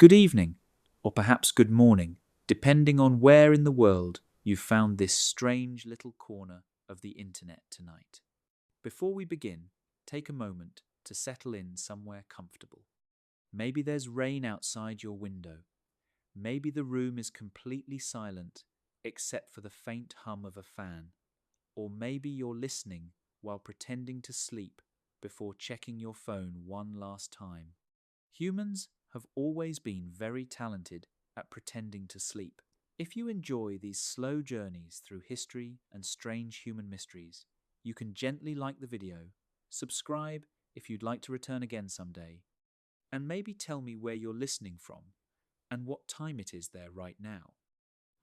Good evening, or perhaps good morning, depending on where in the world you've found this strange little corner of the internet tonight. Before we begin, take a moment to settle in somewhere comfortable. Maybe there's rain outside your window. Maybe the room is completely silent except for the faint hum of a fan. Or maybe you're listening while pretending to sleep before checking your phone one last time. Humans have always been very talented at pretending to sleep. If you enjoy these slow journeys through history and strange human mysteries, you can gently like the video, subscribe if you'd like to return again someday, and maybe tell me where you're listening from and what time it is there right now.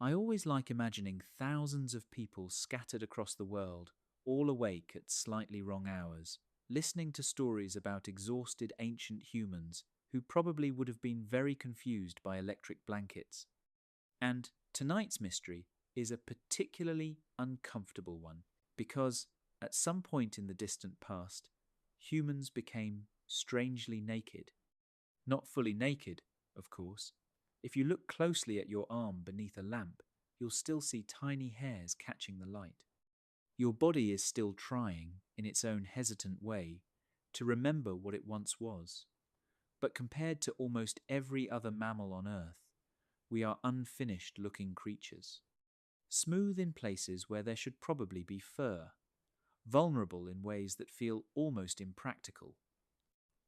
I always like imagining thousands of people scattered across the world, all awake at slightly wrong hours, listening to stories about exhausted ancient humans who probably would have been very confused by electric blankets. And tonight's mystery is a particularly uncomfortable one because, at some point in the distant past, humans became strangely naked. Not fully naked, of course. If you look closely at your arm beneath a lamp, you'll still see tiny hairs catching the light. Your body is still trying, in its own hesitant way, to remember what it once was. But compared to almost every other mammal on Earth, we are unfinished-looking creatures. Smooth in places where there should probably be fur. Vulnerable in ways that feel almost impractical.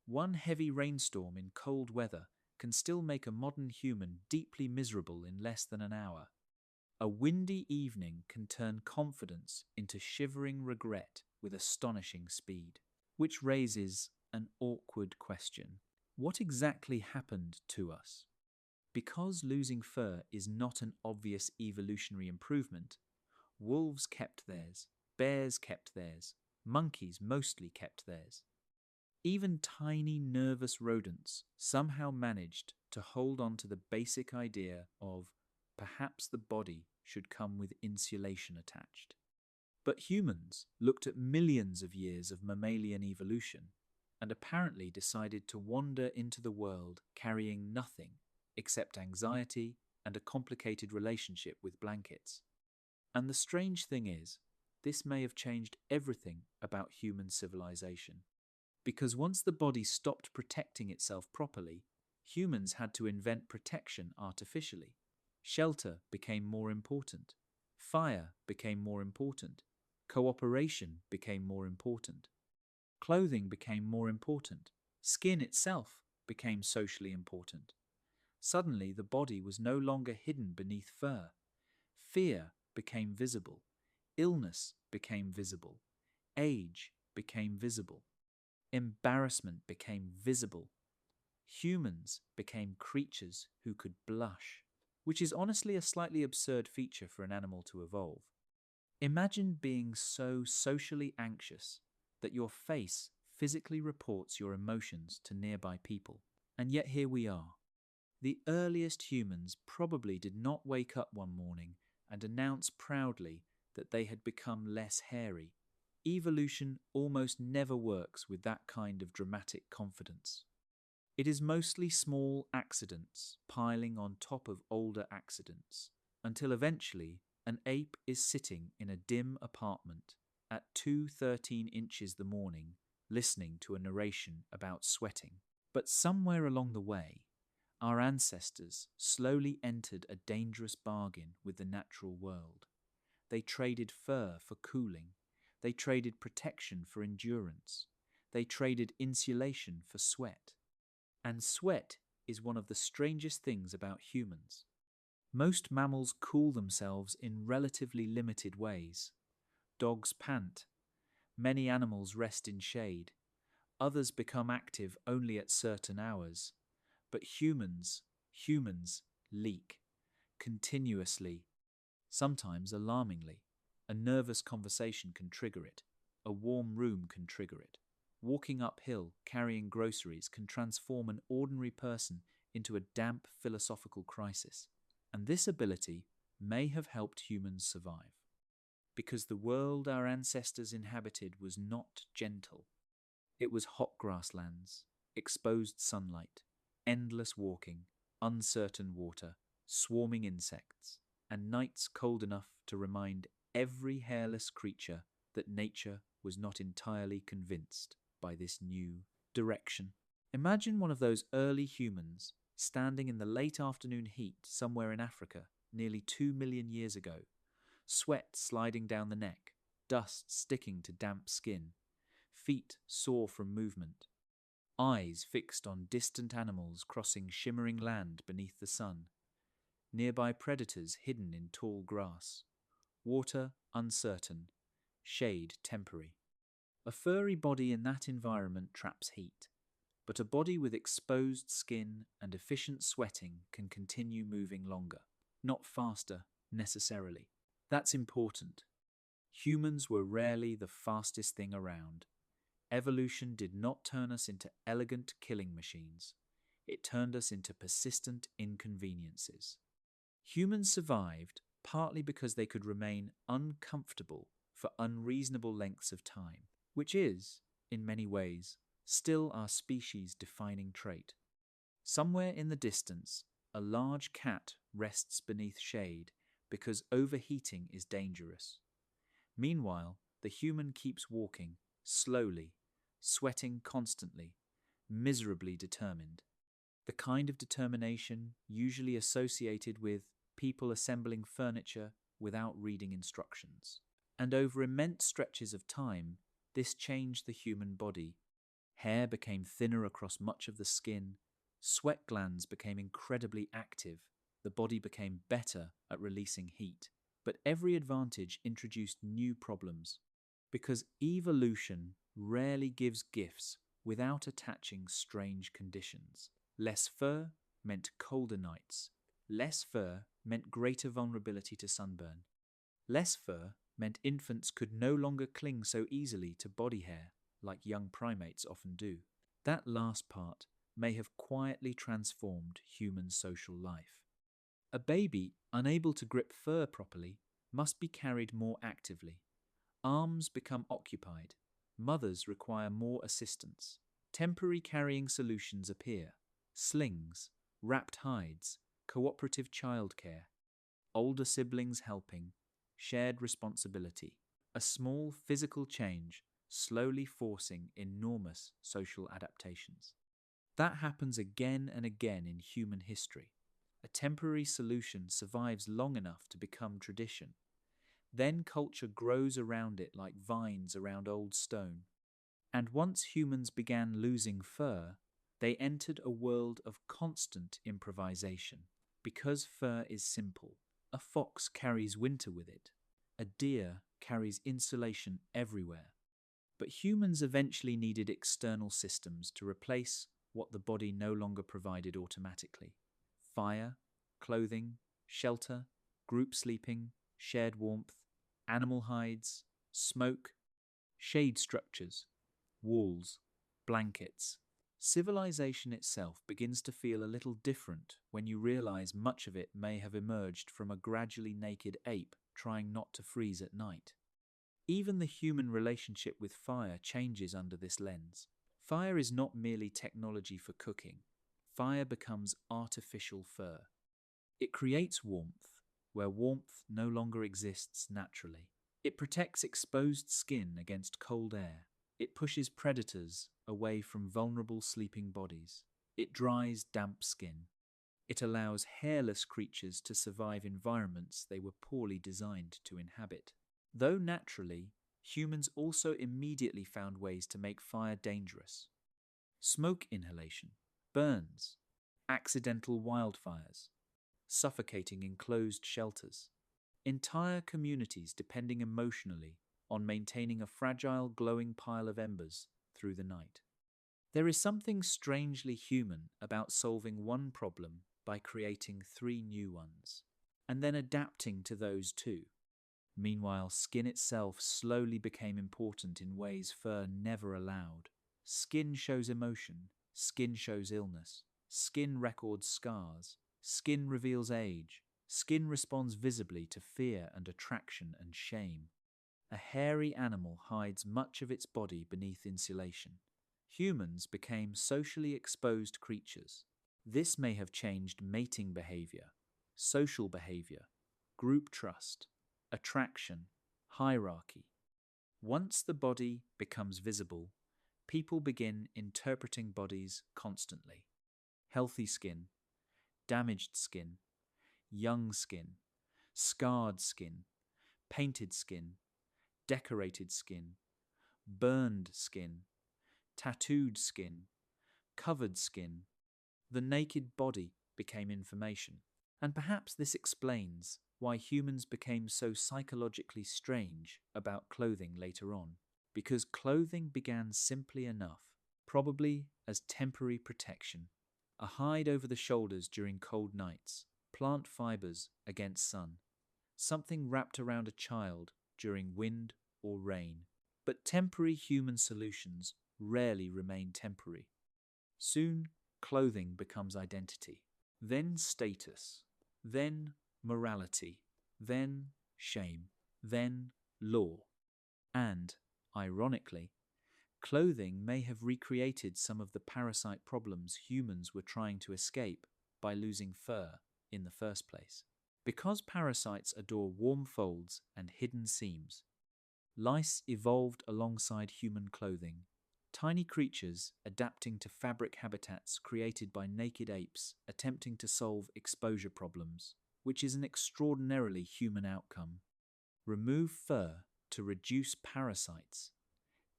One heavy rainstorm in cold weather can still make a modern human deeply miserable in less than an hour. A windy evening can turn confidence into shivering regret with astonishing speed. Which raises an awkward question. What exactly happened to us? Because losing fur is not an obvious evolutionary improvement, wolves kept theirs, bears kept theirs, monkeys mostly kept theirs. Even tiny nervous rodents somehow managed to hold on to the basic idea of perhaps the body should come with insulation attached. But humans looked at millions of years of mammalian evolution and apparently decided to wander into the world carrying nothing except anxiety and a complicated relationship with blankets. And the strange thing is, this may have changed everything about human civilization. Because once the body stopped protecting itself properly, humans had to invent protection artificially. Shelter became more important. Fire became more important. Cooperation became more important. Clothing became more important. Skin itself became socially important. Suddenly, the body was no longer hidden beneath fur. Fear became visible. Illness became visible. Age became visible. Embarrassment became visible. Humans became creatures who could blush, which is honestly a slightly absurd feature for an animal to evolve. Imagine being so socially anxious that your face physically reports your emotions to nearby people. And yet here we are. The earliest humans probably did not wake up one morning and announce proudly that they had become less hairy. Evolution almost never works with that kind of dramatic confidence. It is mostly small accidents piling on top of older accidents, until eventually an ape is sitting in a dim apartment at 2:13 inches the morning, listening to a narration about sweating. But somewhere along the way, our ancestors slowly entered a dangerous bargain with the natural world. They traded fur for cooling. They traded protection for endurance. They traded insulation for sweat. And sweat is one of the strangest things about humans. Most mammals cool themselves in relatively limited ways. Dogs pant. Many animals rest in shade. Others become active only at certain hours. But humans leak. Continuously. Sometimes alarmingly. A nervous conversation can trigger it. A warm room can trigger it. Walking uphill, carrying groceries can transform an ordinary person into a damp philosophical crisis. And this ability may have helped humans survive. Because the world our ancestors inhabited was not gentle. It was hot grasslands, exposed sunlight, endless walking, uncertain water, swarming insects, and nights cold enough to remind every hairless creature that nature was not entirely convinced by this new direction. Imagine one of those early humans standing in the late afternoon heat somewhere in Africa nearly 2 million years ago, sweat sliding down the neck, dust sticking to damp skin, feet sore from movement, eyes fixed on distant animals crossing shimmering land beneath the sun, nearby predators hidden in tall grass, water uncertain, shade temporary. A furry body in that environment traps heat, but a body with exposed skin and efficient sweating can continue moving longer, not faster necessarily. That's important. Humans were rarely the fastest thing around. Evolution did not turn us into elegant killing machines. It turned us into persistent inconveniences. Humans survived partly because they could remain uncomfortable for unreasonable lengths of time, which is, in many ways, still our species' defining trait. Somewhere in the distance, a large cat rests beneath shade because overheating is dangerous. Meanwhile, the human keeps walking, slowly, sweating constantly, miserably determined. The kind of determination usually associated with people assembling furniture without reading instructions. And over immense stretches of time, this changed the human body. Hair became thinner across much of the skin, sweat glands became incredibly active, the body became better at releasing heat. But every advantage introduced new problems, because evolution rarely gives gifts without attaching strange conditions. Less fur meant colder nights. Less fur meant greater vulnerability to sunburn. Less fur meant infants could no longer cling so easily to body hair like young primates often do. That last part may have quietly transformed human social life. A baby, unable to grip fur properly, must be carried more actively. Arms become occupied. Mothers require more assistance. Temporary carrying solutions appear. Slings, wrapped hides, cooperative childcare. Older siblings helping. Shared responsibility. A small physical change slowly forcing enormous social adaptations. That happens again and again in human history. A temporary solution survives long enough to become tradition. Then culture grows around it like vines around old stone. And once humans began losing fur, they entered a world of constant improvisation. Because fur is simple, a fox carries winter with it. A deer carries insulation everywhere. But humans eventually needed external systems to replace what the body no longer provided automatically. Fire, clothing, shelter, group sleeping, shared warmth, animal hides, smoke, shade structures, walls, blankets. Civilization itself begins to feel a little different when you realize much of it may have emerged from a gradually naked ape trying not to freeze at night. Even the human relationship with fire changes under this lens. Fire is not merely technology for cooking. Fire becomes artificial fur. It creates warmth where warmth no longer exists naturally. It protects exposed skin against cold air. It pushes predators away from vulnerable sleeping bodies. It dries damp skin. It allows hairless creatures to survive environments they were poorly designed to inhabit. Though naturally, humans also immediately found ways to make fire dangerous. Smoke inhalation, burns, accidental wildfires, suffocating enclosed shelters. Entire communities depending emotionally on maintaining a fragile glowing pile of embers through the night. There is something strangely human about solving one problem by creating 3 new ones, and then adapting to those too. Meanwhile, skin itself slowly became important in ways fur never allowed. Skin shows emotion, skin shows illness, skin records scars, skin reveals age, skin responds visibly to fear and attraction and shame. A hairy animal hides much of its body beneath insulation. Humans became socially exposed creatures. This may have changed mating behavior, social behavior, group trust, attraction, hierarchy. Once the body becomes visible, people begin interpreting bodies constantly. Healthy skin, damaged skin, young skin, scarred skin, painted skin, decorated skin, burned skin, tattooed skin, covered skin. The naked body became information. And perhaps this explains why humans became so psychologically strange about clothing later on. Because clothing began simply enough, probably as temporary protection. A hide over the shoulders during cold nights, plant fibers against sun, something wrapped around a child during wind or rain. But temporary human solutions rarely remain temporary. Soon, clothing becomes identity, then status, then morality, then shame, then law. And, ironically, clothing may have recreated some of the parasite problems humans were trying to escape by losing fur in the first place. Because parasites adore warm folds and hidden seams, lice evolved alongside human clothing, tiny creatures adapting to fabric habitats created by naked apes attempting to solve exposure problems, which is an extraordinarily human outcome. Remove fur to reduce parasites,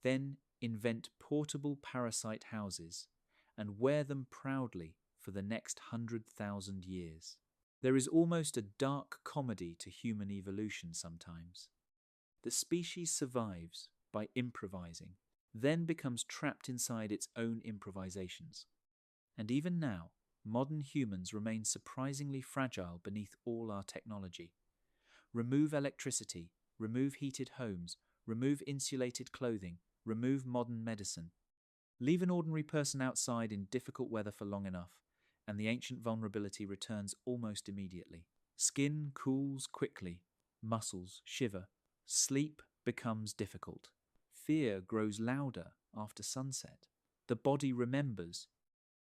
then invent portable parasite houses and wear them proudly for the next 100,000 years. There is almost a dark comedy to human evolution sometimes. The species survives by improvising, then becomes trapped inside its own improvisations. And even now, modern humans remain surprisingly fragile beneath all our technology. Remove electricity, remove heated homes, remove insulated clothing, remove modern medicine. Leave an ordinary person outside in difficult weather for long enough, and the ancient vulnerability returns almost immediately. Skin cools quickly, muscles shiver, sleep becomes difficult. Fear grows louder after sunset. The body remembers.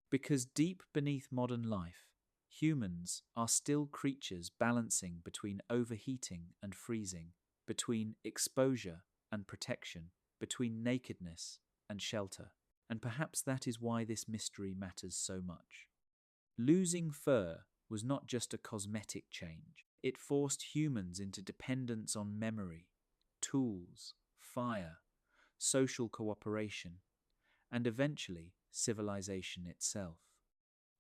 Because deep beneath modern life, humans are still creatures balancing between overheating and freezing, between exposure and protection, between nakedness and shelter. And perhaps that is why this mystery matters so much. Losing fur was not just a cosmetic change. It forced humans into dependence on memory, tools, fire, social cooperation, and eventually civilization itself.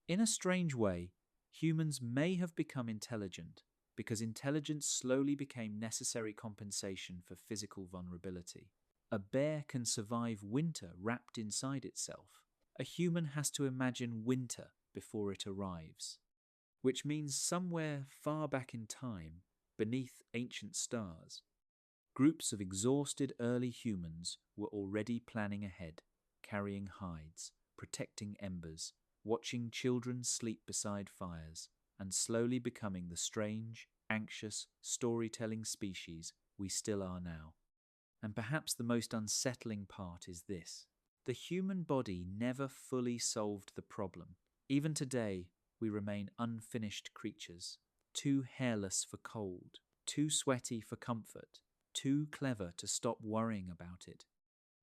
In a strange way, humans may have become intelligent because intelligence slowly became necessary compensation for physical vulnerability. A bear can survive winter wrapped inside itself. A human has to imagine winter before it arrives, which means somewhere far back in time, beneath ancient stars, groups of exhausted early humans were already planning ahead, carrying hides, protecting embers, watching children sleep beside fires, and slowly becoming the strange, anxious, storytelling species we still are now. And perhaps the most unsettling part is this. The human body never fully solved the problem. Even today, we remain unfinished creatures, too hairless for cold, too sweaty for comfort, too clever to stop worrying about it.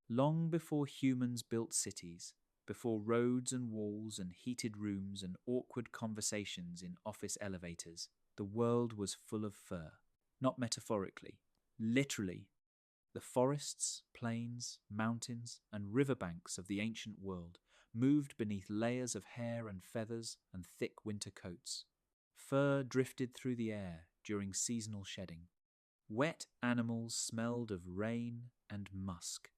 Long before humans built cities, before roads and walls and heated rooms and awkward conversations in office elevators, the world was full of fur. Not metaphorically, literally. The forests, plains, mountains, and riverbanks of the ancient world moved beneath layers of hair and feathers and thick winter coats. Fur drifted through the air during seasonal shedding. Wet animals smelled of rain and musk.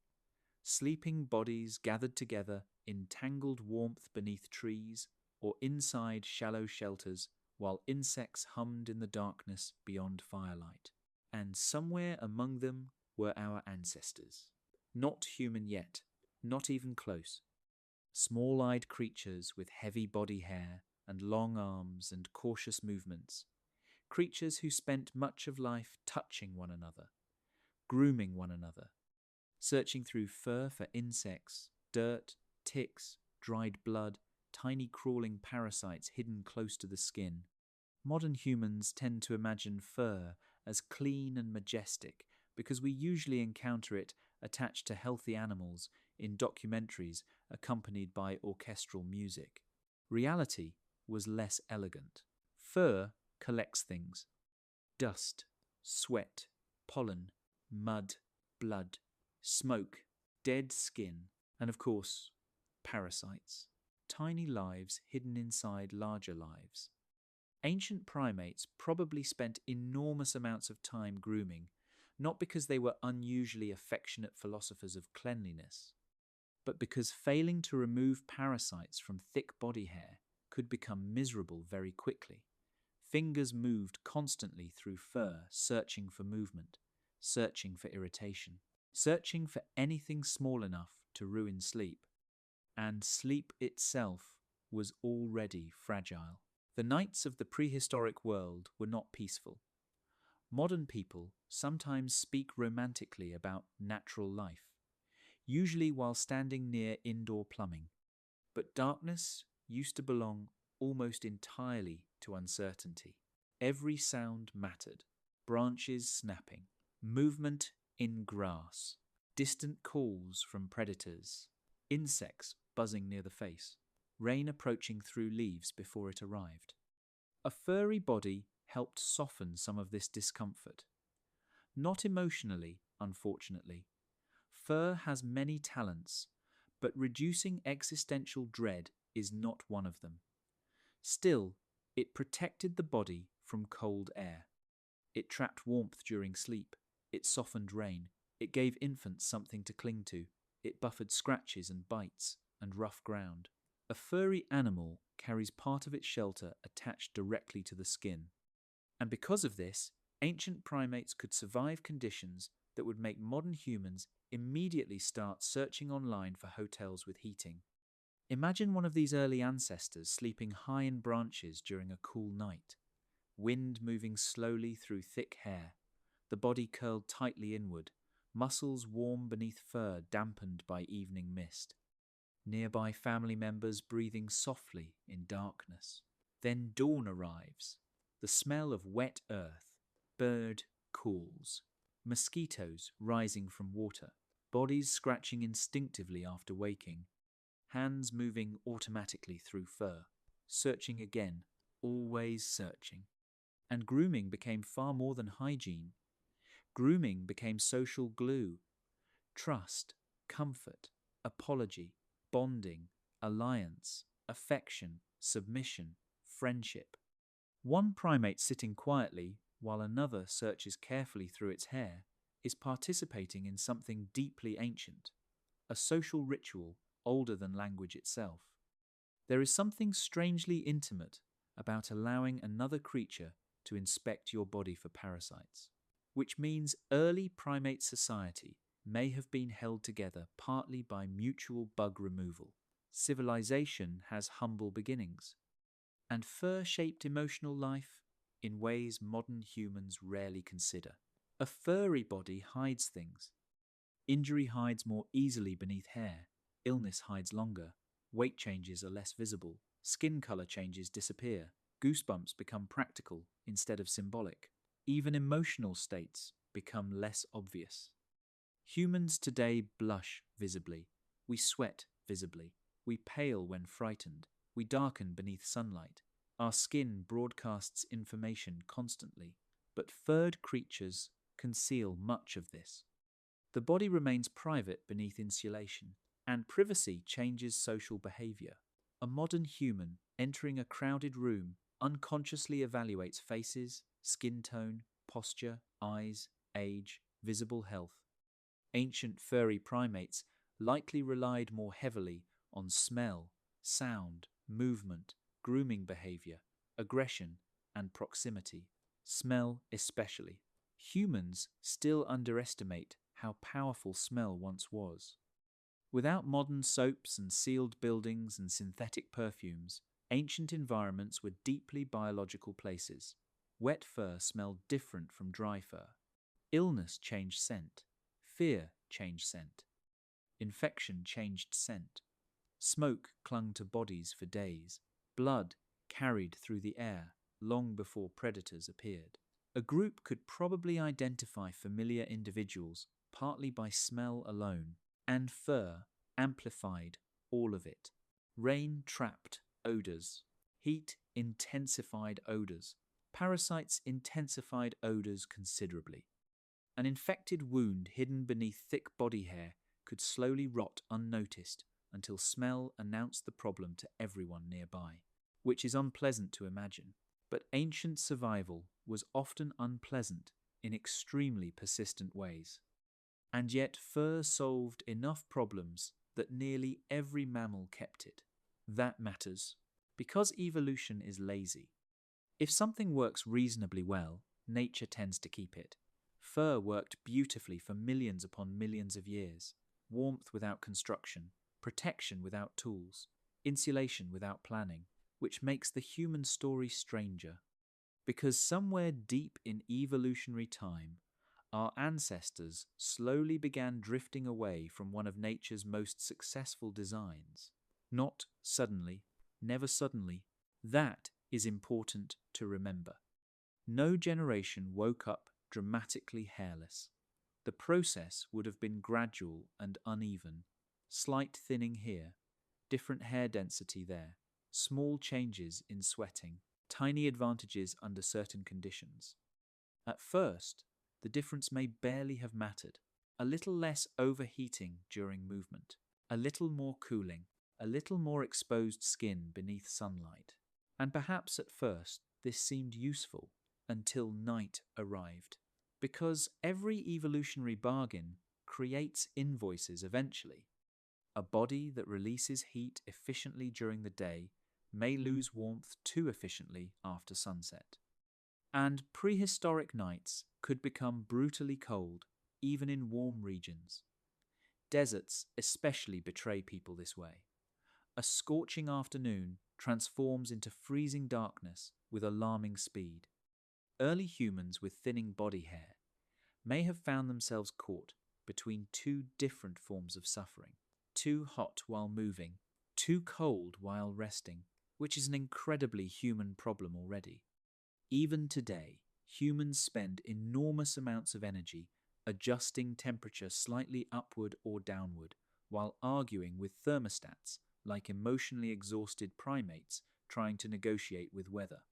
Sleeping bodies gathered together in tangled warmth beneath trees or inside shallow shelters while insects hummed in the darkness beyond firelight. And somewhere among them were our ancestors. Not human yet, not even close. Small-eyed creatures with heavy body hair and long arms and cautious movements. Creatures who spent much of life touching one another, grooming one another, searching through fur for insects, dirt, ticks, dried blood, tiny crawling parasites hidden close to the skin. Modern humans tend to imagine fur as clean and majestic because we usually encounter it attached to healthy animals in documentaries accompanied by orchestral music. Reality was less elegant. Fur collects things: dust, sweat, pollen, mud, blood, smoke, dead skin, and of course, parasites. Tiny lives hidden inside larger lives. Ancient primates probably spent enormous amounts of time grooming, not because they were unusually affectionate philosophers of cleanliness, but because failing to remove parasites from thick body hair could become miserable very quickly. Fingers moved constantly through fur, searching for movement, searching for irritation, searching for anything small enough to ruin sleep. And sleep itself was already fragile. The nights of the prehistoric world were not peaceful. Modern people sometimes speak romantically about natural life, usually while standing near indoor plumbing. But darkness used to belong almost entirely to uncertainty. Every sound mattered: branches snapping, movement in grass, distant calls from predators, insects buzzing near the face, rain approaching through leaves before it arrived. A furry body helped soften some of this discomfort. Not emotionally, unfortunately. Fur has many talents, but reducing existential dread is not one of them. Still, it protected the body from cold air. It trapped warmth during sleep. It softened rain. It gave infants something to cling to. It buffered scratches and bites and rough ground. A furry animal carries part of its shelter attached directly to the skin. And because of this, ancient primates could survive conditions that would make modern humans immediately start searching online for hotels with heating. Imagine one of these early ancestors sleeping high in branches during a cool night, wind moving slowly through thick hair, the body curled tightly inward, muscles warm beneath fur dampened by evening mist. Nearby family members breathing softly in darkness. Then dawn arrives, the smell of wet earth, bird calls, mosquitoes rising from water, bodies scratching instinctively after waking, hands moving automatically through fur, searching again, always searching. And grooming became far more than hygiene. Grooming became social glue: trust, comfort, apology, bonding, alliance, affection, submission, friendship. One primate sitting quietly while another searches carefully through its hair is participating in something deeply ancient, a social ritual older than language itself. There is something strangely intimate about allowing another creature to inspect your body for parasites, which means early primate society may have been held together partly by mutual bug removal. Civilization has humble beginnings, and fur-shaped emotional life in ways modern humans rarely consider. A furry body hides things. Injury hides more easily beneath hair. Illness hides longer. Weight changes are less visible. Skin color changes disappear. Goosebumps become practical instead of symbolic. Even emotional states become less obvious. Humans today blush visibly. We sweat visibly. We pale when frightened. We darken beneath sunlight. Our skin broadcasts information constantly, but furred creatures conceal much of this. The body remains private beneath insulation, and privacy changes social behavior. A modern human entering a crowded room unconsciously evaluates faces, skin tone, posture, eyes, age, visible health. Ancient furry primates likely relied more heavily on smell, sound, movement, grooming behavior, aggression, and proximity. Smell especially. Humans still underestimate how powerful smell once was. Without modern soaps and sealed buildings and synthetic perfumes, ancient environments were deeply biological places. Wet fur smelled different from dry fur. Illness changed scent. Fear changed scent. Infection changed scent. Smoke clung to bodies for days. Blood carried through the air long before predators appeared. A group could probably identify familiar individuals partly by smell alone, and fur amplified all of it. Rain trapped odors. Heat intensified odors. Parasites intensified odors considerably. An infected wound hidden beneath thick body hair could slowly rot unnoticed until smell announced the problem to everyone nearby, which is unpleasant to imagine. But ancient survival was often unpleasant in extremely persistent ways. And yet fur solved enough problems that nearly every mammal kept it. That matters, because evolution is lazy. If something works reasonably well, nature tends to keep it. Fur worked beautifully for millions upon millions of years. Warmth without construction, protection without tools, insulation without planning, which makes the human story stranger. Because somewhere deep in evolutionary time, our ancestors slowly began drifting away from one of nature's most successful designs. Not suddenly, never suddenly. That is important to remember. No generation woke up dramatically hairless. The process would have been gradual and uneven. Slight thinning here, different hair density there, small changes in sweating, tiny advantages under certain conditions. At first, the difference may barely have mattered. A little less overheating during movement, a little more cooling, a little more exposed skin beneath sunlight. And perhaps at first this seemed useful until night arrived. Because every evolutionary bargain creates invoices eventually. A body that releases heat efficiently during the day may lose warmth too efficiently after sunset. And prehistoric nights could become brutally cold, even in warm regions. Deserts especially betray people this way. A scorching afternoon transforms into freezing darkness with alarming speed. Early humans with thinning body hair may have found themselves caught between two different forms of suffering. Too hot while moving, too cold while resting, which is an incredibly human problem already. Even today, humans spend enormous amounts of energy adjusting temperature slightly upward or downward, while arguing with thermostats like emotionally exhausted primates trying to negotiate with weather.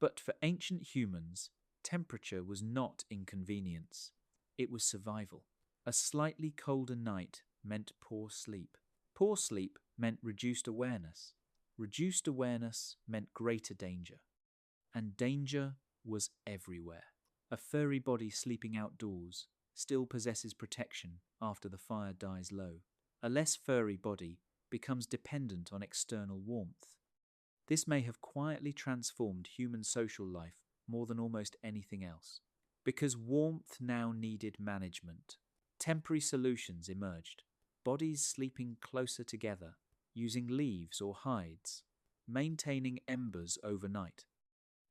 But for ancient humans, temperature was not inconvenience. It was survival. A slightly colder night meant poor sleep. Poor sleep meant reduced awareness. Reduced awareness meant greater danger. And danger was everywhere. A furry body sleeping outdoors still possesses protection after the fire dies low. A less furry body becomes dependent on external warmth. This may have quietly transformed human social life more than almost anything else. Because warmth now needed management, temporary solutions emerged. Bodies sleeping closer together, using leaves or hides, maintaining embers overnight,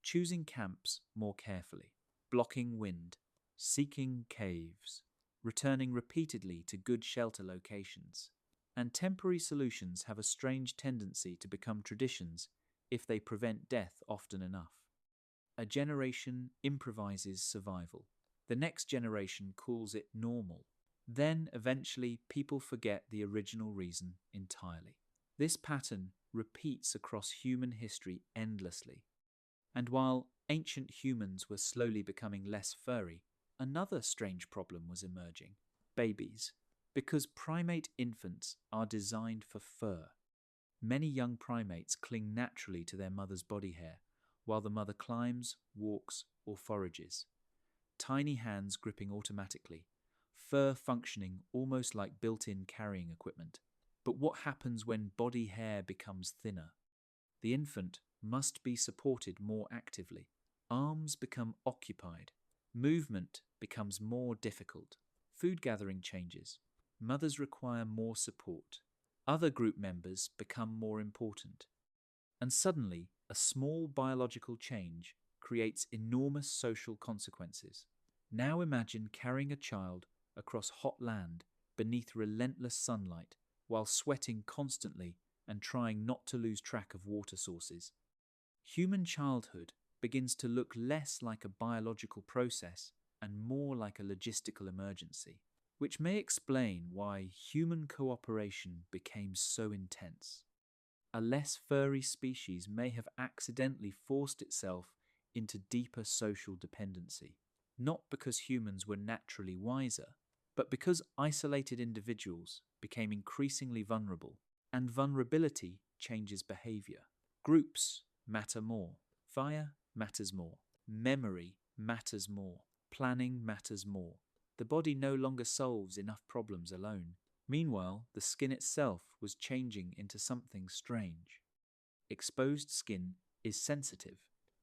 choosing camps more carefully, blocking wind, seeking caves, returning repeatedly to good shelter locations. And temporary solutions have a strange tendency to become traditions if they prevent death often enough. A generation improvises survival. The next generation calls it normal. Then, eventually, people forget the original reason entirely. This pattern repeats across human history endlessly. And while ancient humans were slowly becoming less furry, another strange problem was emerging: babies. Because primate infants are designed for fur. Many young primates cling naturally to their mother's body hair, while the mother climbs, walks, or forages. Tiny hands gripping automatically, fur functioning almost like built-in carrying equipment. But what happens when body hair becomes thinner? The infant must be supported more actively. Arms become occupied. Movement becomes more difficult. Food gathering changes. Mothers require more support. Other group members become more important. And suddenly, a small biological change creates enormous social consequences. Now imagine carrying a child across hot land beneath relentless sunlight while sweating constantly and trying not to lose track of water sources. Human childhood begins to look less like a biological process and more like a logistical emergency, which may explain why human cooperation became so intense. A less furry species may have accidentally forced itself into deeper social dependency, not because humans were naturally wiser, but because isolated individuals became increasingly vulnerable, and vulnerability changes behavior. Groups matter more. Fire matters more. Memory matters more. Planning matters more. The body no longer solves enough problems alone. Meanwhile, the skin itself was changing into something strange. Exposed skin is sensitive.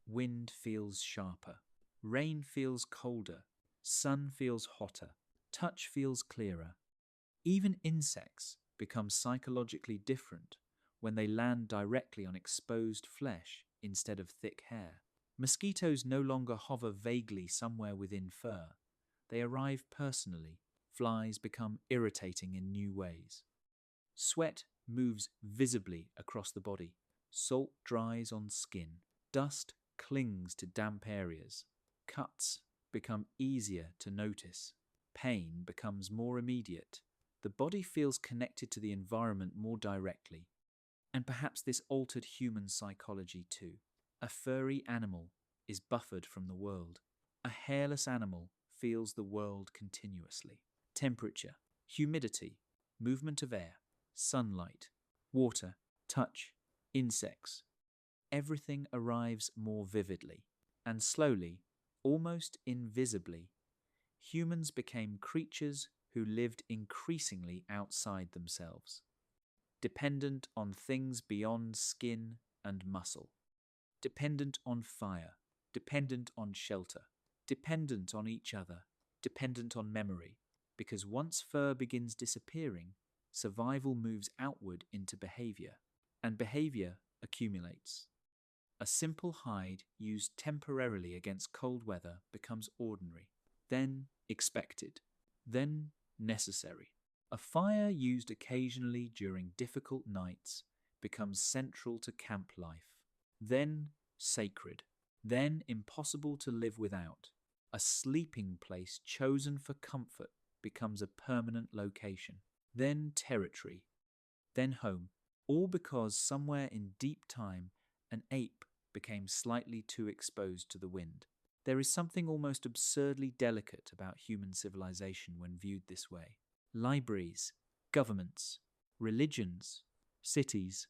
Wind feels sharper. Rain feels colder. Sun feels hotter. Touch feels clearer. Even insects become psychologically different when they land directly on exposed flesh instead of thick hair. Mosquitoes no longer hover vaguely somewhere within fur. They arrive personally. Flies become irritating in new ways. Sweat moves visibly across the body. Salt dries on skin. Dust clings to damp areas. Cuts become easier to notice. Pain becomes more immediate. The body feels connected to the environment more directly. And perhaps this altered human psychology too. A furry animal is buffered from the world. A hairless animal feels the world continuously. Temperature, humidity, movement of air, sunlight, water, touch, insects. Everything arrives more vividly. And slowly, almost invisibly, humans became creatures who lived increasingly outside themselves, dependent on things beyond skin and muscle, dependent on fire, dependent on shelter, dependent on each other, dependent on memory, because once fur begins disappearing, survival moves outward into behavior, and behavior accumulates. A simple hide used temporarily against cold weather becomes ordinary, then expected, then necessary. A fire used occasionally during difficult nights becomes central to camp life, then sacred, then impossible to live without. A sleeping place chosen for comfort becomes a permanent location, then territory, then home, all because somewhere in deep time an ape became slightly too exposed to the wind. There is something almost absurdly delicate about human civilization when viewed this way. Libraries, governments, religions, cities,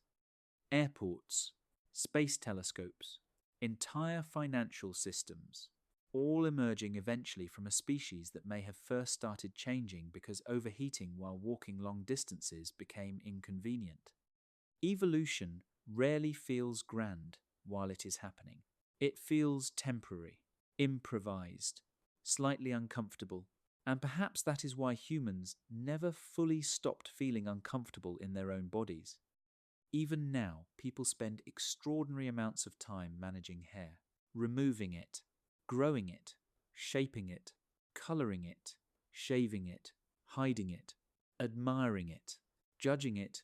airports, space telescopes, entire financial systems, all emerging eventually from a species that may have first started changing because overheating while walking long distances became inconvenient. Evolution rarely feels grand while it is happening. It feels temporary, improvised, slightly uncomfortable, and perhaps that is why humans never fully stopped feeling uncomfortable in their own bodies. Even now, people spend extraordinary amounts of time managing hair, removing it, growing it, shaping it, colouring it, shaving it, hiding it, admiring it, judging it.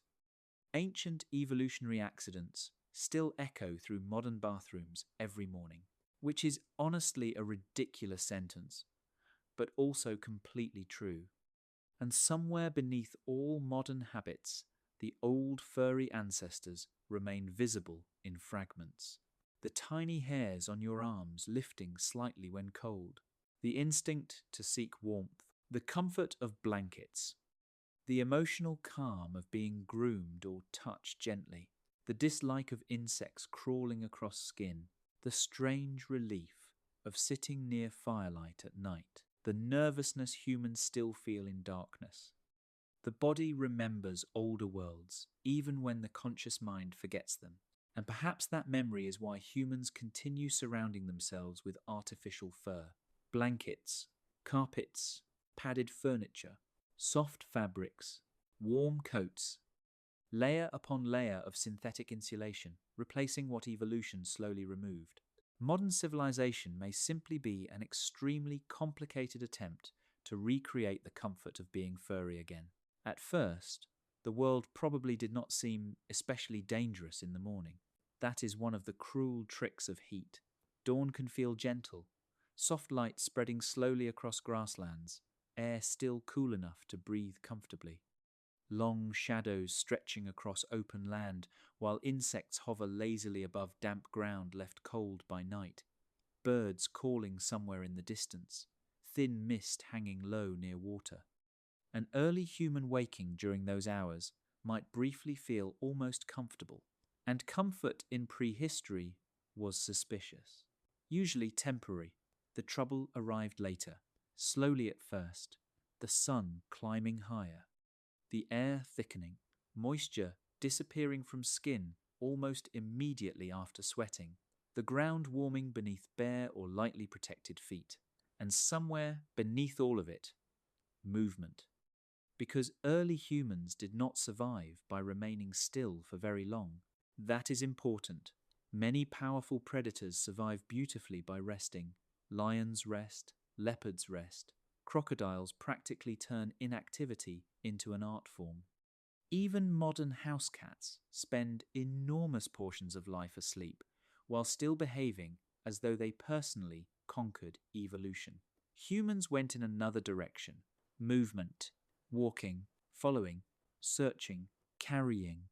Ancient evolutionary accidents still echo through modern bathrooms every morning, which is honestly a ridiculous sentence, but also completely true. And somewhere beneath all modern habits, the old furry ancestors remain visible in fragments. The tiny hairs on your arms lifting slightly when cold, the instinct to seek warmth, the comfort of blankets, the emotional calm of being groomed or touched gently, the dislike of insects crawling across skin, the strange relief of sitting near firelight at night, the nervousness humans still feel in darkness. The body remembers older worlds, even when the conscious mind forgets them. And perhaps that memory is why humans continue surrounding themselves with artificial fur, blankets, carpets, padded furniture, soft fabrics, warm coats, layer upon layer of synthetic insulation, replacing what evolution slowly removed. Modern civilization may simply be an extremely complicated attempt to recreate the comfort of being furry again. At first, The world probably did not seem especially dangerous in the morning. That is one of the cruel tricks of heat. Dawn can feel gentle, soft light spreading slowly across grasslands, air still cool enough to breathe comfortably. Long shadows stretching across open land, while insects hover lazily above damp ground left cold by night. Birds calling somewhere in the distance, thin mist hanging low near water. An early human waking during those hours might briefly feel almost comfortable, and comfort in prehistory was suspicious. Usually temporary, the trouble arrived later, slowly at first, the sun climbing higher, the air thickening, moisture disappearing from skin almost immediately after sweating, the ground warming beneath bare or lightly protected feet, and somewhere beneath all of it, movement. Because early humans did not survive by remaining still for very long. That is important. Many powerful predators survive beautifully by resting. Lions rest, leopards rest. Crocodiles practically turn inactivity into an art form. Even modern house cats spend enormous portions of life asleep, while still behaving as though they personally conquered evolution. Humans went in another direction. Movement, walking, following, searching, carrying,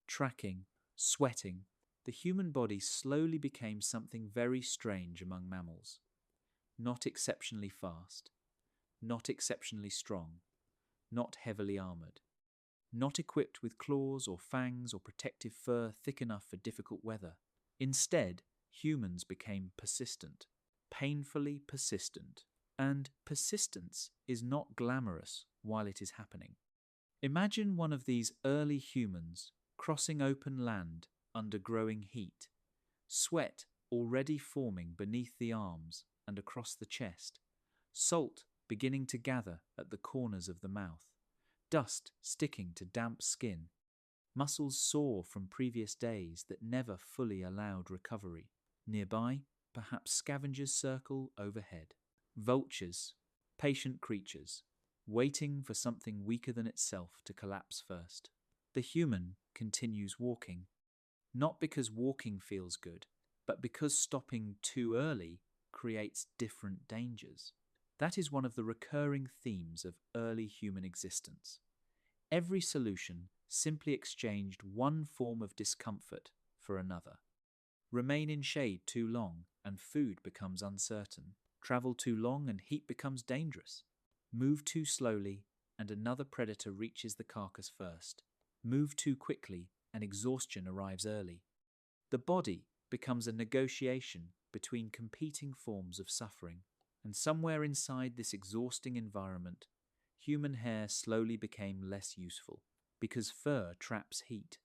tracking, sweating. The human body slowly became something very strange among mammals. Not exceptionally fast, not exceptionally strong, not heavily armoured, not equipped with claws or fangs or protective fur thick enough for difficult weather. Instead, humans became persistent, painfully persistent. And persistence is not glamorous while it is happening. Imagine one of these early humans crossing open land under growing heat, sweat already forming beneath the arms and across the chest, salt beginning to gather at the corners of the mouth, dust sticking to damp skin, muscles sore from previous days that never fully allowed recovery. Nearby, perhaps scavengers circle overhead. Vultures, patient creatures, waiting for something weaker than itself to collapse first. The human continues walking, not because walking feels good, but because stopping too early creates different dangers. That is one of the recurring themes of early human existence. Every solution simply exchanged one form of discomfort for another. Remain in shade too long and food becomes uncertain. Travel too long and heat becomes dangerous. Move too slowly and another predator reaches the carcass first. Move too quickly and exhaustion arrives early. The body becomes a negotiation between competing forms of suffering. And somewhere inside this exhausting environment, human hair slowly became less useful because fur traps heat.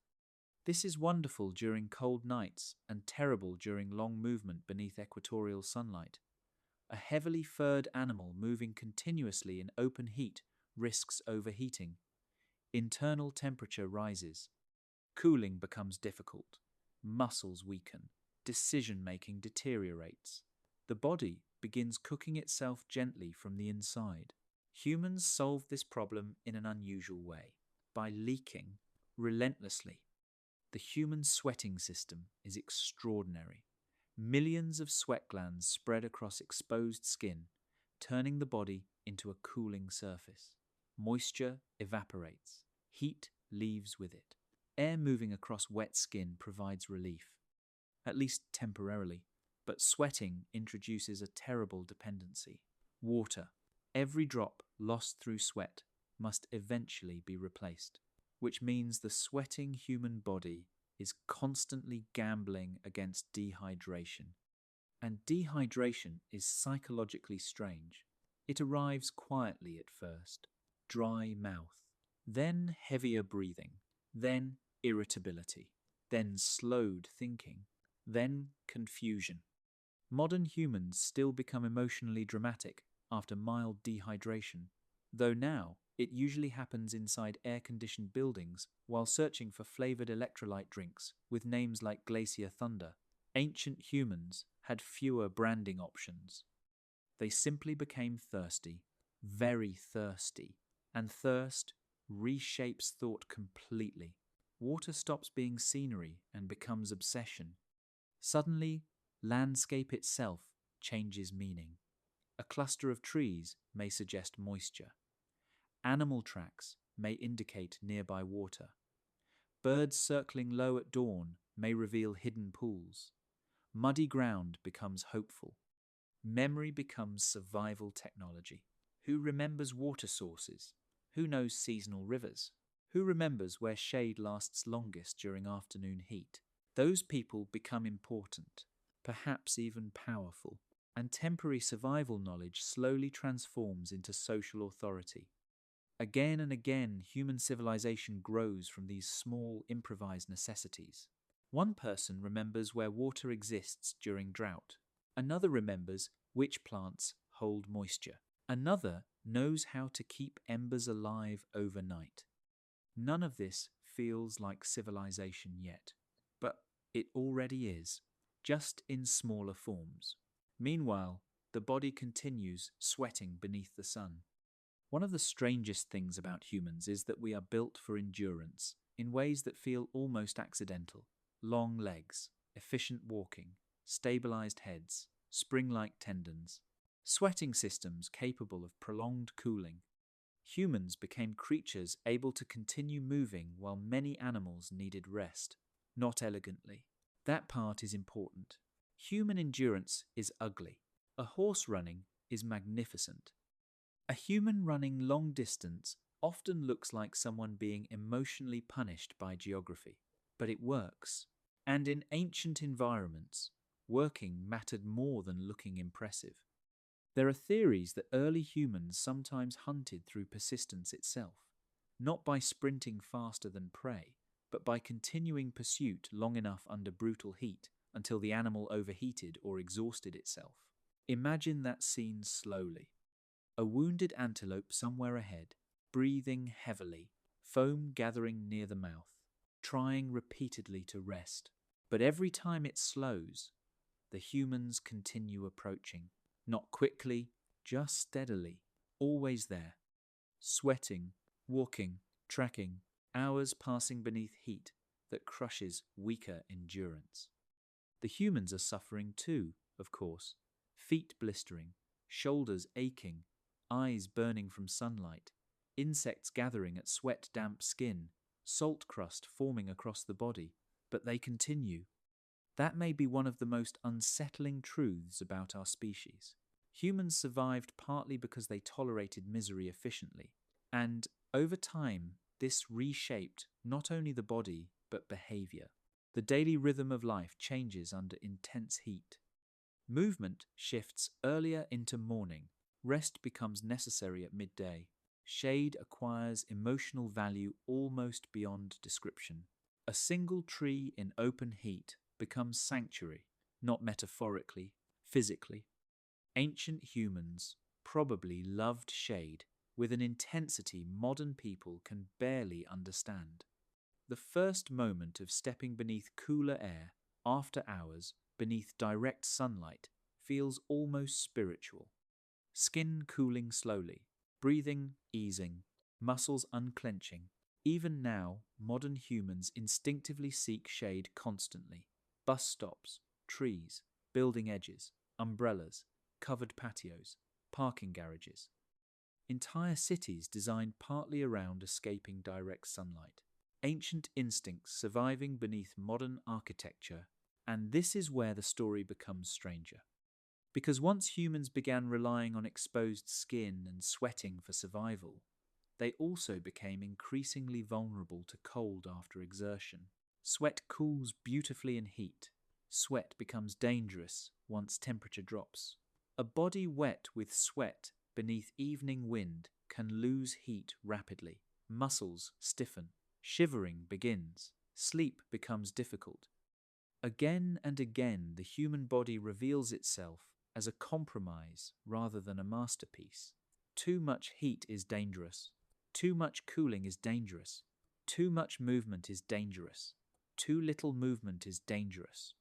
This is wonderful during cold nights and terrible during long movement beneath equatorial sunlight. A heavily furred animal moving continuously in open heat risks overheating. Internal temperature rises. Cooling becomes difficult. Muscles weaken. Decision-making deteriorates. The body begins cooking itself gently from the inside. Humans solve this problem in an unusual way, by leaking relentlessly. The human sweating system is extraordinary. Millions of sweat glands spread across exposed skin, turning the body into a cooling surface. Moisture evaporates. Heat leaves with it. Air moving across wet skin provides relief, at least temporarily, but sweating introduces a terrible dependency. Water, every drop lost through sweat, must eventually be replaced, which means the sweating human body is constantly gambling against dehydration. And dehydration is psychologically strange. It arrives quietly at first, dry mouth, then heavier breathing, then irritability, then slowed thinking, then confusion. Modern humans still become emotionally dramatic after mild dehydration, though now it usually happens inside air-conditioned buildings while searching for flavored electrolyte drinks with names like Glacier Thunder. Ancient humans had fewer branding options. They simply became thirsty, very thirsty, and thirst reshapes thought completely. Water stops being scenery and becomes obsession. Suddenly, landscape itself changes meaning. A cluster of trees may suggest moisture. Animal tracks may indicate nearby water. Birds circling low at dawn may reveal hidden pools. Muddy ground becomes hopeful. Memory becomes survival technology. Who remembers water sources? Who knows seasonal rivers? Who remembers where shade lasts longest during afternoon heat? Those people become important, perhaps even powerful, and temporary survival knowledge slowly transforms into social authority. Again and again, human civilization grows from these small, improvised necessities. One person remembers where water exists during drought. Another remembers which plants hold moisture. Another knows how to keep embers alive overnight. None of this feels like civilization yet, but it already is, just in smaller forms. Meanwhile, the body continues sweating beneath the sun. One of the strangest things about humans is that we are built for endurance in ways that feel almost accidental. Long legs, efficient walking, stabilized heads, spring-like tendons, sweating systems capable of prolonged cooling. Humans became creatures able to continue moving while many animals needed rest, not elegantly. That part is important. Human endurance is ugly. A horse running is magnificent. A human running long distance often looks like someone being emotionally punished by geography, but it works. And in ancient environments, working mattered more than looking impressive. There are theories that early humans sometimes hunted through persistence itself, not by sprinting faster than prey, but by continuing pursuit long enough under brutal heat until the animal overheated or exhausted itself. Imagine that scene slowly. A wounded antelope somewhere ahead, breathing heavily, foam gathering near the mouth, trying repeatedly to rest. But every time it slows, the humans continue approaching. Not quickly, just steadily, always there. Sweating, walking, tracking, hours passing beneath heat that crushes weaker endurance. The humans are suffering too, of course. Feet blistering, shoulders aching, eyes burning from sunlight, insects gathering at sweat-damp skin, salt crust forming across the body, but they continue. That may be one of the most unsettling truths about our species. Humans survived partly because they tolerated misery efficiently, and over time, this reshaped not only the body, but behavior. The daily rhythm of life changes under intense heat. Movement shifts earlier into morning. Rest becomes necessary at midday. Shade acquires emotional value almost beyond description. A single tree in open heat becomes sanctuary, not metaphorically, physically. Ancient humans probably loved shade with an intensity modern people can barely understand. The first moment of stepping beneath cooler air, after hours, beneath direct sunlight, feels almost spiritual. Skin cooling slowly, breathing easing, muscles unclenching. Even now, modern humans instinctively seek shade constantly. Bus stops, trees, building edges, umbrellas, covered patios, parking garages. Entire cities designed partly around escaping direct sunlight. Ancient instincts surviving beneath modern architecture, and this is where the story becomes stranger. Because once humans began relying on exposed skin and sweating for survival, they also became increasingly vulnerable to cold after exertion. Sweat cools beautifully in heat. Sweat becomes dangerous once temperature drops. A body wet with sweat beneath evening wind can lose heat rapidly. Muscles stiffen. Shivering begins. Sleep becomes difficult. Again and again, the human body reveals itself as a compromise rather than a masterpiece. Too much heat is dangerous. Too much cooling is dangerous. Too much movement is dangerous. Too little movement is dangerous.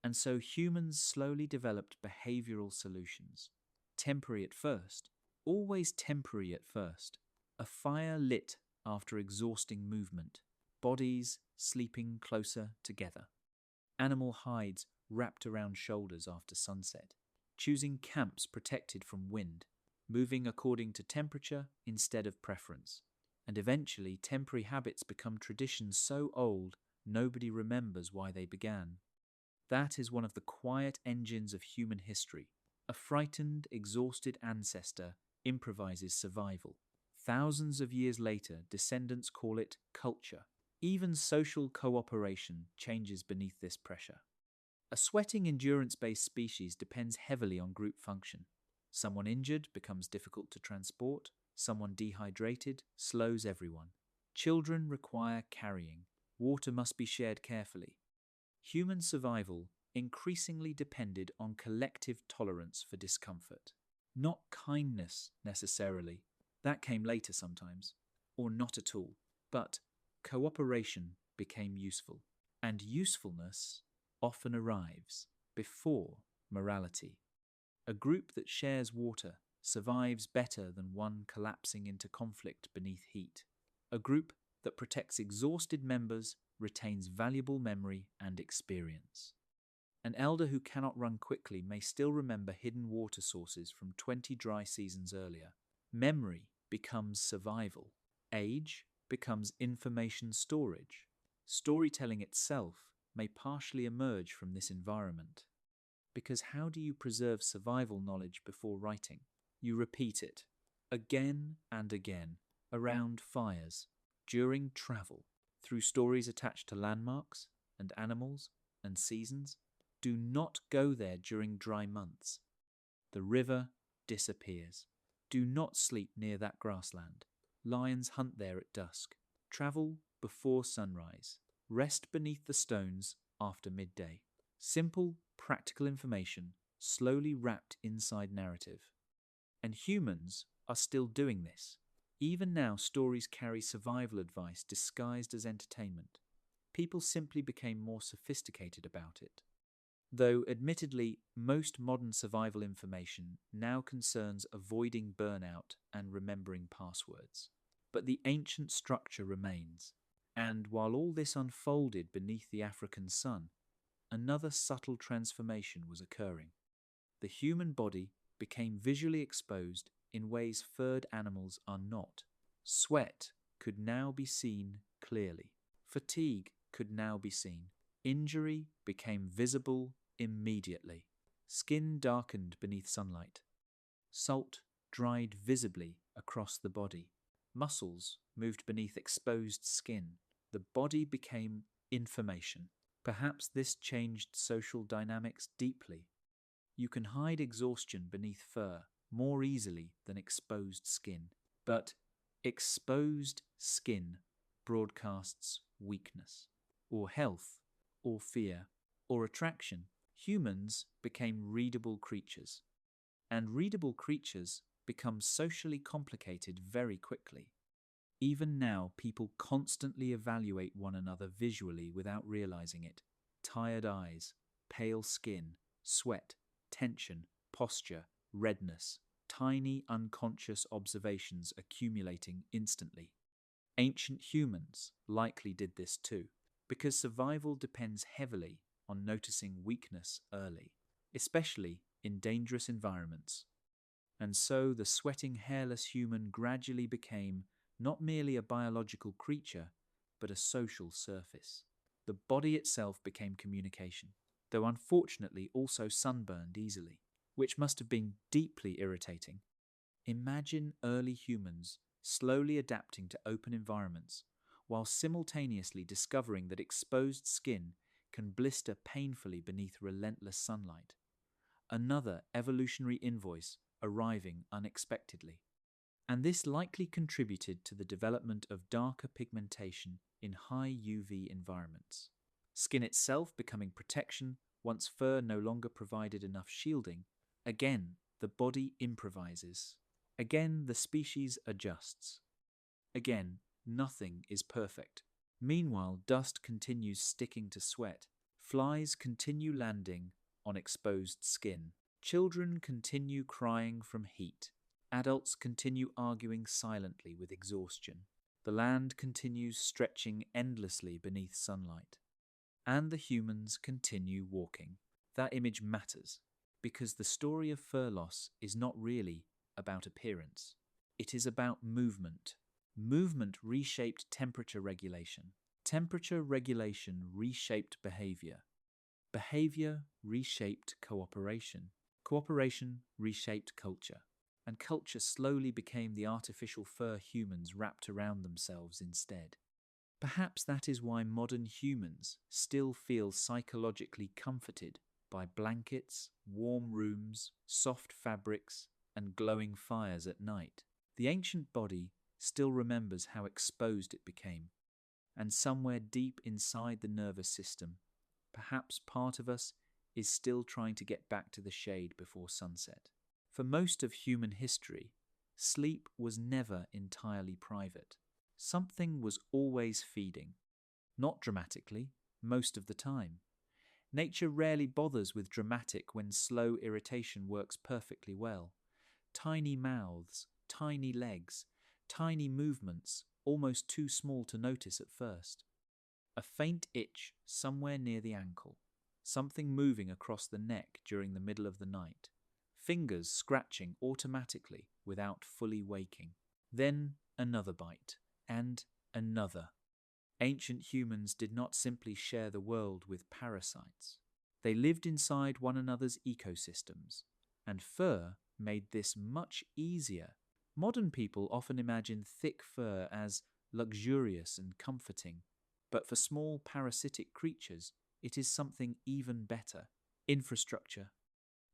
And so humans slowly developed behavioral solutions. Temporary at first, always temporary at first. A fire lit after exhausting movement, bodies sleeping closer together. Animal hides wrapped around shoulders after sunset, choosing camps protected from wind, moving according to temperature instead of preference. And eventually, temporary habits become traditions so old nobody remembers why they began. That is one of the quiet engines of human history. A frightened, exhausted ancestor improvises survival. Thousands of years later, descendants call it culture. Even social cooperation changes beneath this pressure. A sweating endurance-based species depends heavily on group function. Someone injured becomes difficult to transport, someone dehydrated slows everyone. Children require carrying, water must be shared carefully. Human survival increasingly depended on collective tolerance for discomfort. Not kindness necessarily, that came later sometimes, or not at all, but cooperation became useful, and usefulness often arrives before morality. A group that shares water survives better than one collapsing into conflict beneath heat. A group that protects exhausted members retains valuable memory and experience. An elder who cannot run quickly may still remember hidden water sources from 20 dry seasons earlier. Memory becomes survival. Age becomes information storage. Storytelling itself may partially emerge from this environment. Because how do you preserve survival knowledge before writing? You repeat it, again and again, around fires, during travel, through stories attached to landmarks and animals and seasons. Do not go there during dry months. The river disappears. Do not sleep near that grassland. Lions hunt there at dusk. Travel before sunrise. Rest beneath the stones after midday. Simple, practical information, slowly wrapped inside narrative. And humans are still doing this. Even now, stories carry survival advice disguised as entertainment. People simply became more sophisticated about it. Though, admittedly, most modern survival information now concerns avoiding burnout and remembering passwords. But the ancient structure remains. And while all this unfolded beneath the African sun, another subtle transformation was occurring. The human body became visually exposed in ways furred animals are not. Sweat could now be seen clearly. Fatigue could now be seen. Injury became visible immediately. Skin darkened beneath sunlight. Salt dried visibly across the body. Muscles moved beneath exposed skin. The body became information. Perhaps this changed social dynamics deeply. You can hide exhaustion beneath fur more easily than exposed skin. But exposed skin broadcasts weakness, or health, or fear, or attraction. Humans became readable creatures. And readable creatures become socially complicated very quickly. Even now, people constantly evaluate one another visually without realizing it. Tired eyes, pale skin, sweat, tension, posture, redness, tiny unconscious observations accumulating instantly. Ancient humans likely did this too, because survival depends heavily on noticing weakness early, especially in dangerous environments. And so the sweating, hairless human gradually became not merely a biological creature, but a social surface. The body itself became communication, though unfortunately also sunburned easily, which must have been deeply irritating. Imagine early humans slowly adapting to open environments, while simultaneously discovering that exposed skin can blister painfully beneath relentless sunlight. Another evolutionary invoice arriving unexpectedly. And this likely contributed to the development of darker pigmentation in high UV environments. Skin itself becoming protection once fur no longer provided enough shielding. Again, the body improvises. Again, the species adjusts. Again, nothing is perfect. Meanwhile, dust continues sticking to sweat. Flies continue landing on exposed skin. Children continue crying from heat. Adults continue arguing silently with exhaustion. The land continues stretching endlessly beneath sunlight. And the humans continue walking. That image matters, because the story of fur loss is not really about appearance. It is about movement. Movement reshaped temperature regulation. Temperature regulation reshaped behavior. Behavior reshaped cooperation. Cooperation reshaped culture. And culture slowly became the artificial fur humans wrapped around themselves instead. Perhaps that is why modern humans still feel psychologically comforted by blankets, warm rooms, soft fabrics, and glowing fires at night. The ancient body still remembers how exposed it became, and somewhere deep inside the nervous system, perhaps part of us is still trying to get back to the shade before sunset. For most of human history, sleep was never entirely private. Something was always feeding. Not dramatically, most of the time. Nature rarely bothers with dramatic when slow irritation works perfectly well. Tiny mouths, tiny legs, tiny movements, almost too small to notice at first. A faint itch somewhere near the ankle. Something moving across the neck during the middle of the night. Fingers scratching automatically without fully waking. Then another bite. And another. Ancient humans did not simply share the world with parasites. They lived inside one another's ecosystems, and fur made this much easier. Modern people often imagine thick fur as luxurious and comforting, but for small parasitic creatures, it is something even better. Infrastructure,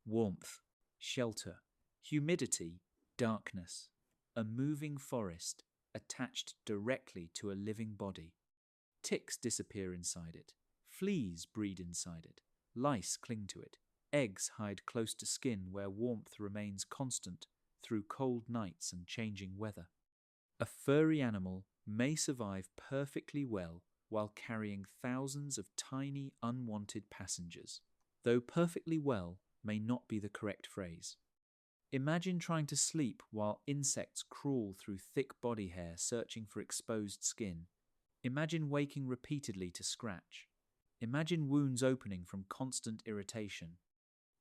warmth, shelter, humidity, darkness, a moving forest attached directly to a living body. Ticks disappear inside it, fleas breed inside it, lice cling to it, eggs hide close to skin where warmth remains constant through cold nights and changing weather. A furry animal may survive perfectly well while carrying thousands of tiny unwanted passengers, though perfectly well may not be the correct phrase. Imagine trying to sleep while insects crawl through thick body hair searching for exposed skin. Imagine waking repeatedly to scratch. Imagine wounds opening from constant irritation.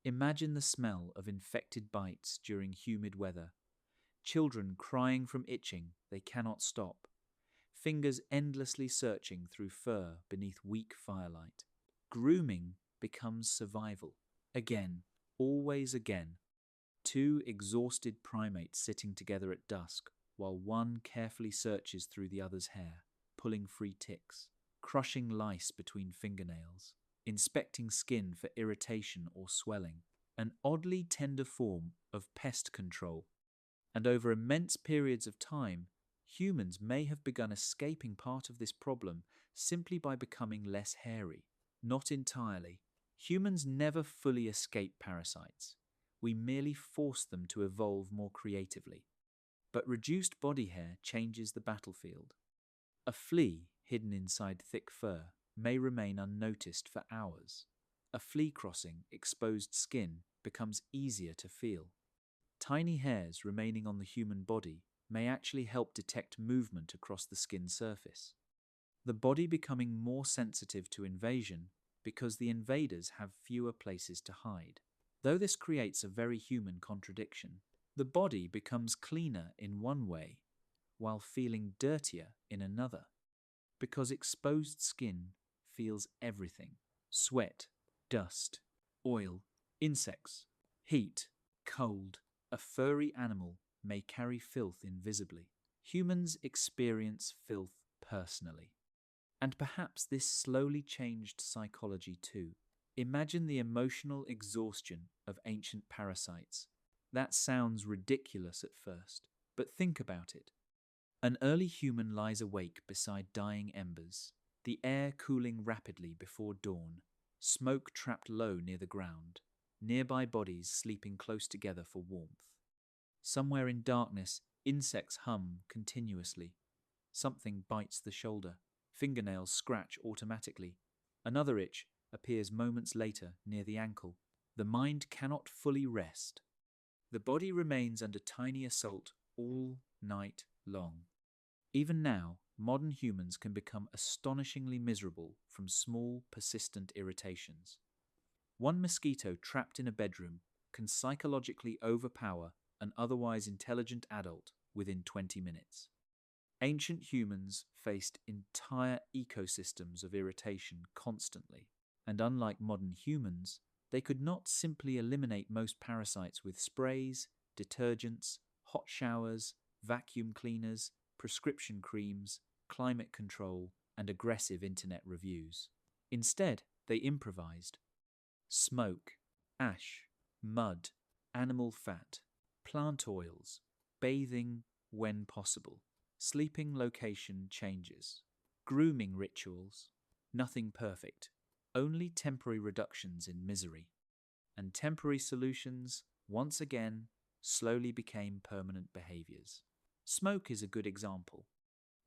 Imagine the smell of infected bites during humid weather. Children crying from itching they cannot stop. Fingers endlessly searching through fur beneath weak firelight. Grooming becomes survival. Again, always again. Two exhausted primates sitting together at dusk, while one carefully searches through the other's hair, pulling free ticks, crushing lice between fingernails, inspecting skin for irritation or swelling, an oddly tender form of pest control. And over immense periods of time, humans may have begun escaping part of this problem simply by becoming less hairy. Not entirely. Humans never fully escape parasites. We merely force them to evolve more creatively. But reduced body hair changes the battlefield. A flea hidden inside thick fur may remain unnoticed for hours. A flea crossing exposed skin becomes easier to feel. Tiny hairs remaining on the human body may actually help detect movement across the skin surface. The body becoming more sensitive to invasion because the invaders have fewer places to hide. Though this creates a very human contradiction, the body becomes cleaner in one way while feeling dirtier in another, because exposed skin feels everything: sweat, dust, oil, insects, heat, cold. A furry animal may carry filth invisibly. Humans experience filth personally. And perhaps this slowly changed psychology too. Imagine the emotional exhaustion of ancient parasites. That sounds ridiculous at first, but think about it. An early human lies awake beside dying embers, the air cooling rapidly before dawn, smoke trapped low near the ground, nearby bodies sleeping close together for warmth. Somewhere in darkness, insects hum continuously. Something bites the shoulder. Fingernails scratch automatically. Another itch appears moments later near the ankle. The mind cannot fully rest. The body remains under tiny assault all night long. Even now, modern humans can become astonishingly miserable from small, persistent irritations. One mosquito trapped in a bedroom can psychologically overpower an otherwise intelligent adult within 20 minutes. Ancient humans faced entire ecosystems of irritation constantly, and unlike modern humans, they could not simply eliminate most parasites with sprays, detergents, hot showers, vacuum cleaners, prescription creams, climate control, and aggressive internet reviews. Instead, they improvised. Smoke, ash, mud, animal fat, plant oils, bathing when possible, sleeping location changes, grooming rituals, nothing perfect, only temporary reductions in misery. And temporary solutions, once again, slowly became permanent behaviors. Smoke is a good example.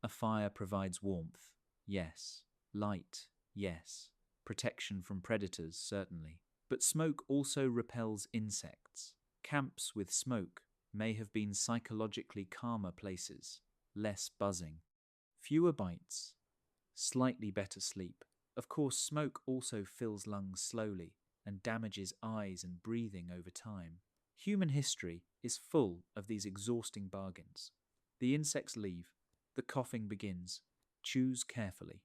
A fire provides warmth, yes. Light, yes. Protection from predators, certainly. But smoke also repels insects. Camps with smoke may have been psychologically calmer places, less buzzing, fewer bites, slightly better sleep. Of course, smoke also fills lungs slowly and damages eyes and breathing over time. Human history is full of these exhausting bargains. The insects leave, the coughing begins. Choose carefully.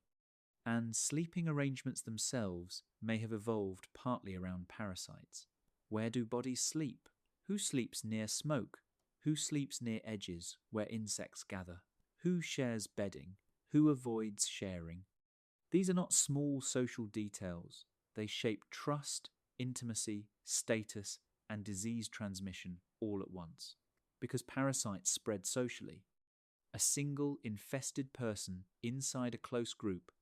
And sleeping arrangements themselves may have evolved partly around parasites. Where do bodies sleep? Who sleeps near smoke? Who sleeps near edges where insects gather? Who shares bedding? Who avoids sharing? These are not small social details. They shape trust, intimacy, status, and disease transmission all at once. Because parasites spread socially. A single infested person inside a close group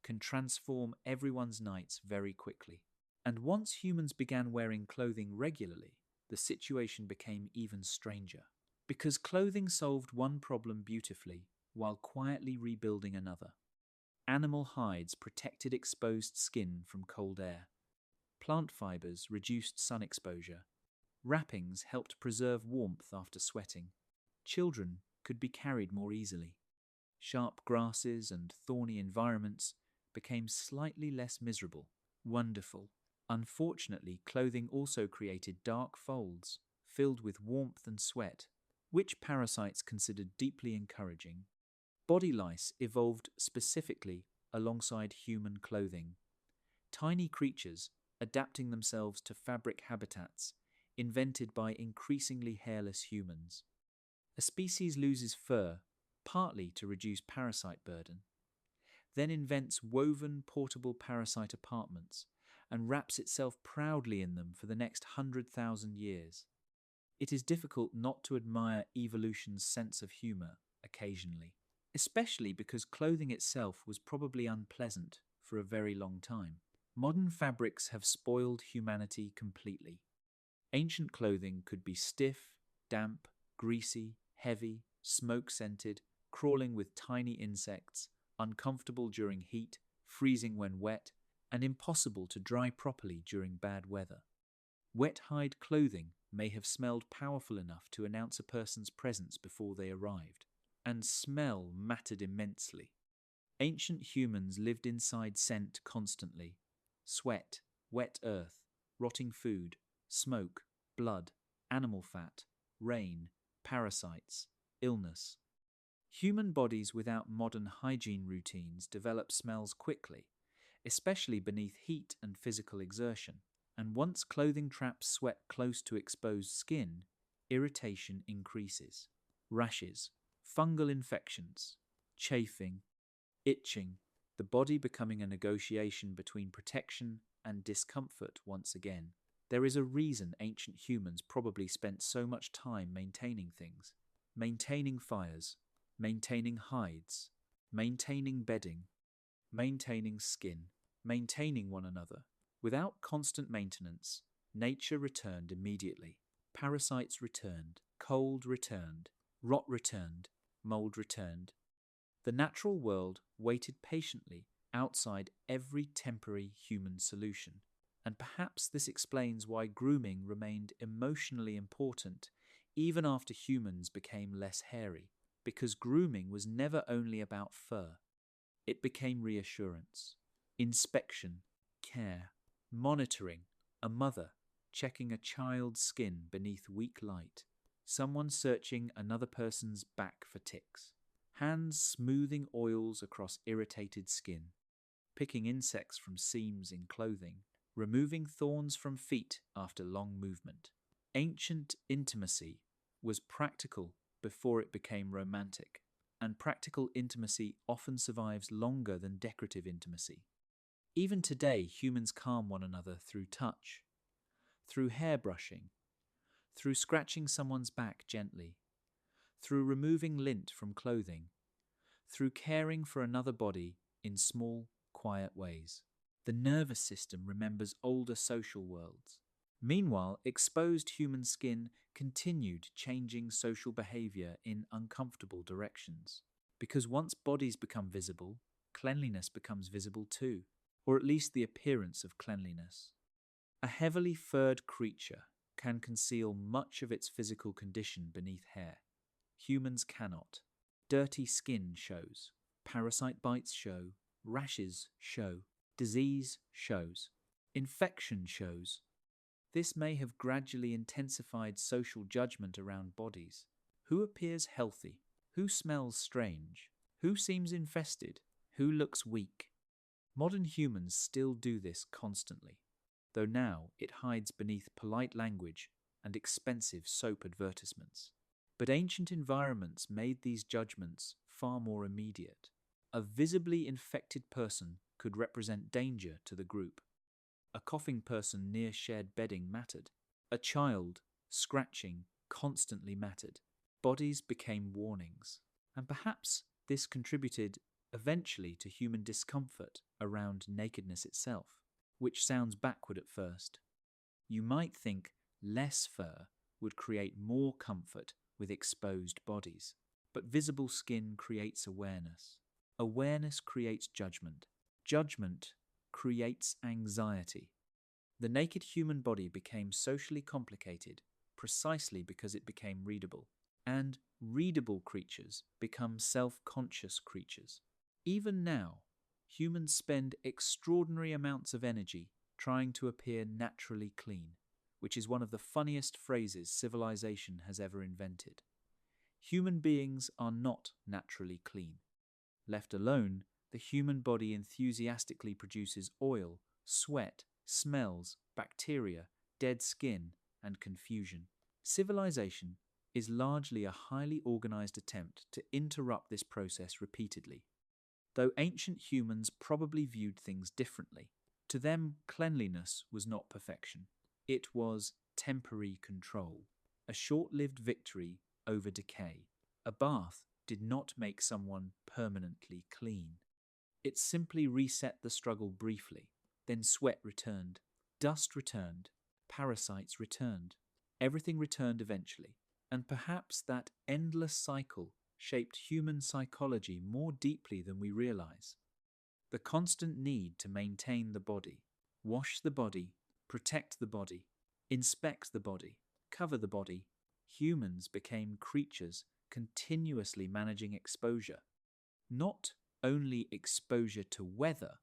can transform everyone's nights very quickly. And once humans began wearing clothing regularly, the situation became even stranger. Because clothing solved one problem beautifully while quietly rebuilding another. Animal hides protected exposed skin from cold air. Plant fibers reduced sun exposure. Wrappings helped preserve warmth after sweating. Children could be carried more easily. Sharp grasses and thorny environments became slightly less miserable. Wonderful. Unfortunately, clothing also created dark folds filled with warmth and sweat, which parasites considered deeply encouraging. Body lice evolved specifically alongside human clothing. Tiny creatures adapting themselves to fabric habitats invented by increasingly hairless humans. A species loses fur, partly to reduce parasite burden, then invents woven portable parasite apartments and wraps itself proudly in them for the next 100,000 years. It is difficult not to admire evolution's sense of humour occasionally, especially because clothing itself was probably unpleasant for a very long time. Modern fabrics have spoiled humanity completely. Ancient clothing could be stiff, damp, greasy, heavy, smoke-scented, crawling with tiny insects, uncomfortable during heat, freezing when wet, and impossible to dry properly during bad weather. Wet hide clothing may have smelled powerful enough to announce a person's presence before they arrived, and smell mattered immensely. Ancient humans lived inside scent constantly. Sweat, wet earth, rotting food, smoke, blood, animal fat, rain, parasites, illness. Human bodies without modern hygiene routines develop smells quickly, especially beneath heat and physical exertion. And once clothing traps sweat close to exposed skin, irritation increases. Rashes, fungal infections, chafing, itching, the body becoming a negotiation between protection and discomfort once again. There is a reason ancient humans probably spent so much time maintaining things. Maintaining fires, maintaining hides, maintaining bedding, maintaining skin, maintaining one another. Without constant maintenance, nature returned immediately. Parasites returned, cold returned, rot returned, mold returned. The natural world waited patiently outside every temporary human solution. And perhaps this explains why grooming remained emotionally important even after humans became less hairy. because grooming was never only about fur. It became reassurance, inspection, care, monitoring, a mother checking a child's skin beneath weak light, someone searching another person's back for ticks, hands smoothing oils across irritated skin, picking insects from seams in clothing, removing thorns from feet after long movement. Ancient intimacy was practical before it became romantic, and practical intimacy often survives longer than decorative intimacy. Even today, humans calm one another through touch, through hair brushing, through scratching someone's back gently, through removing lint from clothing, through caring for another body in small, quiet ways. The nervous system remembers older social worlds. Meanwhile, exposed human skin continued changing social behavior in uncomfortable directions. Because once bodies become visible, cleanliness becomes visible too, or at least the appearance of cleanliness. A heavily furred creature can conceal much of its physical condition beneath hair. Humans cannot. Dirty skin shows, parasite bites show, rashes show, disease shows, infection shows. This may have gradually intensified social judgment around bodies. Who appears healthy? Who smells strange? Who seems infested? Who looks weak? Modern humans still do this constantly, though now it hides beneath polite language and expensive soap advertisements. But ancient environments made these judgments far more immediate. A visibly infected person could represent danger to the group. A coughing person near shared bedding mattered. A child scratching constantly mattered. Bodies became warnings. And perhaps this contributed eventually to human discomfort around nakedness itself, which sounds backward at first. You might think less fur would create more comfort with exposed bodies, but visible skin creates awareness. Awareness creates judgment. Judgment creates anxiety. The naked human body became socially complicated precisely because it became readable, and readable creatures become self-conscious creatures. Even now, humans spend extraordinary amounts of energy trying to appear naturally clean, which is one of the funniest phrases civilization has ever invented. Human beings are not naturally clean. Left alone, the human body enthusiastically produces oil, sweat, smells, bacteria, dead skin, and confusion. Civilization is largely a highly organized attempt to interrupt this process repeatedly. Though ancient humans probably viewed things differently, to them cleanliness was not perfection. It was temporary control, a short-lived victory over decay. A bath did not make someone permanently clean. It simply reset the struggle briefly. Then sweat returned, dust returned, parasites returned. Everything returned eventually. And perhaps that endless cycle shaped human psychology more deeply than we realize. The constant need to maintain the body, wash the body, protect the body, inspect the body, cover the body. Humans became creatures continuously managing exposure. Not only exposure to weather,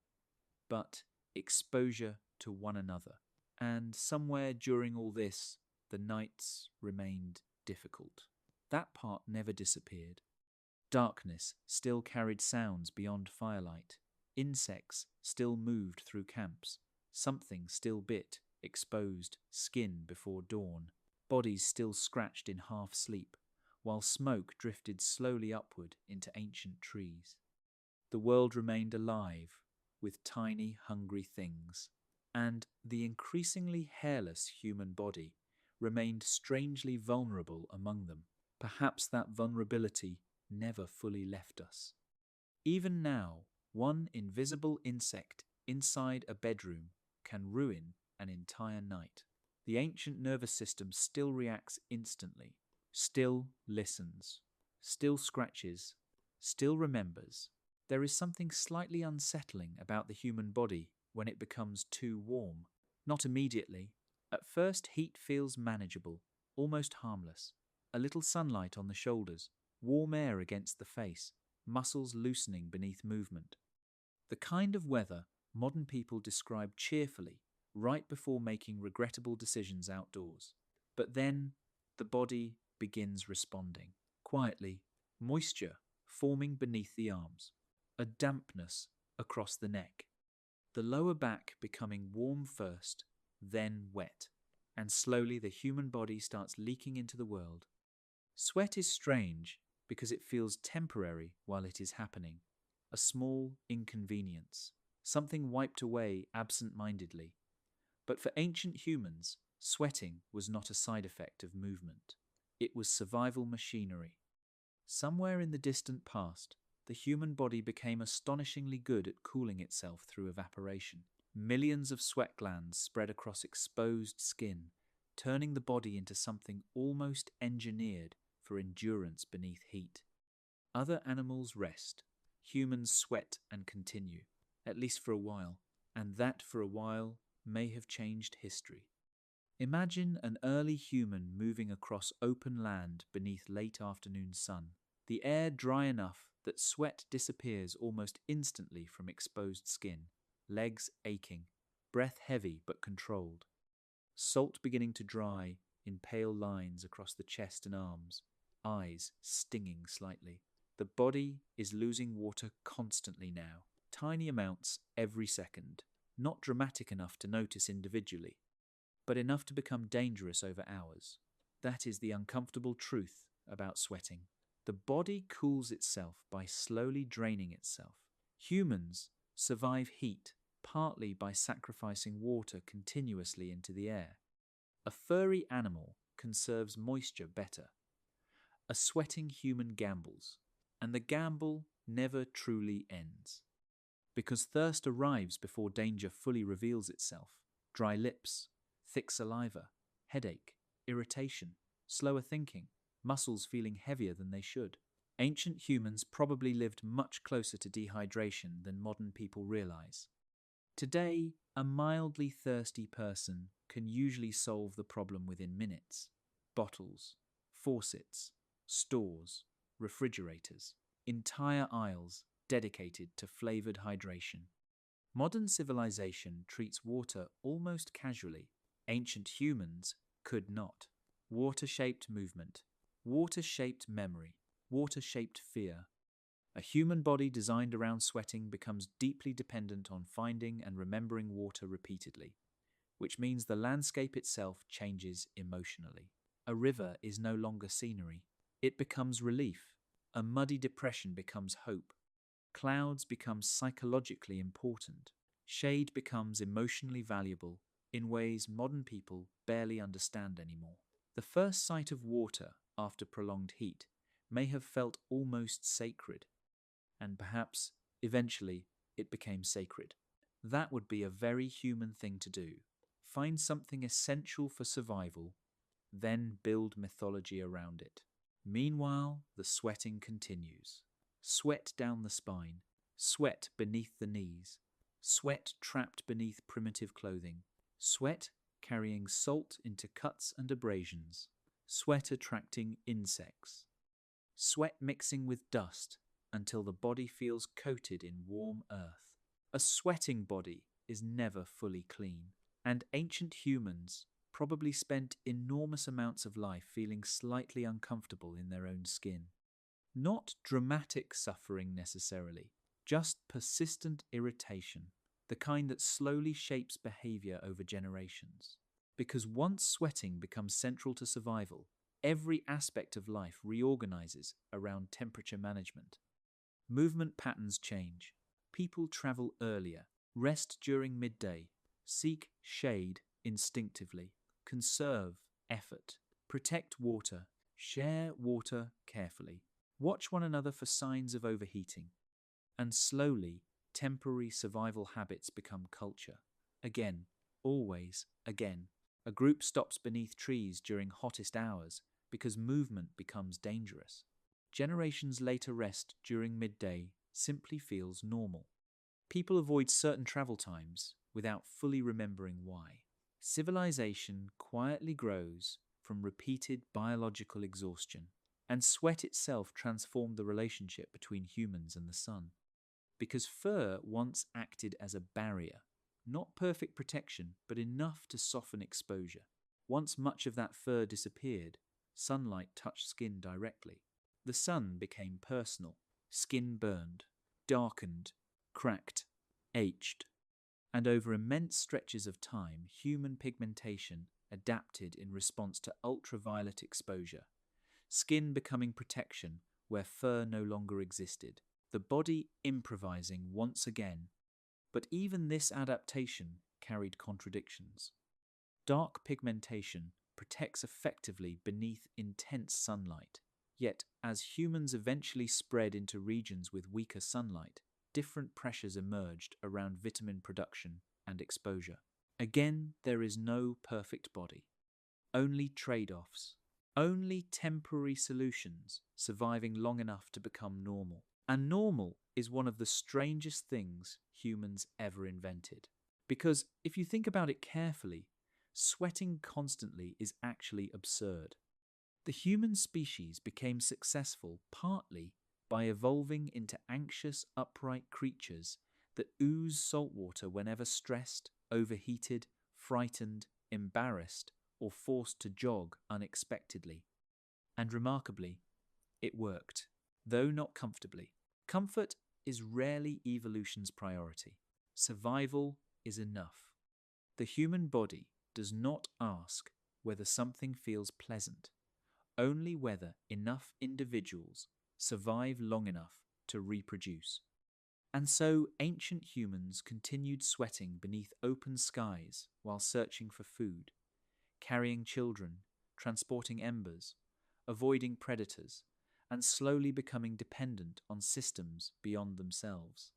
but exposure to one another. And somewhere during all this, the nights remained difficult. That part never disappeared. Darkness still carried sounds beyond firelight. Insects still moved through camps. Something still bit exposed skin before dawn. Bodies still scratched in half sleep, while smoke drifted slowly upward into ancient trees. The world remained alive with tiny, hungry things, and the increasingly hairless human body remained strangely vulnerable among them. Perhaps that vulnerability never fully left us. Even now, one invisible insect inside a bedroom can ruin an entire night. The ancient nervous system still reacts instantly, still listens, still scratches, still remembers. There is something slightly unsettling about the human body when it becomes too warm. Not immediately. At first, heat feels manageable, almost harmless. A little sunlight on the shoulders, warm air against the face, muscles loosening beneath movement. The kind of weather modern people describe cheerfully right before making regrettable decisions outdoors. But then the body begins responding. Quietly, moisture forming beneath the arms, a dampness across the neck, the lower back becoming warm first, then wet, and slowly the human body starts leaking into the world. Sweat is strange because it feels temporary while it is happening, a small inconvenience, something wiped away absent-mindedly. But for ancient humans, sweating was not a side effect of movement. It was survival machinery. Somewhere in the distant past, the human body became astonishingly good at cooling itself through evaporation. Millions of sweat glands spread across exposed skin, turning the body into something almost engineered for endurance beneath heat. Other animals rest. Humans sweat and continue, at least for a while, and that for a while may have changed history. Imagine an early human moving across open land beneath late afternoon sun, the air dry enough that sweat disappears almost instantly from exposed skin, legs aching, breath heavy but controlled, salt beginning to dry in pale lines across the chest and arms, eyes stinging slightly. The body is losing water constantly now, tiny amounts every second, not dramatic enough to notice individually, but enough to become dangerous over hours. That is the uncomfortable truth about sweating. The body cools itself by slowly draining itself. Humans survive heat partly by sacrificing water continuously into the air. A furry animal conserves moisture better. A sweating human gambles, and the gamble never truly ends. Because thirst arrives before danger fully reveals itself. Dry lips, thick saliva, headache, irritation, slower thinking, muscles feeling heavier than they should. Ancient humans probably lived much closer to dehydration than modern people realize. Today, a mildly thirsty person can usually solve the problem within minutes. Bottles, faucets, stores, refrigerators, entire aisles dedicated to flavored hydration. Modern civilization treats water almost casually. Ancient humans could not. Water-shaped movement, water-shaped memory, water-shaped fear. A human body designed around sweating becomes deeply dependent on finding and remembering water repeatedly, which means the landscape itself changes emotionally. A river is no longer scenery. It becomes relief. A muddy depression becomes hope. Clouds become psychologically important. Shade becomes emotionally valuable in ways modern people barely understand anymore. The first sight of water after prolonged heat may have felt almost sacred, and perhaps, eventually, it became sacred. That would be a very human thing to do. Find something essential for survival, then build mythology around it. Meanwhile, the sweating continues. Sweat down the spine, sweat beneath the knees, sweat trapped beneath primitive clothing, sweat carrying salt into cuts and abrasions, sweat attracting insects, sweat mixing with dust until the body feels coated in warm earth. A sweating body is never fully clean, and ancient humans probably spent enormous amounts of life feeling slightly uncomfortable in their own skin. Not dramatic suffering necessarily, just persistent irritation, the kind that slowly shapes behavior over generations. Because once sweating becomes central to survival, every aspect of life reorganizes around temperature management. Movement patterns change. People travel earlier, rest during midday, seek shade instinctively, conserve effort, protect water, share water carefully, watch one another for signs of overheating. And slowly, temporary survival habits become culture. Again, always, again. A group stops beneath trees during hottest hours because movement becomes dangerous. Generations later rest during midday simply feels normal. People avoid certain travel times without fully remembering why. Civilization quietly grows from repeated biological exhaustion. And sweat itself transformed the relationship between humans and the sun. Because fur once acted as a barrier, not perfect protection, but enough to soften exposure. Once much of that fur disappeared, sunlight touched skin directly. The sun became personal. Skin burned, darkened, cracked, aged. And over immense stretches of time, human pigmentation adapted in response to ultraviolet exposure, skin becoming protection where fur no longer existed, the body improvising once again. But even this adaptation carried contradictions. Dark pigmentation protects effectively beneath intense sunlight. Yet, as humans eventually spread into regions with weaker sunlight, different pressures emerged around vitamin production and exposure. Again, there is no perfect body, only trade-offs, only temporary solutions surviving long enough to become normal. And normal is one of the strangest things humans ever invented. Because if you think about it carefully, sweating constantly is actually absurd. The human species became successful partly by evolving into anxious, upright creatures that ooze salt water whenever stressed, overheated, frightened, embarrassed, or forced to jog unexpectedly. And remarkably, it worked, though not comfortably. Comfort is rarely evolution's priority. Survival is enough. The human body does not ask whether something feels pleasant, only whether enough individuals survive long enough to reproduce. And so ancient humans continued sweating beneath open skies while searching for food, carrying children, transporting embers, avoiding predators, and slowly becoming dependent on systems beyond themselves.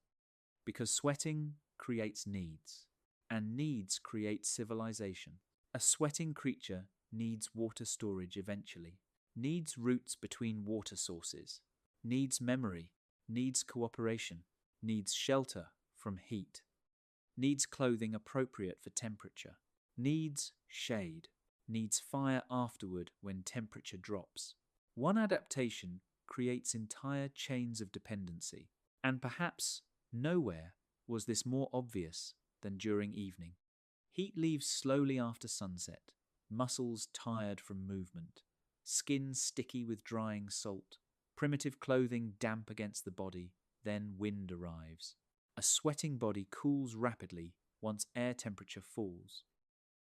Because sweating creates needs, and needs create civilization. A sweating creature needs water storage eventually, needs routes between water sources, needs memory, needs cooperation, needs shelter from heat, needs clothing appropriate for temperature, needs shade, needs fire afterward when temperature drops. One adaptation creates entire chains of dependency, and perhaps nowhere was this more obvious than during evening. Heat leaves slowly after sunset, muscles tired from movement, skin sticky with drying salt, primitive clothing damp against the body, then wind arrives. A sweating body cools rapidly once air temperature falls.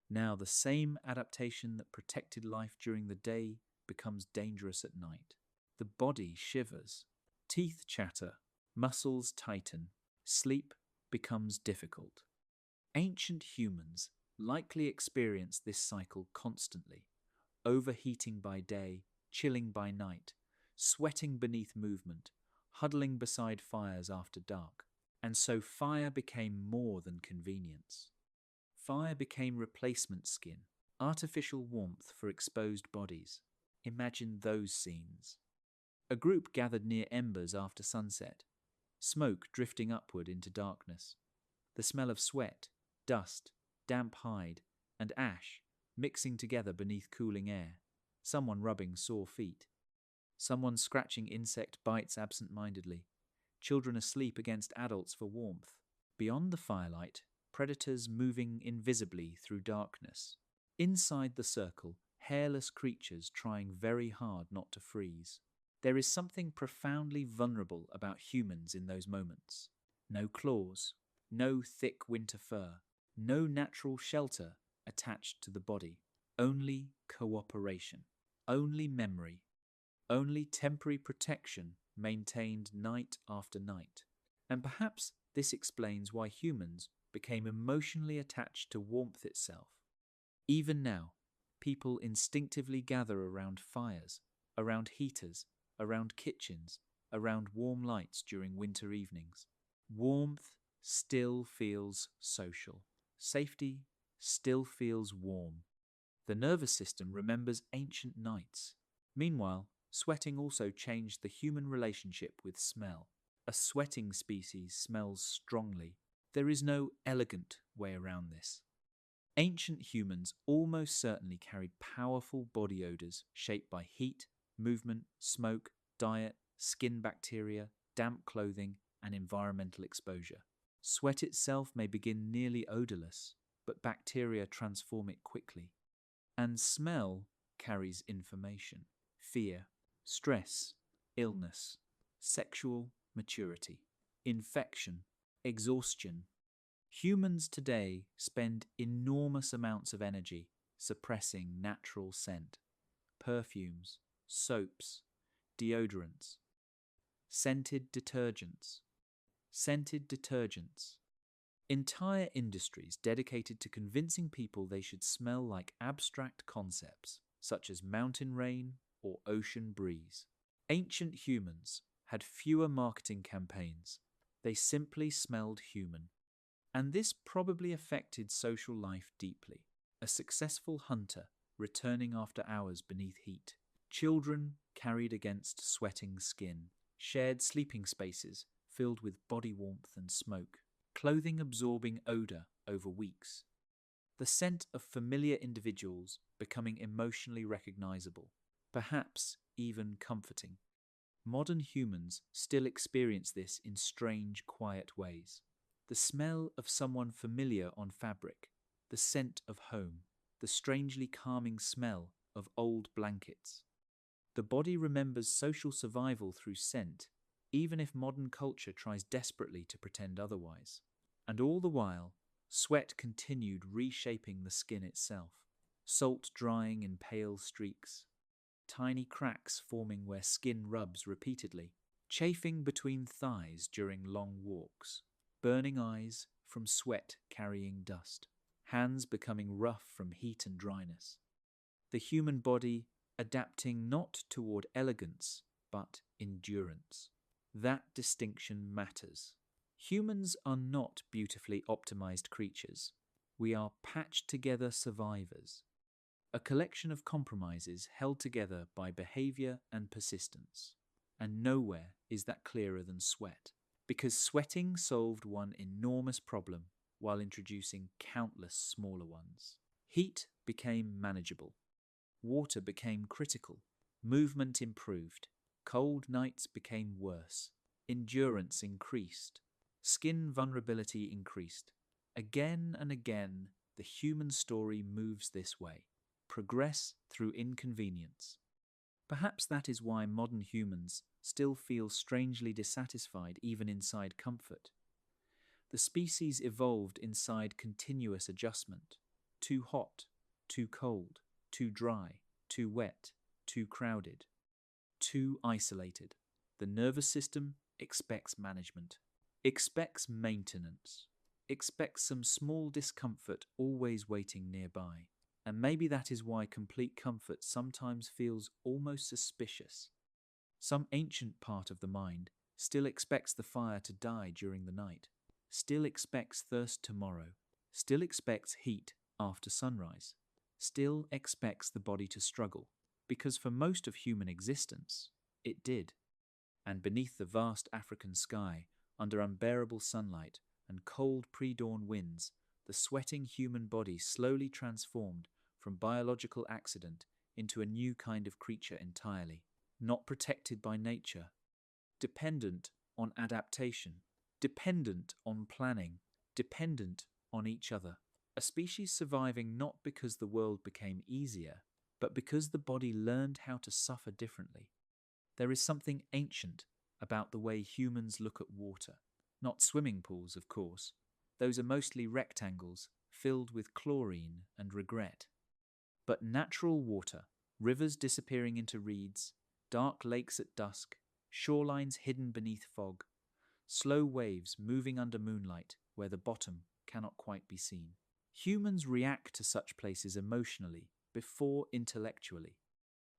Now the same adaptation that protected life during the day becomes dangerous at night. The body shivers, teeth chatter, muscles tighten, sleep becomes difficult. Ancient humans likely experienced this cycle constantly, overheating by day, chilling by night, sweating beneath movement, huddling beside fires after dark. And so fire became more than convenience. Fire became replacement skin, artificial warmth for exposed bodies. Imagine those scenes. A group gathered near embers after sunset, smoke drifting upward into darkness. The smell of sweat, dust, damp hide, and ash mixing together beneath cooling air. Someone rubbing sore feet. Someone scratching insect bites absent-mindedly. Children asleep against adults for warmth. Beyond the firelight, predators moving invisibly through darkness. Inside the circle, hairless creatures trying very hard not to freeze. There is something profoundly vulnerable about humans in those moments. No claws, no thick winter fur, no natural shelter attached to the body. Only cooperation, only memory, only temporary protection maintained night after night. And perhaps this explains why humans became emotionally attached to warmth itself. Even now, people instinctively gather around fires, around heaters, around kitchens, around warm lights during winter evenings. Warmth still feels social. Safety still feels warm. The nervous system remembers ancient nights. Meanwhile, sweating also changed the human relationship with smell. A sweating species smells strongly. There is no elegant way around this. Ancient humans almost certainly carried powerful body odors shaped by heat, movement, smoke, diet, skin bacteria, damp clothing, and environmental exposure. Sweat itself may begin nearly odorless, but bacteria transform it quickly. And smell carries information: fear, stress, illness, sexual maturity, infection, exhaustion. Humans today spend enormous amounts of energy suppressing natural scent: perfumes, soaps, deodorants, scented detergents. Scented detergents. Entire industries dedicated to convincing people they should smell like abstract concepts, such as mountain rain or ocean breeze. Ancient humans had fewer marketing campaigns. They simply smelled human. And this probably affected social life deeply. A successful hunter returning after hours beneath heat. Children carried against sweating skin. Shared sleeping spaces filled with body warmth and smoke. Clothing absorbing odour over weeks. The scent of familiar individuals becoming emotionally recognisable, perhaps even comforting. Modern humans still experience this in strange, quiet ways. The smell of someone familiar on fabric, the scent of home, the strangely calming smell of old blankets. The body remembers social survival through scent, even if modern culture tries desperately to pretend otherwise. And all the while, sweat continued reshaping the skin itself, salt drying in pale streaks, tiny cracks forming where skin rubs repeatedly, chafing between thighs during long walks, burning eyes from sweat carrying dust, hands becoming rough from heat and dryness. The human body adapting not toward elegance, but endurance. That distinction matters. Humans are not beautifully optimized creatures. We are patched together survivors. A collection of compromises held together by behavior and persistence. And nowhere is that clearer than sweat, because sweating solved one enormous problem while introducing countless smaller ones. Heat became manageable. Water became critical. Movement improved. Cold nights became worse. Endurance increased. Skin vulnerability increased. Again and again, the human story moves this way. Progress through inconvenience. Perhaps that is why modern humans still feel strangely dissatisfied even inside comfort. The species evolved inside continuous adjustment. Too hot, too cold, too dry, too wet, too crowded, too isolated. The nervous system expects management, expects maintenance, expects some small discomfort always waiting nearby. And maybe that is why complete comfort sometimes feels almost suspicious. Some ancient part of the mind still expects the fire to die during the night, still expects thirst tomorrow, still expects heat after sunrise, still expects the body to struggle, because for most of human existence, it did. And beneath the vast African sky, under unbearable sunlight and cold pre-dawn winds, the sweating human body slowly transformed from biological accident into a new kind of creature entirely, not protected by nature, dependent on adaptation, dependent on planning, dependent on each other. A species surviving not because the world became easier, but because the body learned how to suffer differently. There is something ancient about the way humans look at water. Not swimming pools, of course. Those are mostly rectangles filled with chlorine and regret. But natural water, rivers disappearing into reeds, dark lakes at dusk, shorelines hidden beneath fog, slow waves moving under moonlight where the bottom cannot quite be seen. Humans react to such places emotionally before intellectually.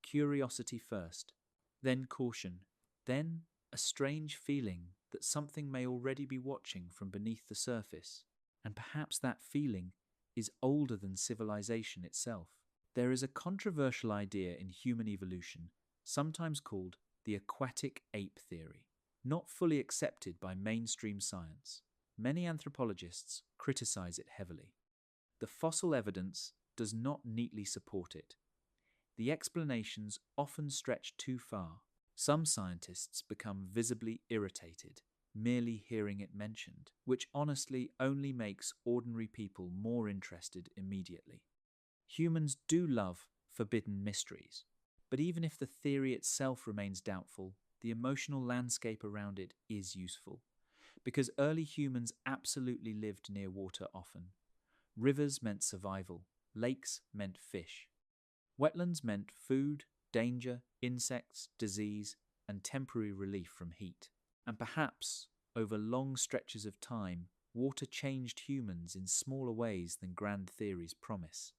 Curiosity first, then caution, then a strange feeling that something may already be watching from beneath the surface. And perhaps that feeling is older than civilization itself. There is a controversial idea in human evolution, sometimes called the aquatic ape theory, not fully accepted by mainstream science. Many anthropologists criticize it heavily. The fossil evidence does not neatly support it. the explanations often stretch too far. Some scientists become visibly irritated merely hearing it mentioned, which honestly only makes ordinary people more interested immediately. Humans do love forbidden mysteries, but even if the theory itself remains doubtful, the emotional landscape around it is useful. Because early humans absolutely lived near water often. Rivers meant survival, lakes meant fish. Wetlands meant food, danger, insects, disease, and temporary relief from heat. And perhaps, over long stretches of time, water changed humans in smaller ways than grand theories promise.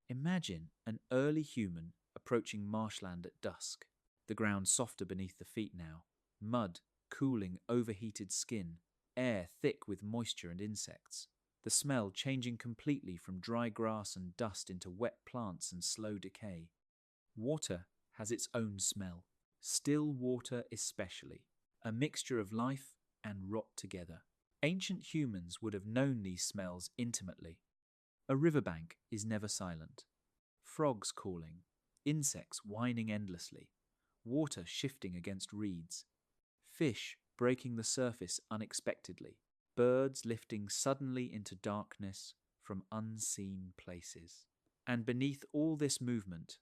Imagine an early human approaching marshland at dusk, the ground softer beneath the feet now, mud cooling overheated skin, air thick with moisture and insects, the smell changing completely from dry grass and dust into wet plants and slow decay. Water has its own smell, still water especially, a mixture of life and rot together. Ancient humans would have known these smells intimately. A riverbank is never silent. Frogs calling, insects whining endlessly, water shifting against reeds, fish breaking the surface unexpectedly, birds lifting suddenly into darkness from unseen places. And beneath all this movement,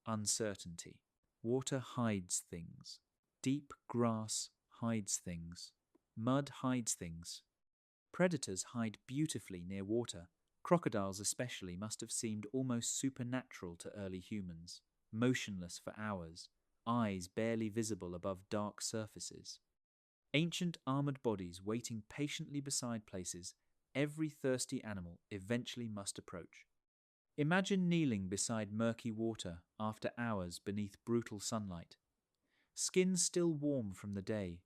uncertainty. Water hides things. Deep grass hides things. Mud hides things. Predators hide beautifully near water. Crocodiles especially must have seemed almost supernatural to early humans, motionless for hours, eyes barely visible above dark surfaces. Ancient armoured bodies waiting patiently beside places every thirsty animal eventually must approach. Imagine kneeling beside murky water after hours beneath brutal sunlight. Skin still warm from the day,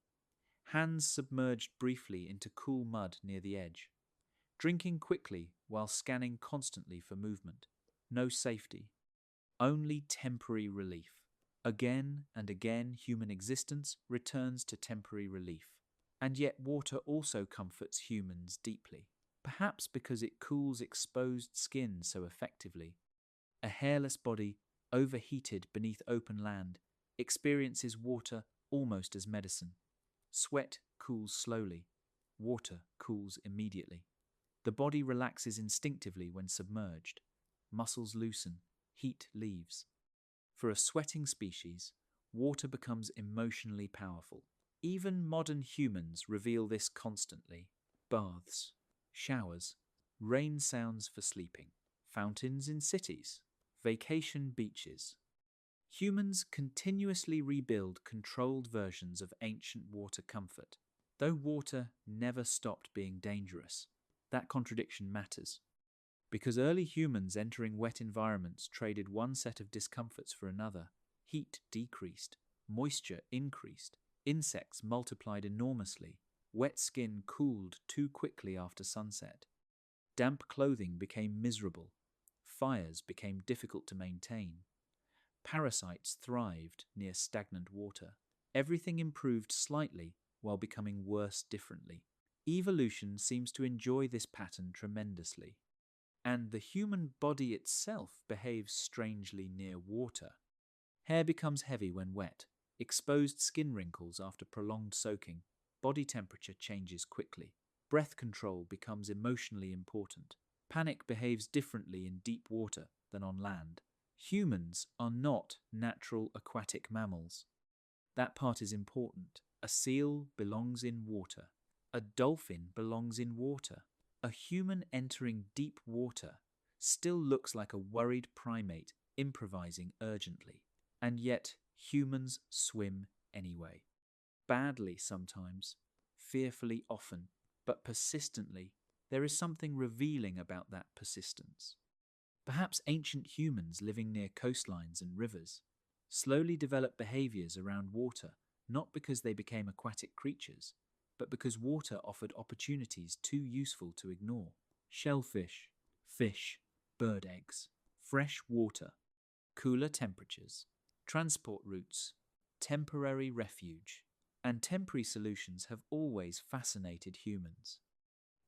hands submerged briefly into cool mud near the edge, drinking quickly while scanning constantly for movement. No safety, only temporary relief. Again and again human existence returns to temporary relief. And yet water also comforts humans deeply, perhaps because it cools exposed skin so effectively. A hairless body, overheated beneath open land, experiences water almost as medicine. Sweat cools slowly, water cools immediately. The body relaxes instinctively when submerged. Muscles loosen, heat leaves. For a sweating species, water becomes emotionally powerful. Even modern humans reveal this constantly. Baths, showers, rain sounds for sleeping, fountains in cities, vacation beaches. Humans continuously rebuild controlled versions of ancient water comfort. Though water never stopped being dangerous, that contradiction matters. Because early humans entering wet environments traded one set of discomforts for another, heat decreased, moisture increased, insects multiplied enormously, wet skin cooled too quickly after sunset, damp clothing became miserable, fires became difficult to maintain, parasites thrived near stagnant water. Everything improved slightly while becoming worse differently. Evolution seems to enjoy this pattern tremendously. And the human body itself behaves strangely near water. Hair becomes heavy when wet, exposed skin wrinkles after prolonged soaking, body temperature changes quickly, breath control becomes emotionally important, panic behaves differently in deep water than on land. Humans are not natural aquatic mammals. That part is important. A seal belongs in water. A dolphin belongs in water. A human entering deep water still looks like a worried primate improvising urgently. And yet humans swim anyway. Badly sometimes, fearfully often, but persistently. There is something revealing about that persistence. Perhaps ancient humans living near coastlines and rivers slowly developed behaviors around water, not because they became aquatic creatures, but because water offered opportunities too useful to ignore. Shellfish, fish, bird eggs, fresh water, cooler temperatures, transport routes, temporary refuge, and temporary solutions have always fascinated humans.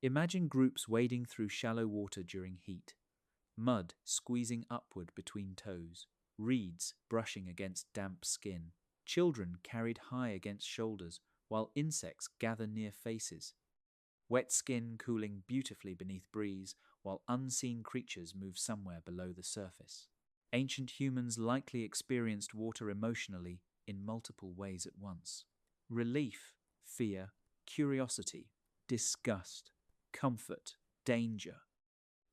Imagine groups wading through shallow water during heat, mud squeezing upward between toes, reeds brushing against damp skin, children carried high against shoulders, while insects gather near faces, wet skin cooling beautifully beneath breeze, while unseen creatures move somewhere below the surface. Ancient humans likely experienced water emotionally in multiple ways at once. Relief, fear, curiosity, disgust, comfort, danger.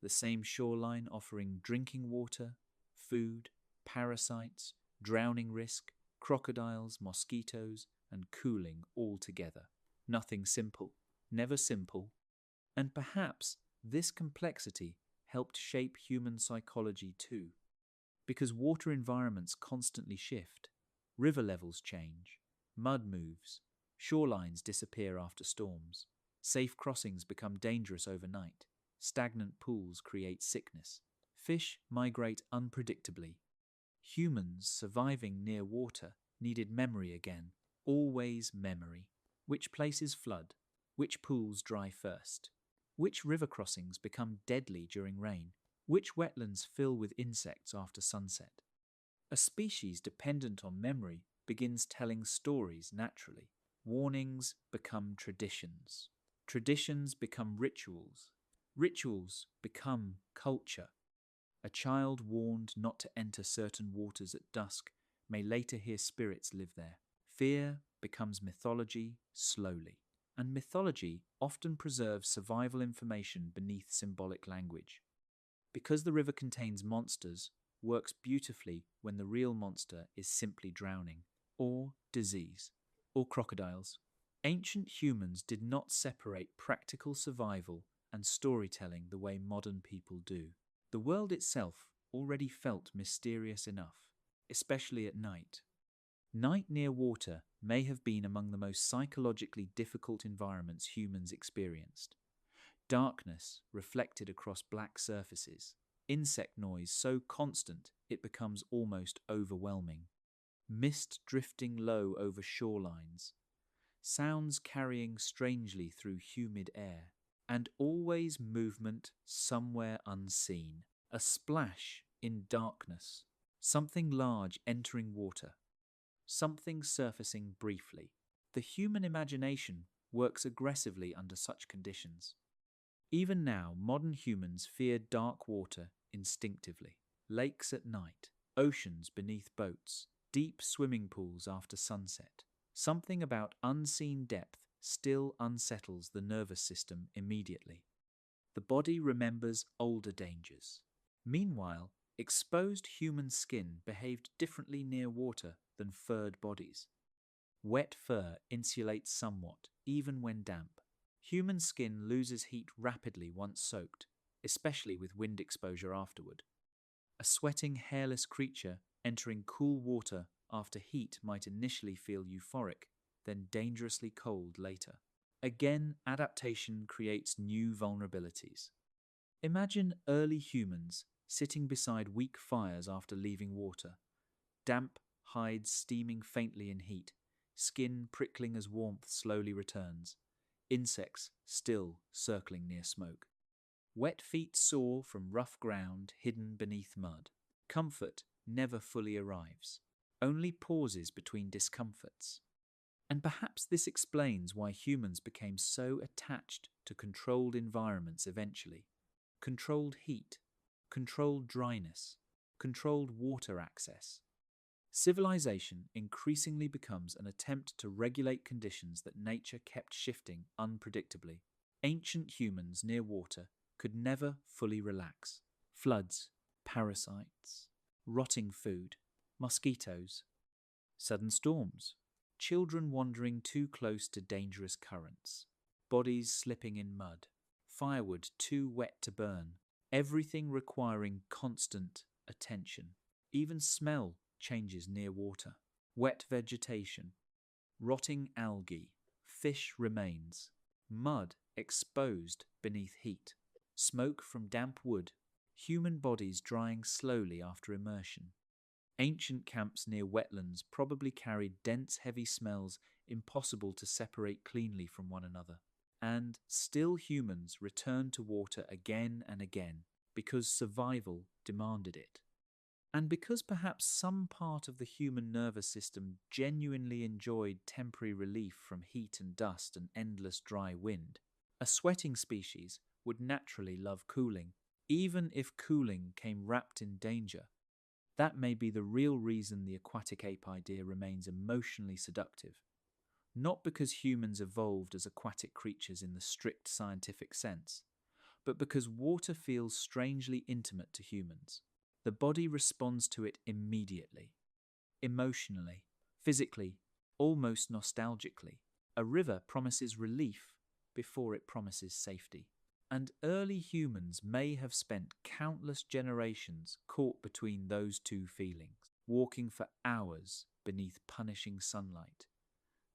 The same shoreline offering drinking water, food, parasites, drowning risk, crocodiles, mosquitoes, and cooling all together. Nothing simple, never simple. And perhaps this complexity helped shape human psychology too. Because water environments constantly shift, river levels change, mud moves, shorelines disappear after storms, safe crossings become dangerous overnight, stagnant pools create sickness, fish migrate unpredictably. Humans surviving near water needed memory again, always memory. Which places flood? Which pools dry first? Which river crossings become deadly during rain? Which wetlands fill with insects after sunset? A species dependent on memory begins telling stories naturally. Warnings become traditions. Traditions become rituals. Rituals become culture. A child warned not to enter certain waters at dusk may later hear spirits live there. Fear becomes mythology slowly, and mythology often preserves survival information beneath symbolic language. Because the river contains monsters, works beautifully when the real monster is simply drowning, or disease, or crocodiles. Ancient humans did not separate practical survival and storytelling the way modern people do. The world itself already felt mysterious enough, especially at night. Night near water may have been among the most psychologically difficult environments humans experienced. Darkness reflected across black surfaces, insect noise so constant it becomes almost overwhelming, mist drifting low over shorelines, sounds carrying strangely through humid air, and always movement somewhere unseen, a splash in darkness, something large entering water, something surfacing briefly. The human imagination works aggressively under such conditions. Even now, modern humans fear dark water instinctively. Lakes at night, oceans beneath boats, deep swimming pools after sunset. Something about unseen depth still unsettles the nervous system immediately. The body remembers older dangers. Meanwhile, exposed human skin behaved differently near water than furred bodies. Wet fur insulates somewhat, even when damp. Human skin loses heat rapidly once soaked, especially with wind exposure afterward. A sweating, hairless creature entering cool water after heat might initially feel euphoric, then dangerously cold later. Again, adaptation creates new vulnerabilities. Imagine early humans sitting beside weak fires after leaving water, damp hides steaming faintly in heat, skin prickling as warmth slowly returns, insects still circling near smoke. Wet feet sore from rough ground hidden beneath mud. Comfort never fully arrives, only pauses between discomforts. And perhaps this explains why humans became so attached to controlled environments eventually. Controlled heat, controlled dryness, controlled water access. Civilization increasingly becomes an attempt to regulate conditions that nature kept shifting unpredictably. Ancient humans near water could never fully relax. Floods, parasites, rotting food, mosquitoes, sudden storms, children wandering too close to dangerous currents, bodies slipping in mud, firewood too wet to burn, everything requiring constant attention. Even smell changes near water. Wet vegetation, rotting algae, fish remains, mud exposed beneath heat, smoke from damp wood, human bodies drying slowly after immersion. Ancient camps near wetlands probably carried dense, heavy smells impossible to separate cleanly from one another. And still humans returned to water again and again because survival demanded it. And because perhaps some part of the human nervous system genuinely enjoyed temporary relief from heat and dust and endless dry wind, a sweating species would naturally love cooling, even if cooling came wrapped in danger. That may be the real reason the aquatic ape idea remains emotionally seductive. Not because humans evolved as aquatic creatures in the strict scientific sense, but because water feels strangely intimate to humans. The body responds to it immediately, emotionally, physically, almost nostalgically. A river promises relief before it promises safety. And early humans may have spent countless generations caught between those two feelings, walking for hours beneath punishing sunlight,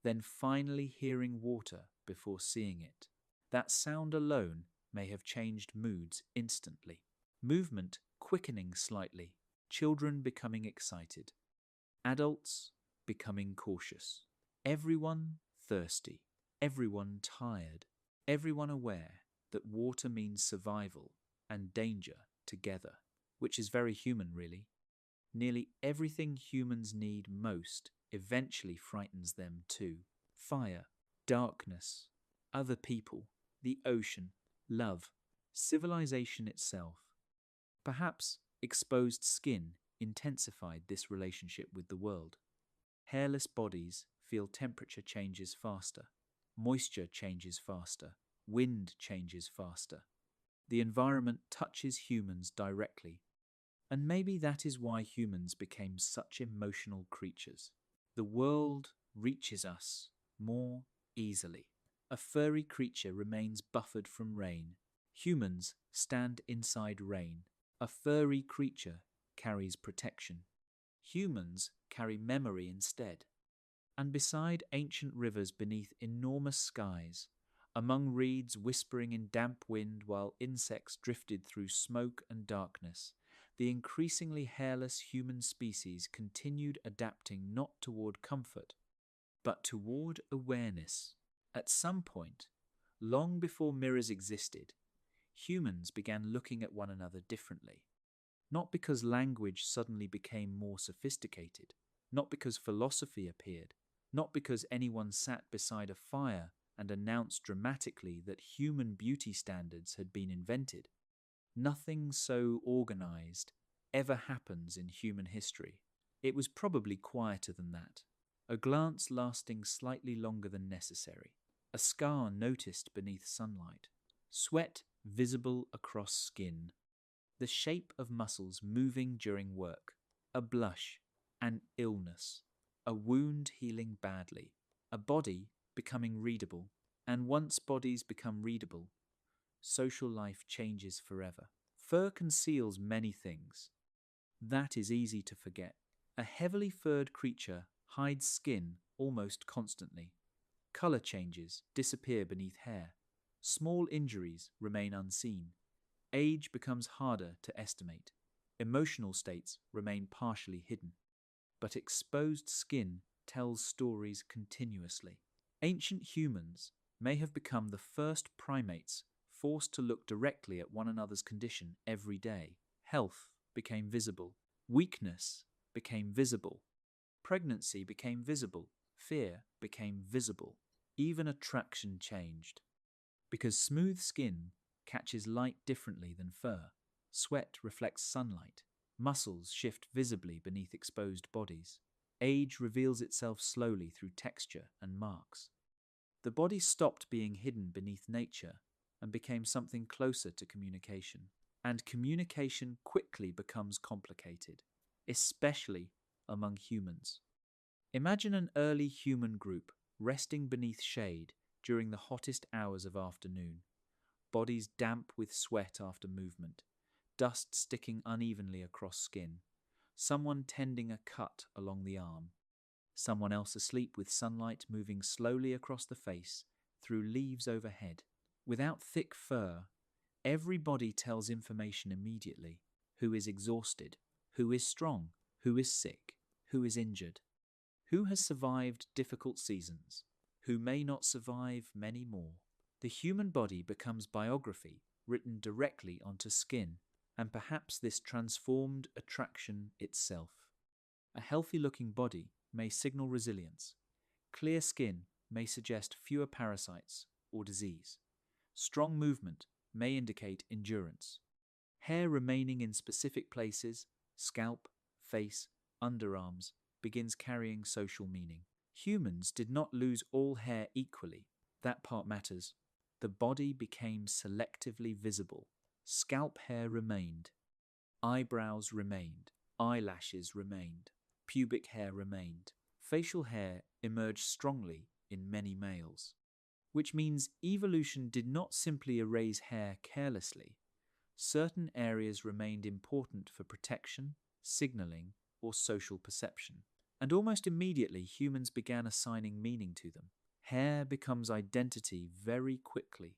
then finally hearing water before seeing it. That sound alone may have changed moods instantly. Movement quickening slightly, children becoming excited, adults becoming cautious, everyone thirsty, everyone tired, everyone aware that water means survival and danger together, which is very human, really. Nearly everything humans need most eventually frightens them too. Fire, darkness, other people, the ocean, love, civilization itself. Perhaps exposed skin intensified this relationship with the world. Hairless bodies feel temperature changes faster, moisture changes faster, wind changes faster. The environment touches humans directly, and maybe that is why humans became such emotional creatures. The world reaches us more easily. A furry creature remains buffered from rain. Humans stand inside rain. A furry creature carries protection. Humans carry memory instead. And beside ancient rivers beneath enormous skies, among reeds whispering in damp wind while insects drifted through smoke and darkness, the increasingly hairless human species continued adapting not toward comfort, but toward awareness. At some point, long before mirrors existed, humans began looking at one another differently. Not because language suddenly became more sophisticated, not because philosophy appeared, not because anyone sat beside a fire and announced dramatically that human beauty standards had been invented. Nothing so organized ever happens in human history. It was probably quieter than that, a glance lasting slightly longer than necessary, a scar noticed beneath sunlight, sweat visible across skin, the shape of muscles moving during work, a blush, an illness, a wound healing badly, a body becoming readable, and once bodies become readable, social life changes forever. Fur conceals many things. That is easy to forget. A heavily furred creature hides skin almost constantly. Color changes disappear beneath hair. Small injuries remain unseen. Age becomes harder to estimate. Emotional states remain partially hidden. But exposed skin tells stories continuously. Ancient humans may have become the first primates forced to look directly at one another's condition every day. Health became visible. Weakness became visible. Pregnancy became visible. Fear became visible. Even attraction changed. Because smooth skin catches light differently than fur. Sweat reflects sunlight. Muscles shift visibly beneath exposed bodies. Age reveals itself slowly through texture and marks. The body stopped being hidden beneath nature and became something closer to communication. And communication quickly becomes complicated, especially among humans. Imagine an early human group resting beneath shade during the hottest hours of afternoon, bodies damp with sweat after movement, dust sticking unevenly across skin, someone tending a cut along the arm, someone else asleep with sunlight moving slowly across the face through leaves overhead. Without thick fur, every body tells information immediately: who is exhausted, who is strong, who is sick, who is injured, who has survived difficult seasons, who may not survive many more. The human body becomes biography written directly onto skin, and perhaps this transformed attraction itself. A healthy-looking body may signal resilience. Clear skin may suggest fewer parasites or disease. Strong movement may indicate endurance. Hair remaining in specific places, scalp, face, underarms, begins carrying social meaning. Humans did not lose all hair equally. That part matters. The body became selectively visible. Scalp hair remained. Eyebrows remained. Eyelashes remained. Pubic hair remained. Facial hair emerged strongly in many males, which means evolution did not simply erase hair carelessly. Certain areas remained important for protection, signaling, or social perception. And almost immediately, humans began assigning meaning to them. Hair becomes identity very quickly.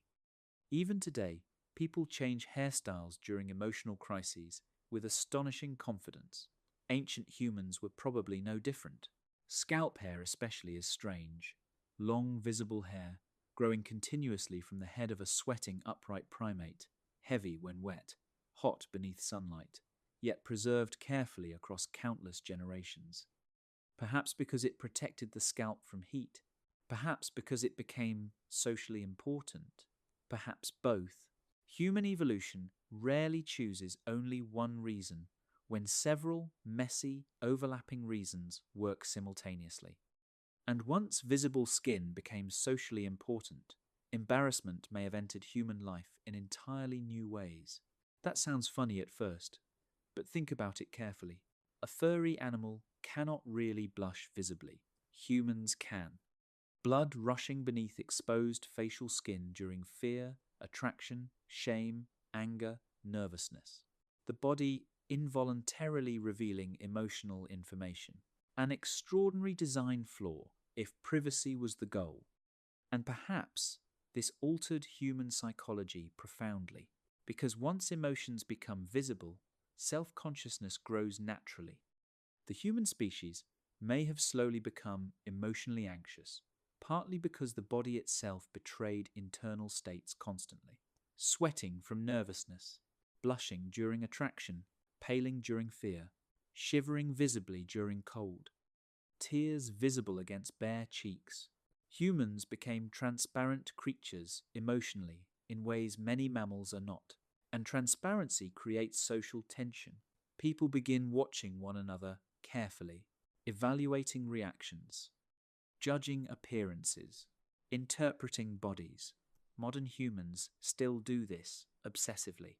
Even today, people change hairstyles during emotional crises with astonishing confidence. Ancient humans were probably no different. Scalp hair especially is strange. Long, visible hair, growing continuously from the head of a sweating upright primate, heavy when wet, hot beneath sunlight, yet preserved carefully across countless generations. Perhaps because it protected the scalp from heat. Perhaps because it became socially important. Perhaps both. Human evolution rarely chooses only one reason when several messy, overlapping reasons work simultaneously. And once visible skin became socially important, embarrassment may have entered human life in entirely new ways. That sounds funny at first, but think about it carefully. A furry animal cannot really blush visibly. Humans can. Blood rushing beneath exposed facial skin during fear, attraction, shame, anger, nervousness. The body involuntarily revealing emotional information. An extraordinary design flaw if privacy was the goal. And perhaps this altered human psychology profoundly, because once emotions become visible, self-consciousness grows naturally. The human species may have slowly become emotionally anxious, partly because the body itself betrayed internal states constantly. Sweating from nervousness, blushing during attraction, paling during fear, shivering visibly during cold, tears visible against bare cheeks. Humans became transparent creatures emotionally in ways many mammals are not. And transparency creates social tension. People begin watching one another carefully, evaluating reactions, judging appearances, interpreting bodies. Modern humans still do this obsessively.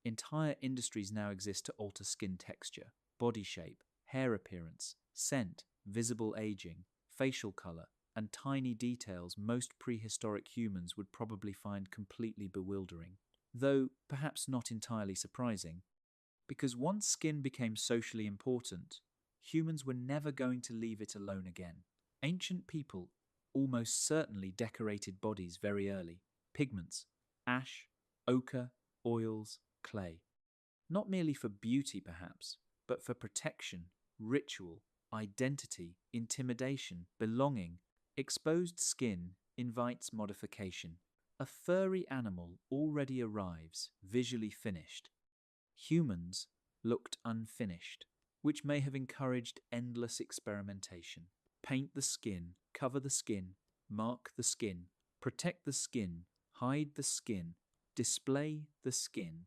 Entire industries now exist to alter skin texture, body shape, hair appearance, scent, visible aging, facial color, and tiny details most prehistoric humans would probably find completely bewildering, though perhaps not entirely surprising, because once skin became socially important, humans were never going to leave it alone again. Ancient people almost certainly decorated bodies very early. Pigments, ash, ochre, oils, clay. Not merely for beauty, perhaps, but for protection, ritual, identity, intimidation, belonging. Exposed skin invites modification. A furry animal already arrives visually finished. Humans looked unfinished, which may have encouraged endless experimentation. Paint the skin, cover the skin, mark the skin, protect the skin, hide the skin, display the skin.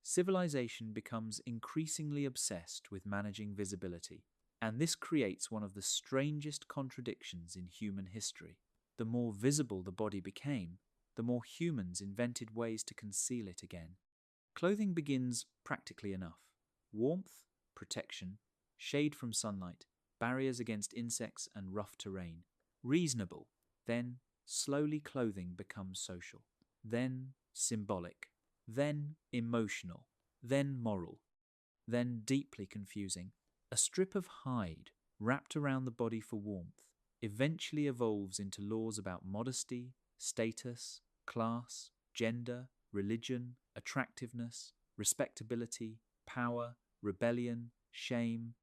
Civilization becomes increasingly obsessed with managing visibility, and this creates one of the strangest contradictions in human history. The more visible the body became, the more humans invented ways to conceal it again. Clothing begins practically enough. Warmth, protection, shade from sunlight, barriers against insects and rough terrain. Reasonable. Then, slowly clothing becomes social. Then, symbolic. Then, emotional. Then, moral. Then, deeply confusing. A strip of hide wrapped around the body for warmth eventually evolves into laws about modesty, status, class, gender, religion, attractiveness, respectability, power, rebellion, shame,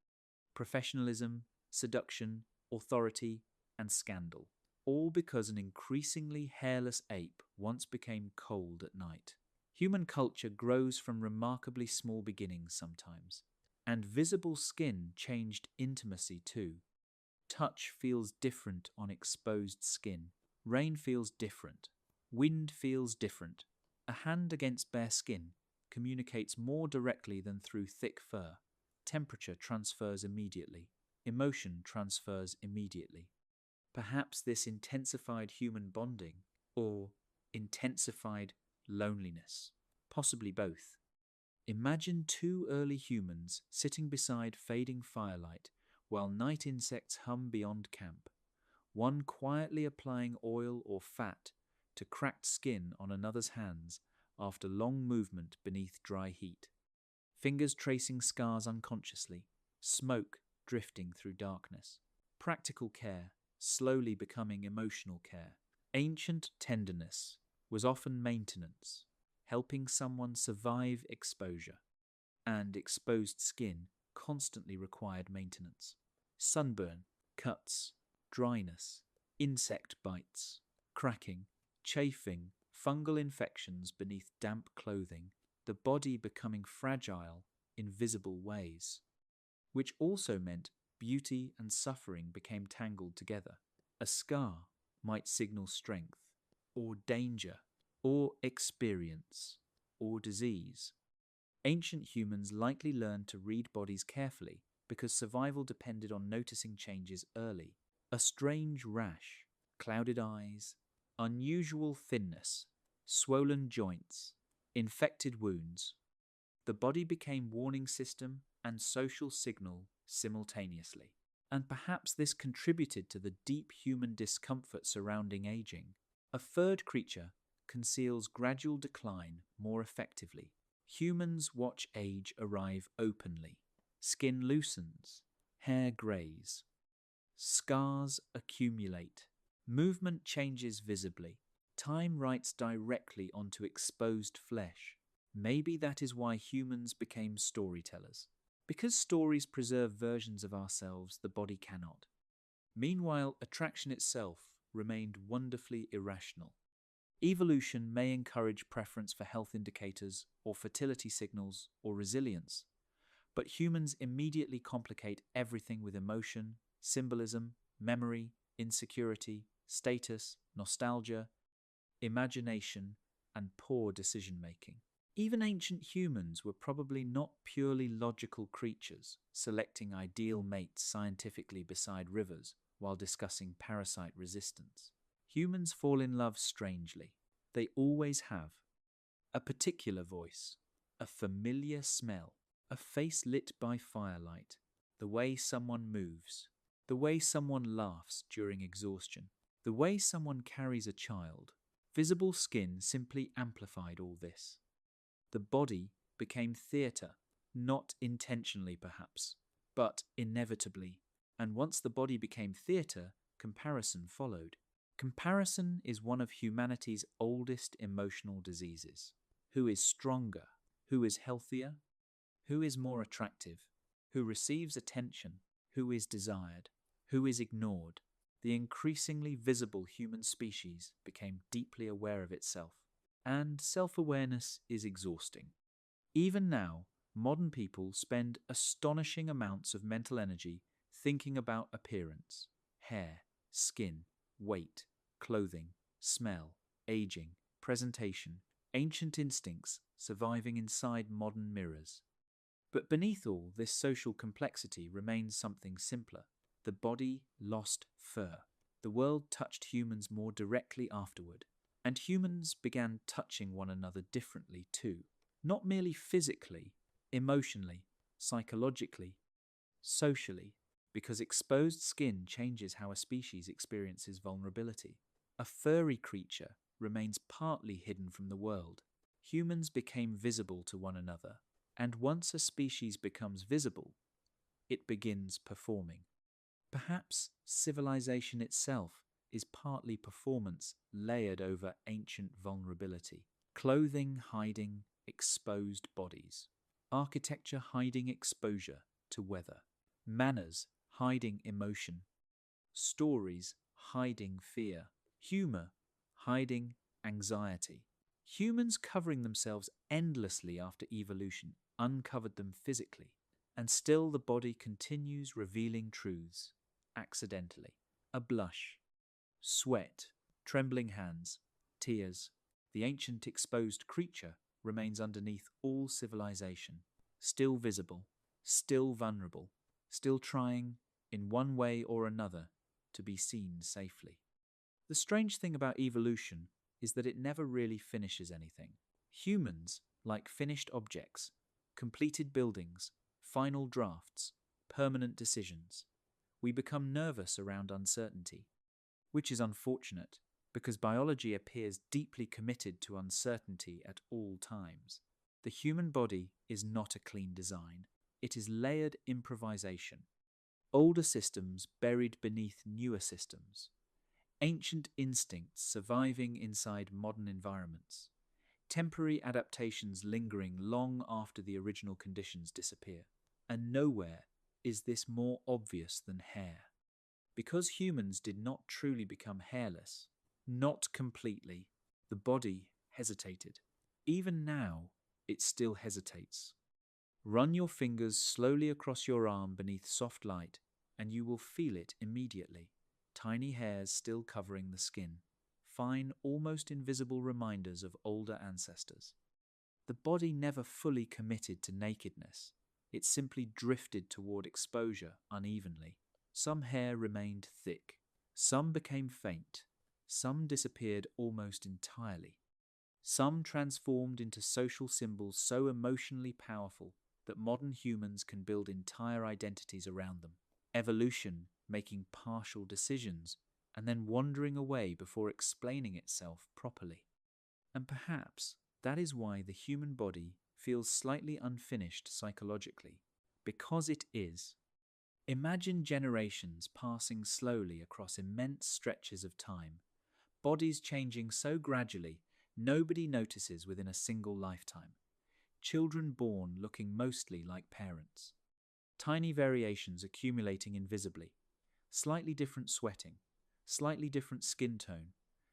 professionalism, seduction, authority, and scandal. All because an increasingly hairless ape once became cold at night. Human culture grows from remarkably small beginnings sometimes, and visible skin changed intimacy too. Touch feels different on exposed skin. Rain feels different. Wind feels different. A hand against bare skin communicates more directly than through thick fur. Temperature transfers immediately. Emotion transfers immediately. Perhaps this intensified human bonding, or intensified loneliness, possibly both. Imagine two early humans sitting beside fading firelight while night insects hum beyond camp, one quietly applying oil or fat to cracked skin on another's hands after long movement beneath dry heat, fingers tracing scars unconsciously, smoke drifting through darkness. Practical care slowly becoming emotional care. Ancient tenderness was often maintenance, helping someone survive exposure, and exposed skin constantly required maintenance. Sunburn, cuts, dryness, insect bites, cracking, chafing, fungal infections beneath damp clothing, the body becoming fragile in visible ways, which also meant beauty and suffering became tangled together. A scar might signal strength, or danger, or experience, or disease. Ancient humans likely learned to read bodies carefully because survival depended on noticing changes early. A strange rash, clouded eyes, unusual thinness, swollen joints, infected wounds. The body became warning system and social signal simultaneously. And perhaps this contributed to the deep human discomfort surrounding aging. A furred creature conceals gradual decline more effectively. Humans watch age arrive openly. Skin loosens, hair greys, scars accumulate, movement changes visibly, time writes directly onto exposed flesh. Maybe that is why humans became storytellers. Because stories preserve versions of ourselves the body cannot. Meanwhile, attraction itself remained wonderfully irrational. Evolution may encourage preference for health indicators or fertility signals or resilience, but humans immediately complicate everything with emotion, symbolism, memory, insecurity, status, nostalgia, imagination, and poor decision-making. Even ancient humans were probably not purely logical creatures, selecting ideal mates scientifically beside rivers while discussing parasite resistance. Humans fall in love strangely. They always have. A particular voice, a familiar smell, a face lit by firelight, the way someone moves, the way someone laughs during exhaustion, the way someone carries a child. Visible skin simply amplified all this. The body became theatre, not intentionally perhaps, but inevitably. And once the body became theatre, comparison followed. Comparison is one of humanity's oldest emotional diseases. Who is stronger? Who is healthier? Who is more attractive? Who receives attention? Who is desired? Who is ignored? The increasingly visible human species became deeply aware of itself. And self-awareness is exhausting. Even now, modern people spend astonishing amounts of mental energy thinking about appearance, hair, skin, weight, clothing, smell, aging, presentation, ancient instincts surviving inside modern mirrors. But beneath all this social complexity remains something simpler. The body lost fur. The world touched humans more directly afterward, and humans began touching one another differently too. Not merely physically, emotionally, psychologically, socially, because exposed skin changes how a species experiences vulnerability. A furry creature remains partly hidden from the world. Humans became visible to one another, and once a species becomes visible, it begins performing. Perhaps civilization itself is partly performance layered over ancient vulnerability. Clothing hiding exposed bodies. Architecture hiding exposure to weather. Manners hiding emotion. Stories hiding fear. Humor hiding anxiety. Humans covering themselves endlessly after evolution uncovered them physically, and still the body continues revealing truths, accidentally. A blush, sweat, trembling hands, tears. The ancient exposed creature remains underneath all civilization, still visible, still vulnerable, still trying, in one way or another, to be seen safely. The strange thing about evolution is that it never really finishes anything. Humans, like finished objects, completed buildings, final drafts, permanent decisions. We become nervous around uncertainty, which is unfortunate because biology appears deeply committed to uncertainty at all times. The human body is not a clean design. It is layered improvisation. Older systems buried beneath newer systems. Ancient instincts surviving inside modern environments. Temporary adaptations lingering long after the original conditions disappear. And nowhere is this more obvious than hair. Because humans did not truly become hairless, not completely, the body hesitated. Even now, it still hesitates. Run your fingers slowly across your arm beneath soft light, and you will feel it immediately. Tiny hairs still covering the skin. Fine, almost invisible reminders of older ancestors. The body never fully committed to nakedness. It simply drifted toward exposure unevenly. Some hair remained thick. Some became faint. Some disappeared almost entirely. Some transformed into social symbols so emotionally powerful that modern humans can build entire identities around them. Evolution making partial decisions and then wandering away before explaining itself properly. And perhaps that is why the human body feels slightly unfinished psychologically, because it is. Imagine generations passing slowly across immense stretches of time, bodies changing so gradually nobody notices within a single lifetime. Children born looking mostly like parents. Tiny variations accumulating invisibly. Slightly different sweating, slightly different skin tone,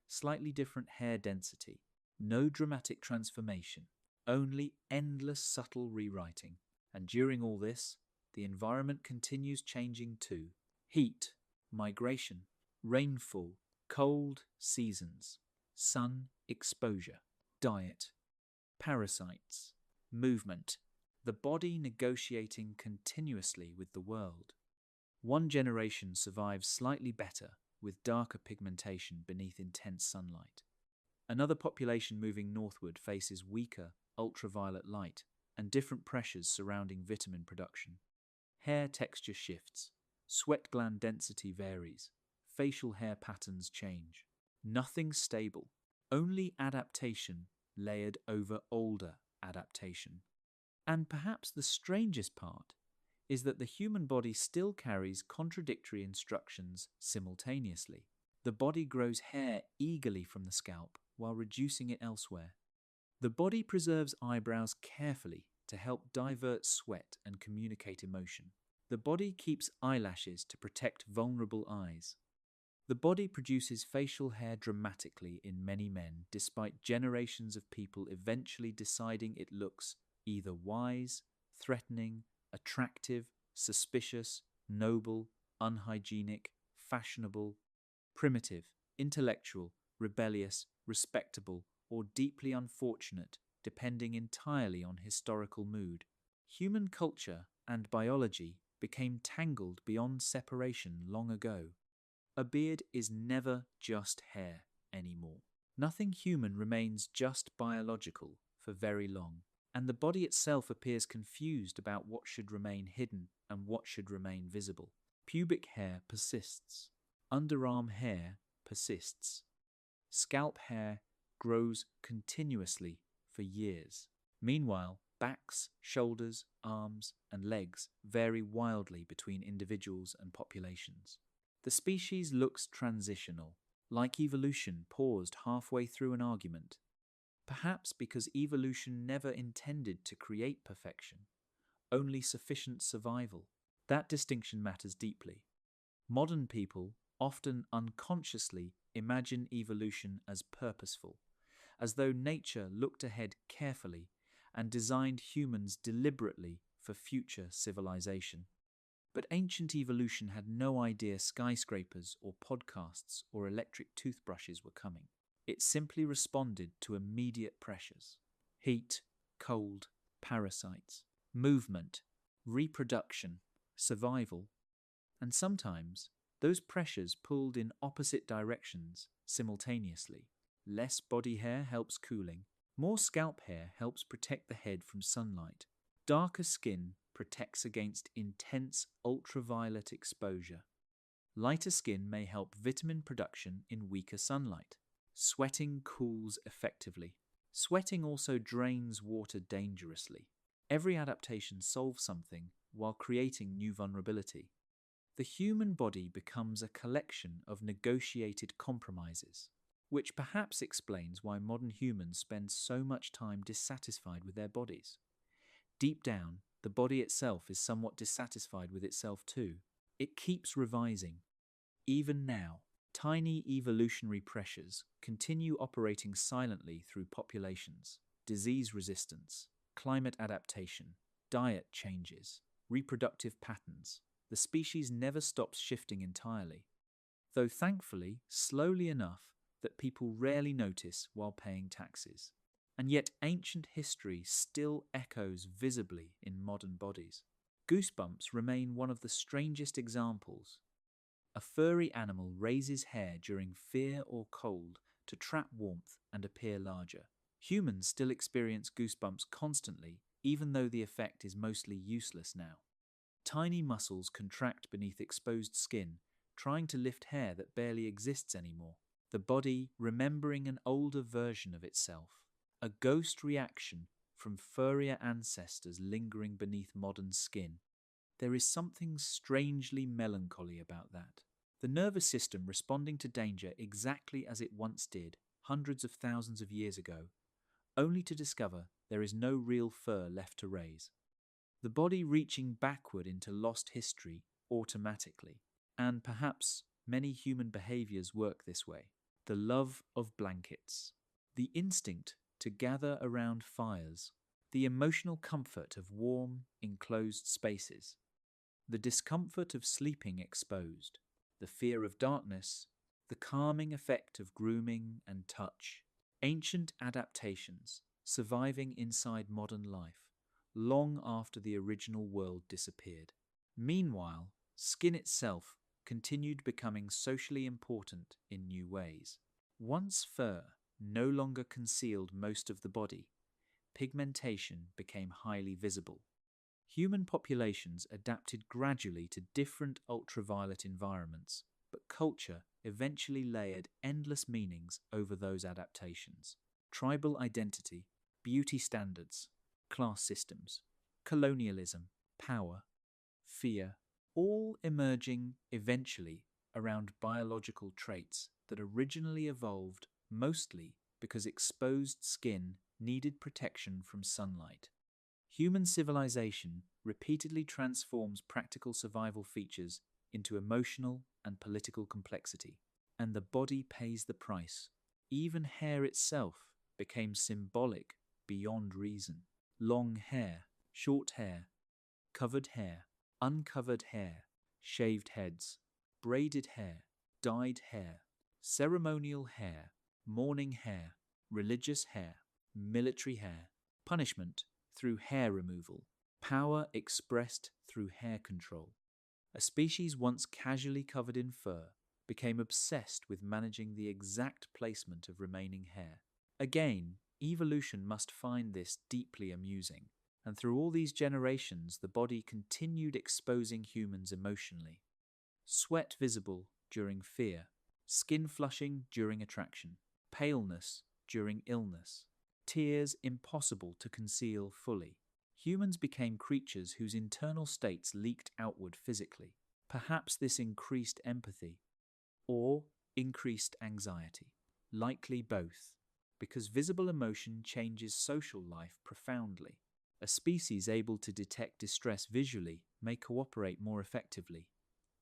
slightly different hair density. No dramatic transformation, only endless subtle rewriting. And during all this, the environment continues changing too. Heat, migration, rainfall, cold seasons, sun exposure, diet, parasites, movement, the body negotiating continuously with the world. One generation survives slightly better with darker pigmentation beneath intense sunlight. Another population moving northward faces weaker ultraviolet light and different pressures surrounding vitamin production. Hair texture shifts, sweat gland density varies, facial hair patterns change. Nothing stable, only adaptation layered over older adaptation. And perhaps the strangest part is that the human body still carries contradictory instructions simultaneously. The body grows hair eagerly from the scalp while reducing it elsewhere. The body preserves eyebrows carefully to help divert sweat and communicate emotion. The body keeps eyelashes to protect vulnerable eyes. The body produces facial hair dramatically in many men, despite generations of people eventually deciding it looks either wise, threatening, attractive, suspicious, noble, unhygienic, fashionable, primitive, intellectual, rebellious, respectable, or deeply unfortunate, depending entirely on historical mood. Human culture and biology became tangled beyond separation long ago. A beard is never just hair anymore. Nothing human remains just biological for very long, and the body itself appears confused about what should remain hidden and what should remain visible. Pubic hair persists. Underarm hair persists. Scalp hair grows continuously for years. Meanwhile, backs, shoulders, arms, and legs vary wildly between individuals and populations. The species looks transitional, like evolution paused halfway through an argument. Perhaps because evolution never intended to create perfection, only sufficient survival. That distinction matters deeply. Modern people often unconsciously imagine evolution as purposeful, as though nature looked ahead carefully and designed humans deliberately for future civilization. But ancient evolution had no idea skyscrapers or podcasts or electric toothbrushes were coming. It simply responded to immediate pressures: heat, cold, parasites, movement, reproduction, survival. And sometimes those pressures pulled in opposite directions simultaneously. Less body hair helps cooling. More scalp hair helps protect the head from sunlight. Darker skin protects against intense ultraviolet exposure. Lighter skin may help vitamin production in weaker sunlight. Sweating cools effectively. Sweating also drains water dangerously. Every adaptation solves something while creating new vulnerability. The human body becomes a collection of negotiated compromises, which perhaps explains why modern humans spend so much time dissatisfied with their bodies. Deep down, the body itself is somewhat dissatisfied with itself too. It keeps revising. Even now, tiny evolutionary pressures continue operating silently through populations: disease resistance, climate adaptation, diet changes, reproductive patterns. The species never stops shifting entirely, though thankfully slowly enough that people rarely notice while paying taxes. And yet ancient history still echoes visibly in modern bodies. Goosebumps remain one of the strangest examples. A furry animal raises hair during fear or cold to trap warmth and appear larger. Humans still experience goosebumps constantly, even though the effect is mostly useless now. Tiny muscles contract beneath exposed skin, trying to lift hair that barely exists anymore. The body remembering an older version of itself. A ghost reaction from furrier ancestors lingering beneath modern skin. There is something strangely melancholy about that. The nervous system responding to danger exactly as it once did, hundreds of thousands of years ago, only to discover there is no real fur left to raise. The body reaching backward into lost history automatically. And perhaps many human behaviors work this way. The love of blankets. The instinct to gather around fires. The emotional comfort of warm, enclosed spaces. The discomfort of sleeping exposed. The fear of darkness. The calming effect of grooming and touch. Ancient adaptations surviving inside modern life, long after the original world disappeared. Meanwhile, skin itself continued becoming socially important in new ways. Once fur no longer concealed most of the body, pigmentation became highly visible. Human populations adapted gradually to different ultraviolet environments, but culture eventually layered endless meanings over those adaptations. Tribal identity, beauty standards, class systems, colonialism, power, fear, all emerging eventually around biological traits that originally evolved mostly because exposed skin needed protection from sunlight. Human civilization repeatedly transforms practical survival features into emotional and political complexity, and the body pays the price. Even hair itself became symbolic beyond reason. Long hair, short hair, covered hair, uncovered hair, shaved heads, braided hair, dyed hair, ceremonial hair, mourning hair, religious hair, military hair, punishment through hair removal, power expressed through hair control. A species once casually covered in fur became obsessed with managing the exact placement of remaining hair. Again, evolution must find this deeply amusing, and through all these generations the body continued exposing humans emotionally. Sweat visible during fear, skin flushing during attraction, paleness during illness, tears impossible to conceal fully. Humans became creatures whose internal states leaked outward physically. Perhaps this increased empathy, or increased anxiety. Likely both, because visible emotion changes social life profoundly. A species able to detect distress visually may cooperate more effectively.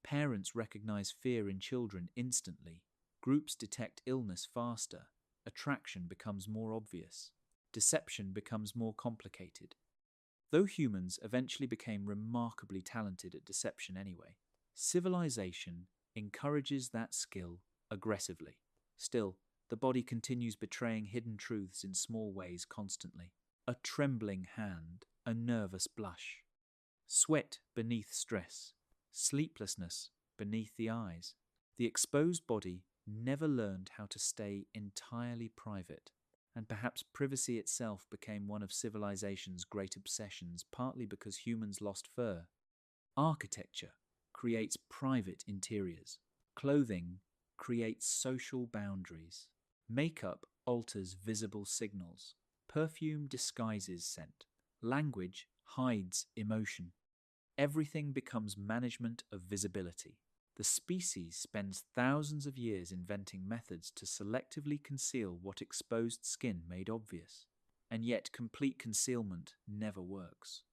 Parents recognize fear in children instantly. Groups detect illness faster. attraction becomes more obvious. Deception becomes more complicated. Though humans eventually became remarkably talented at deception anyway, civilization encourages that skill aggressively. Still, the body continues betraying hidden truths in small ways constantly. A trembling hand, a nervous blush, sweat beneath stress, sleeplessness beneath the eyes. The exposed body never learned how to stay entirely private, and perhaps privacy itself became one of civilization's great obsessions, partly because humans lost fur. Architecture creates private interiors. Clothing creates social boundaries. Makeup alters visible signals. Perfume disguises scent. Language hides emotion. Everything becomes management of visibility. The species spends thousands of years inventing methods to selectively conceal what exposed skin made obvious, and yet complete concealment never works.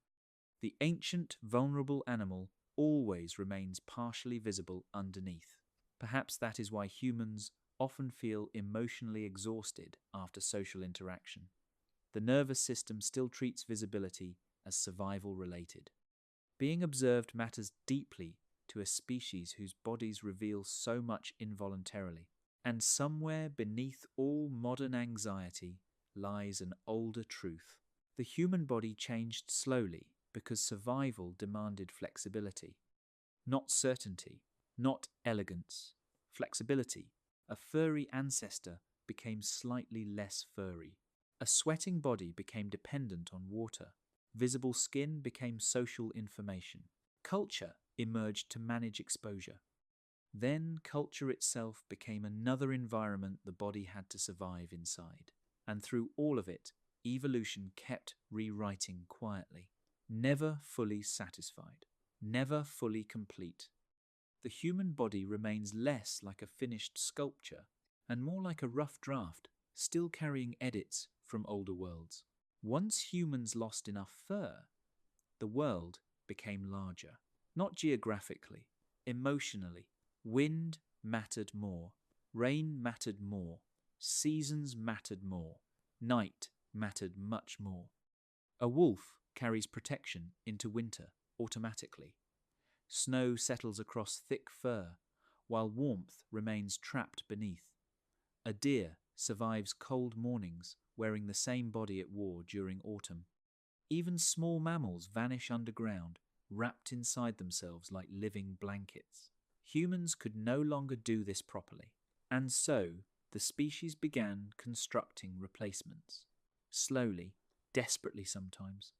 The ancient, vulnerable animal always remains partially visible underneath. Perhaps that is why humans often feel emotionally exhausted after social interaction. The nervous system still treats visibility as survival-related. Being observed matters deeply to a species whose bodies reveal so much involuntarily. And somewhere beneath all modern anxiety lies an older truth. The human body changed slowly because survival demanded flexibility. Not certainty, not elegance. Flexibility. A furry ancestor became slightly less furry. A sweating body became dependent on water. Visible skin became social information. Culture emerged to manage exposure. Then culture itself became another environment the body had to survive inside. And through all of it, evolution kept rewriting quietly, never fully satisfied, never fully complete. The human body remains less like a finished sculpture and more like a rough draft, still carrying edits from older worlds. Once humans lost enough fur, the world became larger. Not geographically, emotionally. Wind mattered more. Rain mattered more. Seasons mattered more. Night mattered much more. A wolf carries protection into winter automatically. Snow settles across thick fur, while warmth remains trapped beneath. A deer survives cold mornings, wearing the same body it wore during autumn. Even small mammals vanish underground, wrapped inside themselves like living blankets. Humans could no longer do this properly, and so the species began constructing replacements. Slowly, desperately sometimes.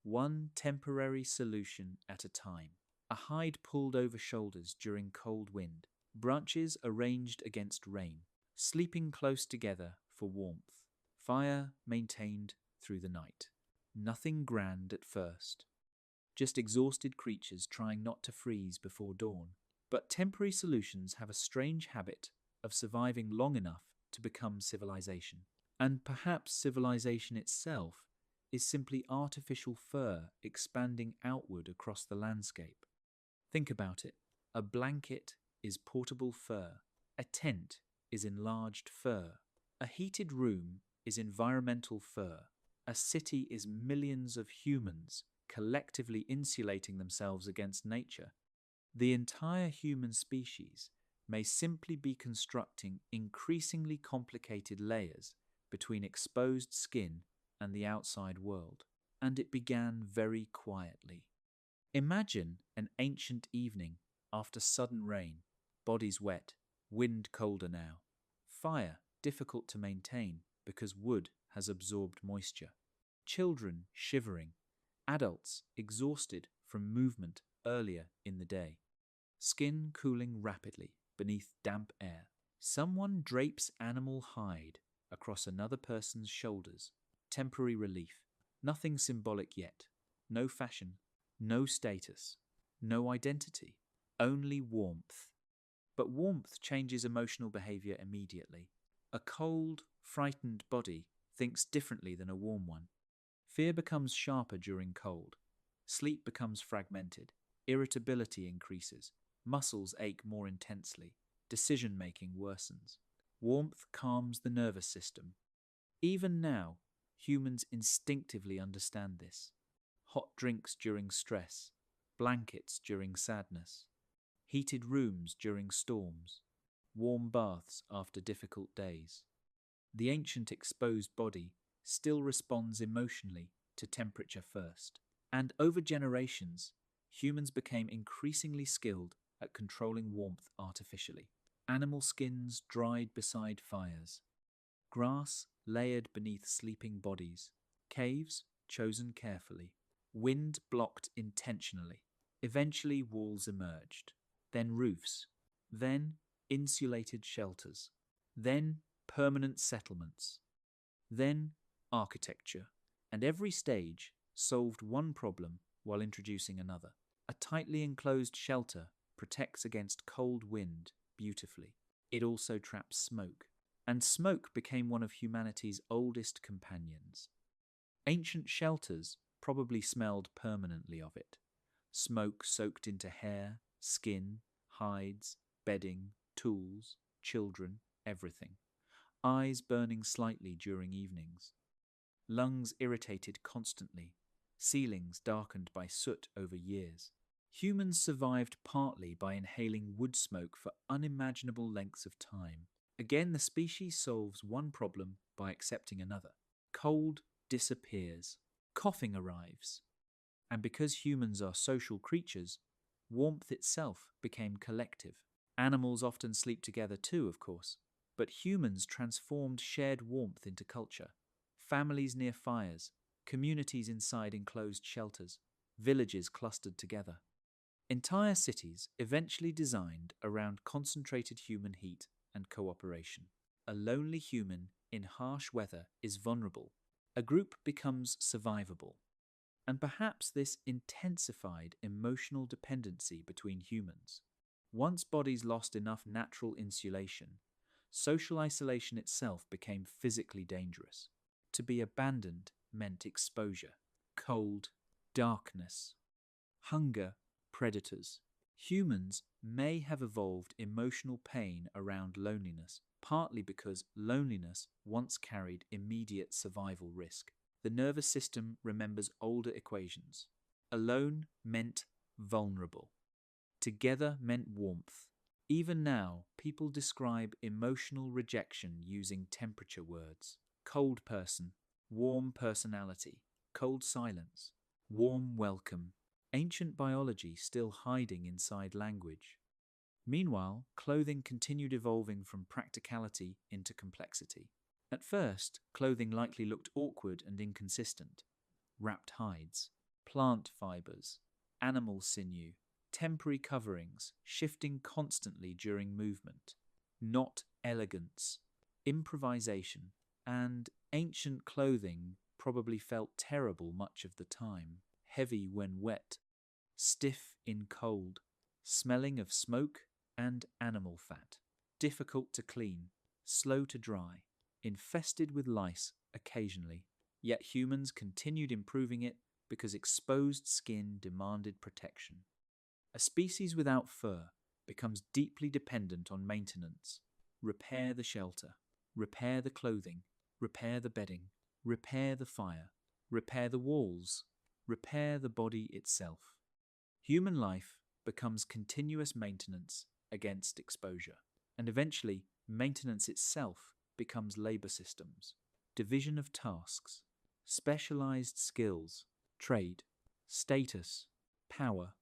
One temporary solution at a time. A hide pulled over shoulders during cold wind, branches arranged against rain, sleeping close together for warmth, fire maintained through the night. Nothing grand at first. Just exhausted creatures trying not to freeze before dawn. But temporary solutions have a strange habit of surviving long enough to become civilization. And perhaps civilization itself is simply artificial fur expanding outward across the landscape. Think about it. A blanket is portable fur. A tent is enlarged fur. A heated room is environmental fur. A city is millions of humans collectively insulating themselves against nature. The entire human species may simply be constructing increasingly complicated layers between exposed skin and the outside world. And it began very quietly. Imagine an ancient evening after sudden rain, bodies wet, wind colder now, fire difficult to maintain because wood has absorbed moisture, children shivering, adults exhausted from movement earlier in the day, skin cooling rapidly beneath damp air. Someone drapes animal hide across another person's shoulders, temporary relief, nothing symbolic yet, no fashion, no status, no identity, only warmth. But warmth changes emotional behavior immediately. A cold, frightened body thinks differently than a warm one. Fear becomes sharper during cold. Sleep becomes fragmented. Irritability increases. Muscles ache more intensely. Decision-making worsens. Warmth calms the nervous system. Even now, humans instinctively understand this. Hot drinks during stress, blankets during sadness, heated rooms during storms, warm baths after difficult days. The ancient exposed body still responds emotionally to temperature first. And over generations, humans became increasingly skilled at controlling warmth artificially. Animal skins dried beside fires, grass layered beneath sleeping bodies, caves chosen carefully, wind blocked intentionally. Eventually walls emerged, then roofs, then insulated shelters, then permanent settlements, then architecture, and every stage solved one problem while introducing another. A tightly enclosed shelter protects against cold wind beautifully. It also traps smoke, and smoke became one of humanity's oldest companions. Ancient shelters probably smelled permanently of it. Smoke soaked into hair, skin, hides, bedding, tools, children, everything. Eyes burning slightly during evenings. Lungs irritated constantly. Ceilings darkened by soot over years. Humans survived partly by inhaling wood smoke for unimaginable lengths of time. Again, the species solves one problem by accepting another. Cold disappears. Coughing arrives. And because humans are social creatures, warmth itself became collective. Animals often sleep together too, of course, but humans transformed shared warmth into culture. Families near fires, communities inside enclosed shelters, villages clustered together. Entire cities eventually designed around concentrated human heat and cooperation. A lonely human in harsh weather is vulnerable. A group becomes survivable. And perhaps this intensified emotional dependency between humans. Once bodies lost enough natural insulation, social isolation itself became physically dangerous. To be abandoned meant exposure, cold, darkness, hunger, predators. Humans may have evolved emotional pain around loneliness, partly because loneliness once carried immediate survival risk. The nervous system remembers older equations. Alone meant vulnerable. Together meant warmth. Even now, people describe emotional rejection using temperature words. Cold person, warm personality, cold silence, warm welcome. Ancient biology still hiding inside language. Meanwhile, clothing continued evolving from practicality into complexity. At first, clothing likely looked awkward and inconsistent. Wrapped hides, plant fibers, animal sinew, temporary coverings, shifting constantly during movement. Not elegance, improvisation, and ancient clothing probably felt terrible much of the time, heavy when wet, stiff in cold, smelling of smoke and animal fat, difficult to clean, slow to dry, infested with lice occasionally. Yet humans continued improving it because exposed skin demanded protection. A species without fur becomes deeply dependent on maintenance. Repair the shelter, repair the clothing, repair the bedding, repair the fire, repair the walls, repair the body itself. Human life becomes continuous maintenance against exposure, and eventually maintenance itself becomes labor systems, division of tasks, specialized skills, trade, status, power.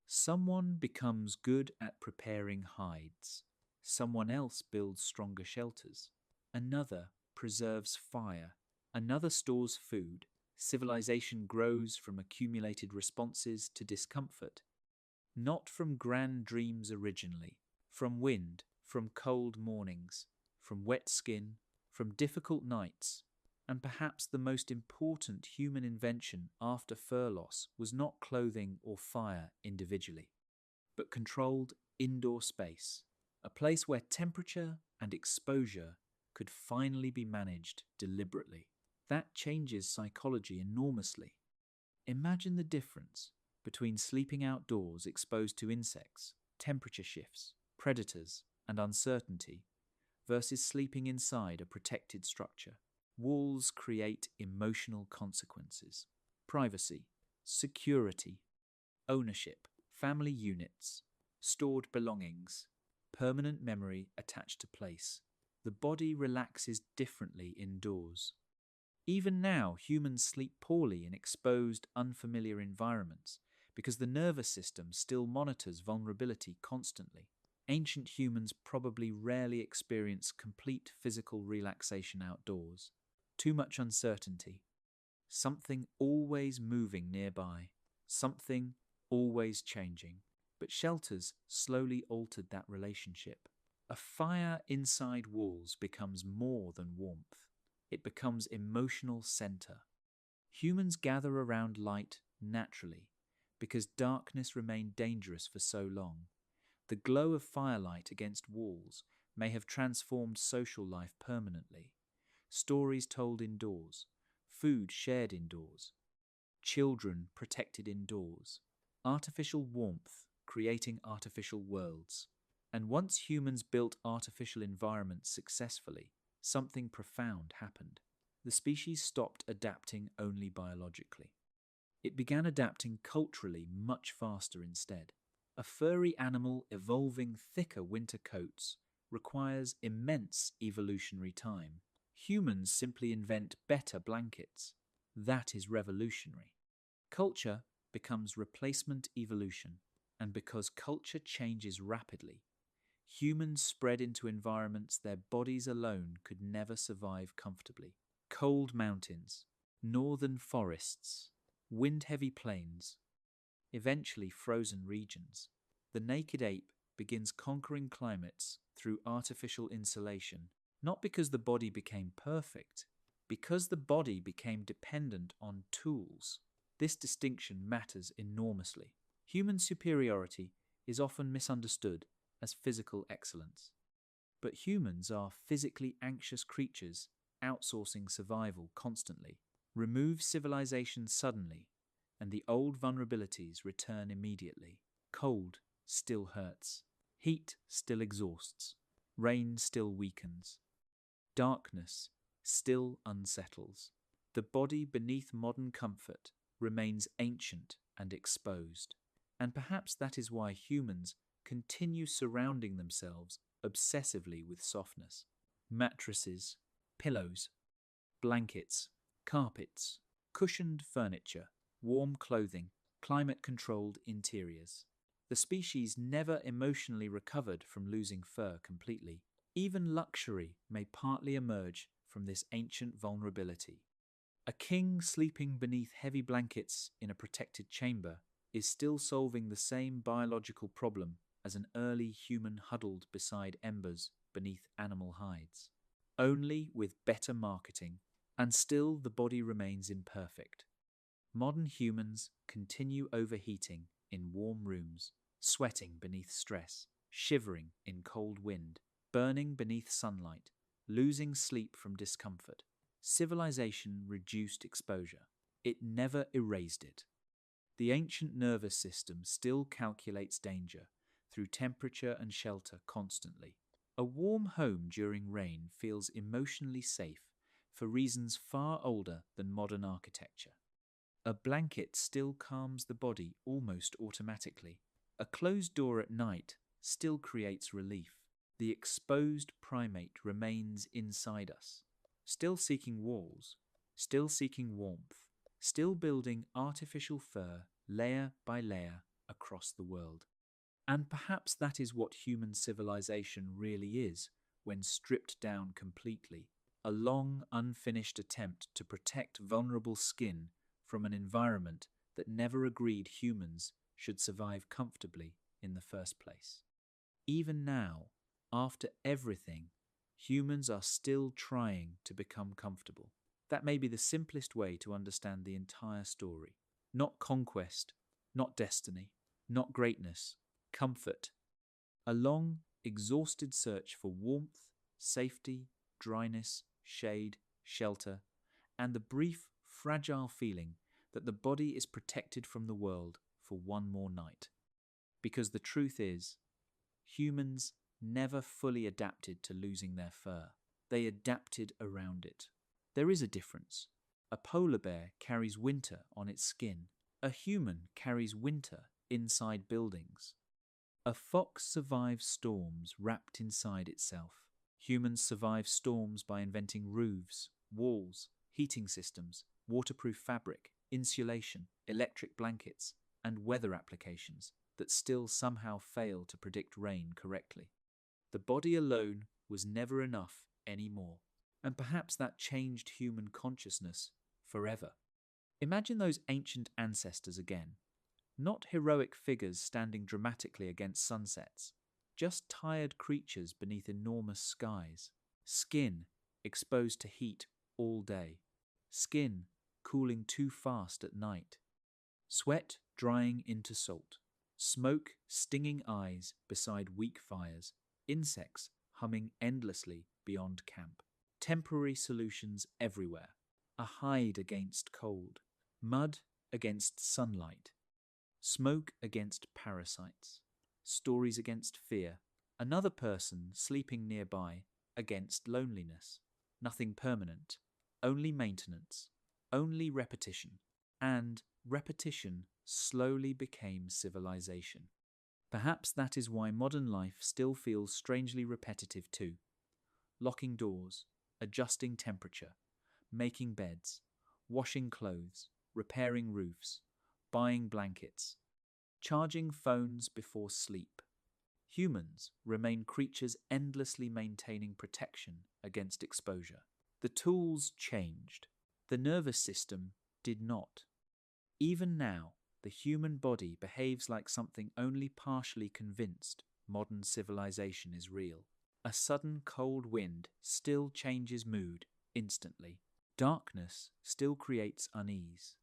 Someone becomes good at preparing hides. Someone else builds stronger shelters. Another preserves fire. Another stores food. Civilization grows from accumulated responses to discomfort. Not from grand dreams originally, from wind, from cold mornings, from wet skin, from difficult nights. And perhaps the most important human invention after fur loss was not clothing or fire individually, but controlled indoor space, a place where temperature and exposure could finally be managed deliberately. That changes psychology enormously. Imagine the difference between sleeping outdoors exposed to insects, temperature shifts, predators, and uncertainty, versus sleeping inside a protected structure. Walls create emotional consequences: privacy, security, ownership, family units, stored belongings, permanent memory attached to place. The body relaxes differently indoors. Even now, humans sleep poorly in exposed, unfamiliar environments because the nervous system still monitors vulnerability constantly. Ancient humans probably rarely experienced complete physical relaxation outdoors. Too much uncertainty. Something always moving nearby. Something always changing. But shelters slowly altered that relationship. A fire inside walls becomes more than warmth. It becomes emotional center. Humans gather around light naturally because darkness remained dangerous for so long. The glow of firelight against walls may have transformed social life permanently. Stories told indoors, food shared indoors, children protected indoors, artificial warmth creating artificial worlds. And once humans built artificial environments successfully, something profound happened. The species stopped adapting only biologically. It began adapting culturally much faster instead. A furry animal evolving thicker winter coats requires immense evolutionary time. Humans simply invent better blankets. That is revolutionary. Culture becomes replacement evolution, and because culture changes rapidly, humans spread into environments their bodies alone could never survive comfortably. Cold mountains, northern forests, wind-heavy plains, eventually frozen regions. The naked ape begins conquering climates through artificial insulation, not because the body became perfect, because the body became dependent on tools. This distinction matters enormously. Human superiority is often misunderstood as physical excellence. But humans are physically anxious creatures outsourcing survival constantly. Remove civilization suddenly, and the old vulnerabilities return immediately. Cold still hurts. Heat still exhausts. Rain still weakens. Darkness still unsettles. The body beneath modern comfort remains ancient and exposed. And perhaps that is why humans continue surrounding themselves obsessively with softness. Mattresses, pillows, blankets, carpets, cushioned furniture, warm clothing, climate-controlled interiors. The species never emotionally recovered from losing fur completely. Even luxury may partly emerge from this ancient vulnerability. A king sleeping beneath heavy blankets in a protected chamber is still solving the same biological problem as an early human huddled beside embers beneath animal hides. Only with better marketing, and still the body remains imperfect. Modern humans continue overheating in warm rooms, sweating beneath stress, shivering in cold wind, burning beneath sunlight, losing sleep from discomfort. Civilization reduced exposure. It never erased it. The ancient nervous system still calculates danger through temperature and shelter constantly. A warm home during rain feels emotionally safe for reasons far older than modern architecture. A blanket still calms the body almost automatically. A closed door at night still creates relief. The exposed primate remains inside us, still seeking walls, still seeking warmth, still building artificial fur layer by layer across the world. And perhaps that is what human civilization really is when stripped down completely. A long, unfinished attempt to protect vulnerable skin from an environment that never agreed humans should survive comfortably in the first place. Even now, after everything, humans are still trying to become comfortable. That may be the simplest way to understand the entire story. Not conquest, not destiny, not greatness, comfort. A long, exhausted search for warmth, safety, dryness, shade, shelter, and the brief, fragile feeling that the body is protected from the world for one more night. Because the truth is, humans never fully adapted to losing their fur. They adapted around it. There is a difference. A polar bear carries winter on its skin. A human carries winter inside buildings. A fox survives storms wrapped inside itself. Humans survive storms by inventing roofs, walls, heating systems, waterproof fabric, insulation, electric blankets, and weather applications that still somehow fail to predict rain correctly. The body alone was never enough anymore, and perhaps that changed human consciousness forever. Imagine those ancient ancestors again. Not heroic figures standing dramatically against sunsets, just tired creatures beneath enormous skies. Skin exposed to heat all day. Skin cooling too fast at night. Sweat drying into salt. Smoke stinging eyes beside weak fires. Insects humming endlessly beyond camp. Temporary solutions everywhere. A hide against cold. Mud against sunlight. Smoke against parasites. Stories against fear. Another person sleeping nearby against loneliness. Nothing permanent. Only maintenance. Only repetition. And repetition slowly became civilization. Perhaps that is why modern life still feels strangely repetitive too. Locking doors, adjusting temperature, making beds, washing clothes, repairing roofs, buying blankets, charging phones before sleep. Humans remain creatures endlessly maintaining protection against exposure. The tools changed. The nervous system did not. Even now, the human body behaves like something only partially convinced modern civilization is real. A sudden cold wind still changes mood instantly. Darkness still creates unease.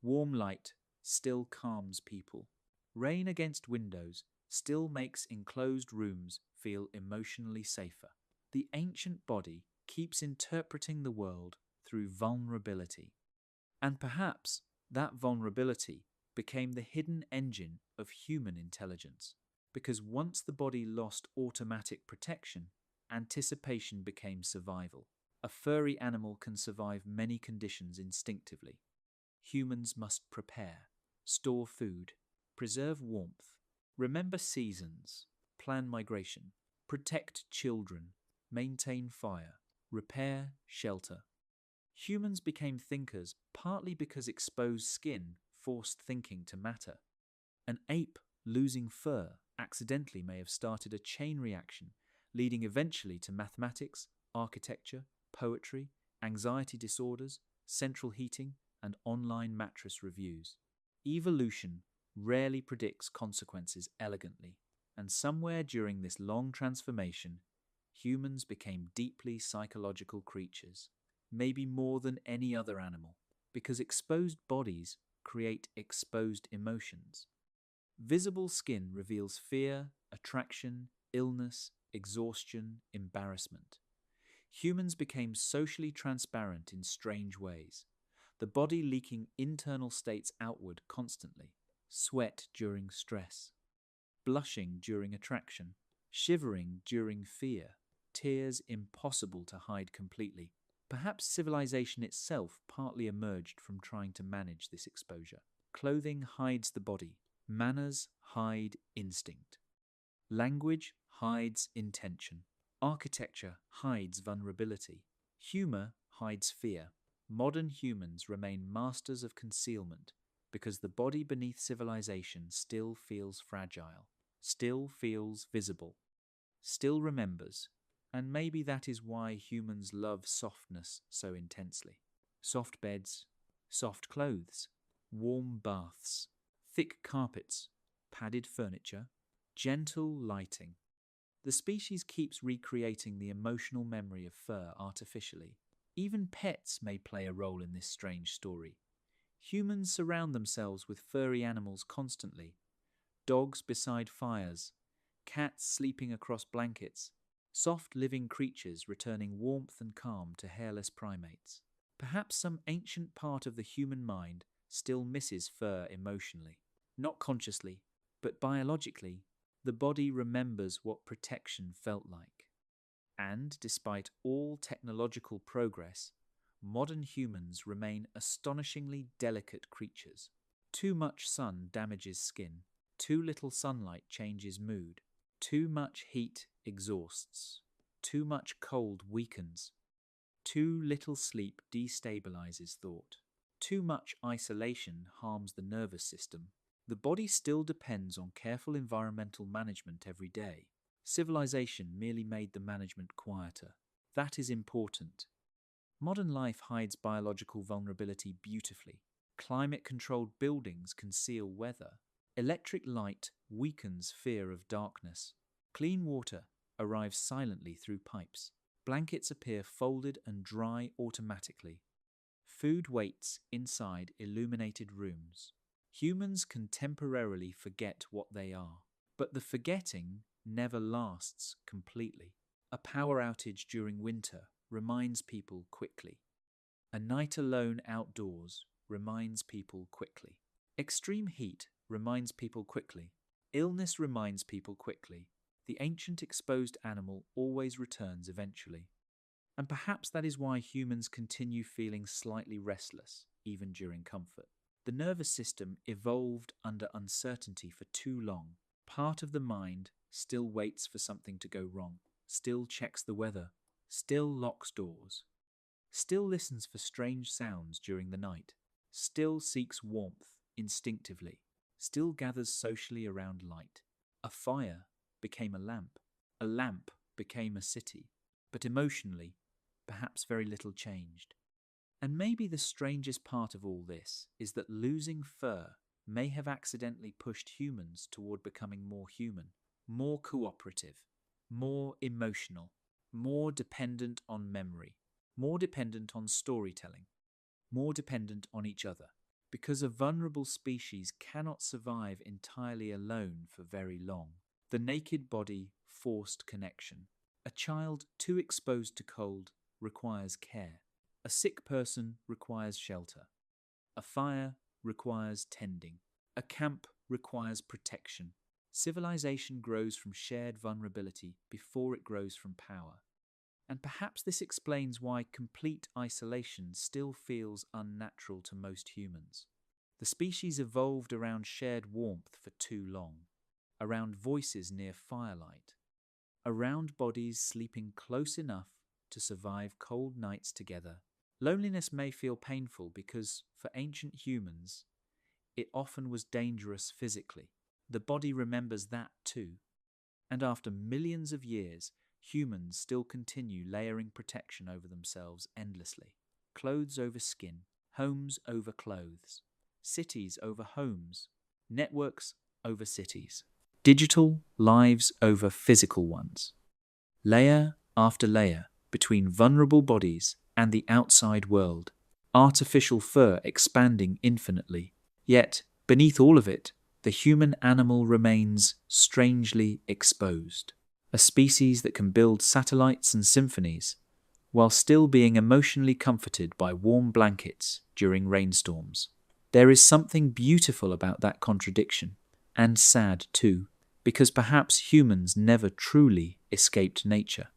Warm light still calms people. Rain against windows still makes enclosed rooms feel emotionally safer. The ancient body keeps interpreting the world through vulnerability. And perhaps that vulnerability became the hidden engine of human intelligence. Because once the body lost automatic protection, anticipation became survival. A furry animal can survive many conditions instinctively. Humans must prepare, store food, preserve warmth, remember seasons, plan migration, protect children, maintain fire, repair, shelter. Humans became thinkers partly because exposed skin forced thinking to matter. An ape losing fur accidentally may have started a chain reaction, leading eventually to mathematics, architecture, poetry, anxiety disorders, central heating, and online mattress reviews. Evolution rarely predicts consequences elegantly, and somewhere during this long transformation, humans became deeply psychological creatures, maybe more than any other animal, because exposed bodies create exposed emotions. Visible skin reveals fear, attraction, illness, exhaustion, embarrassment. Humans became socially transparent in strange ways, the body leaking internal states outward constantly, sweat during stress, blushing during attraction, shivering during fear, tears impossible to hide completely. Perhaps civilization itself partly emerged from trying to manage this exposure. Clothing hides the body. Manners hide instinct. Language hides intention. Architecture hides vulnerability. Humor hides fear. Modern humans remain masters of concealment because the body beneath civilization still feels fragile, still feels visible, still remembers, and maybe that is why humans love softness so intensely. Soft beds, soft clothes, warm baths, thick carpets, padded furniture, gentle lighting. The species keeps recreating the emotional memory of fur artificially. Even pets may play a role in this strange story. Humans surround themselves with furry animals constantly. Dogs beside fires, cats sleeping across blankets, soft living creatures returning warmth and calm to hairless primates. Perhaps some ancient part of the human mind still misses fur emotionally. Not consciously, but biologically, The body remembers what protection felt like. And despite all technological progress, modern humans remain astonishingly delicate creatures. Too much sun damages skin. Too little sunlight changes mood. Too much heat exhausts. Too much cold weakens. Too little sleep destabilizes thought. Too much isolation harms the nervous system. The body still depends on careful environmental management every day. Civilization merely made the management quieter. That is important. Modern life hides biological vulnerability beautifully. Climate-controlled buildings conceal weather. Electric light weakens fear of darkness. Clean water arrives silently through pipes. Blankets appear folded and dry automatically. Food waits inside illuminated rooms. Humans can temporarily forget what they are, but the forgetting never lasts completely. A power outage during winter reminds people quickly. A night alone outdoors reminds people quickly. Extreme heat reminds people quickly. Illness reminds people quickly. The ancient exposed animal always returns eventually. And perhaps that is why humans continue feeling slightly restless, even during comfort. The nervous system evolved under uncertainty for too long. Part of the mind still waits for something to go wrong, still checks the weather, still locks doors, still listens for strange sounds during the night, still seeks warmth instinctively, still gathers socially around light. A fire became a lamp became a city, but emotionally, perhaps very little changed. And maybe the strangest part of all this is that losing fur may have accidentally pushed humans toward becoming more human, more cooperative, more emotional, more dependent on memory, more dependent on storytelling, more dependent on each other. Because a vulnerable species cannot survive entirely alone for very long. The naked body forced connection. A child too exposed to cold requires care. A sick person requires shelter. A fire requires tending. A camp requires protection. Civilization grows from shared vulnerability before it grows from power. And perhaps this explains why complete isolation still feels unnatural to most humans. The species evolved around shared warmth for too long, around voices near firelight, around bodies sleeping close enough to survive cold nights together. Loneliness may feel painful because, for ancient humans, it often was dangerous physically. The body remembers that too. And after millions of years, humans still continue layering protection over themselves endlessly. Clothes over skin, homes over clothes, cities over homes, networks over cities, digital lives over physical ones. Layer after layer between vulnerable bodies and the outside world, artificial fur expanding infinitely. Yet, beneath all of it, the human animal remains strangely exposed. A species that can build satellites and symphonies, while still being emotionally comforted by warm blankets during rainstorms. There is something beautiful about that contradiction, and sad too, because perhaps humans never truly escaped nature.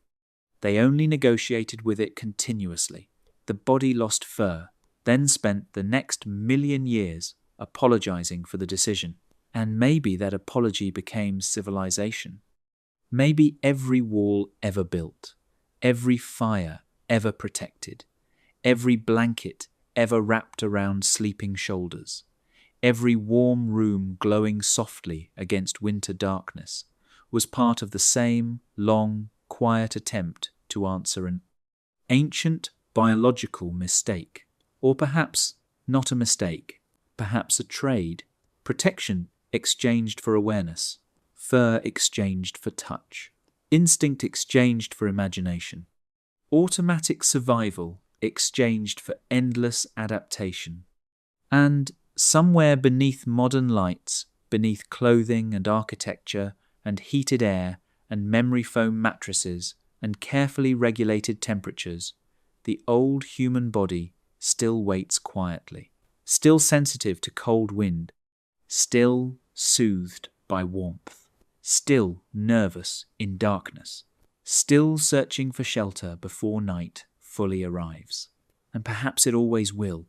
They only negotiated with it continuously. The body lost fur, then spent the next million years apologizing for the decision. And maybe that apology became civilization. Maybe every wall ever built, every fire ever protected, every blanket ever wrapped around sleeping shoulders, every warm room glowing softly against winter darkness was part of the same long, quiet attempt to answer an ancient biological mistake. Or perhaps not a mistake, perhaps a trade. Protection exchanged for awareness, fur exchanged for touch, instinct exchanged for imagination, automatic survival exchanged for endless adaptation. And somewhere beneath modern lights, beneath clothing and architecture and heated air and memory foam mattresses and carefully regulated temperatures, the old human body still waits quietly, still sensitive to cold wind, still soothed by warmth. still nervous in darkness, still searching for shelter before night fully arrives. And perhaps it always will.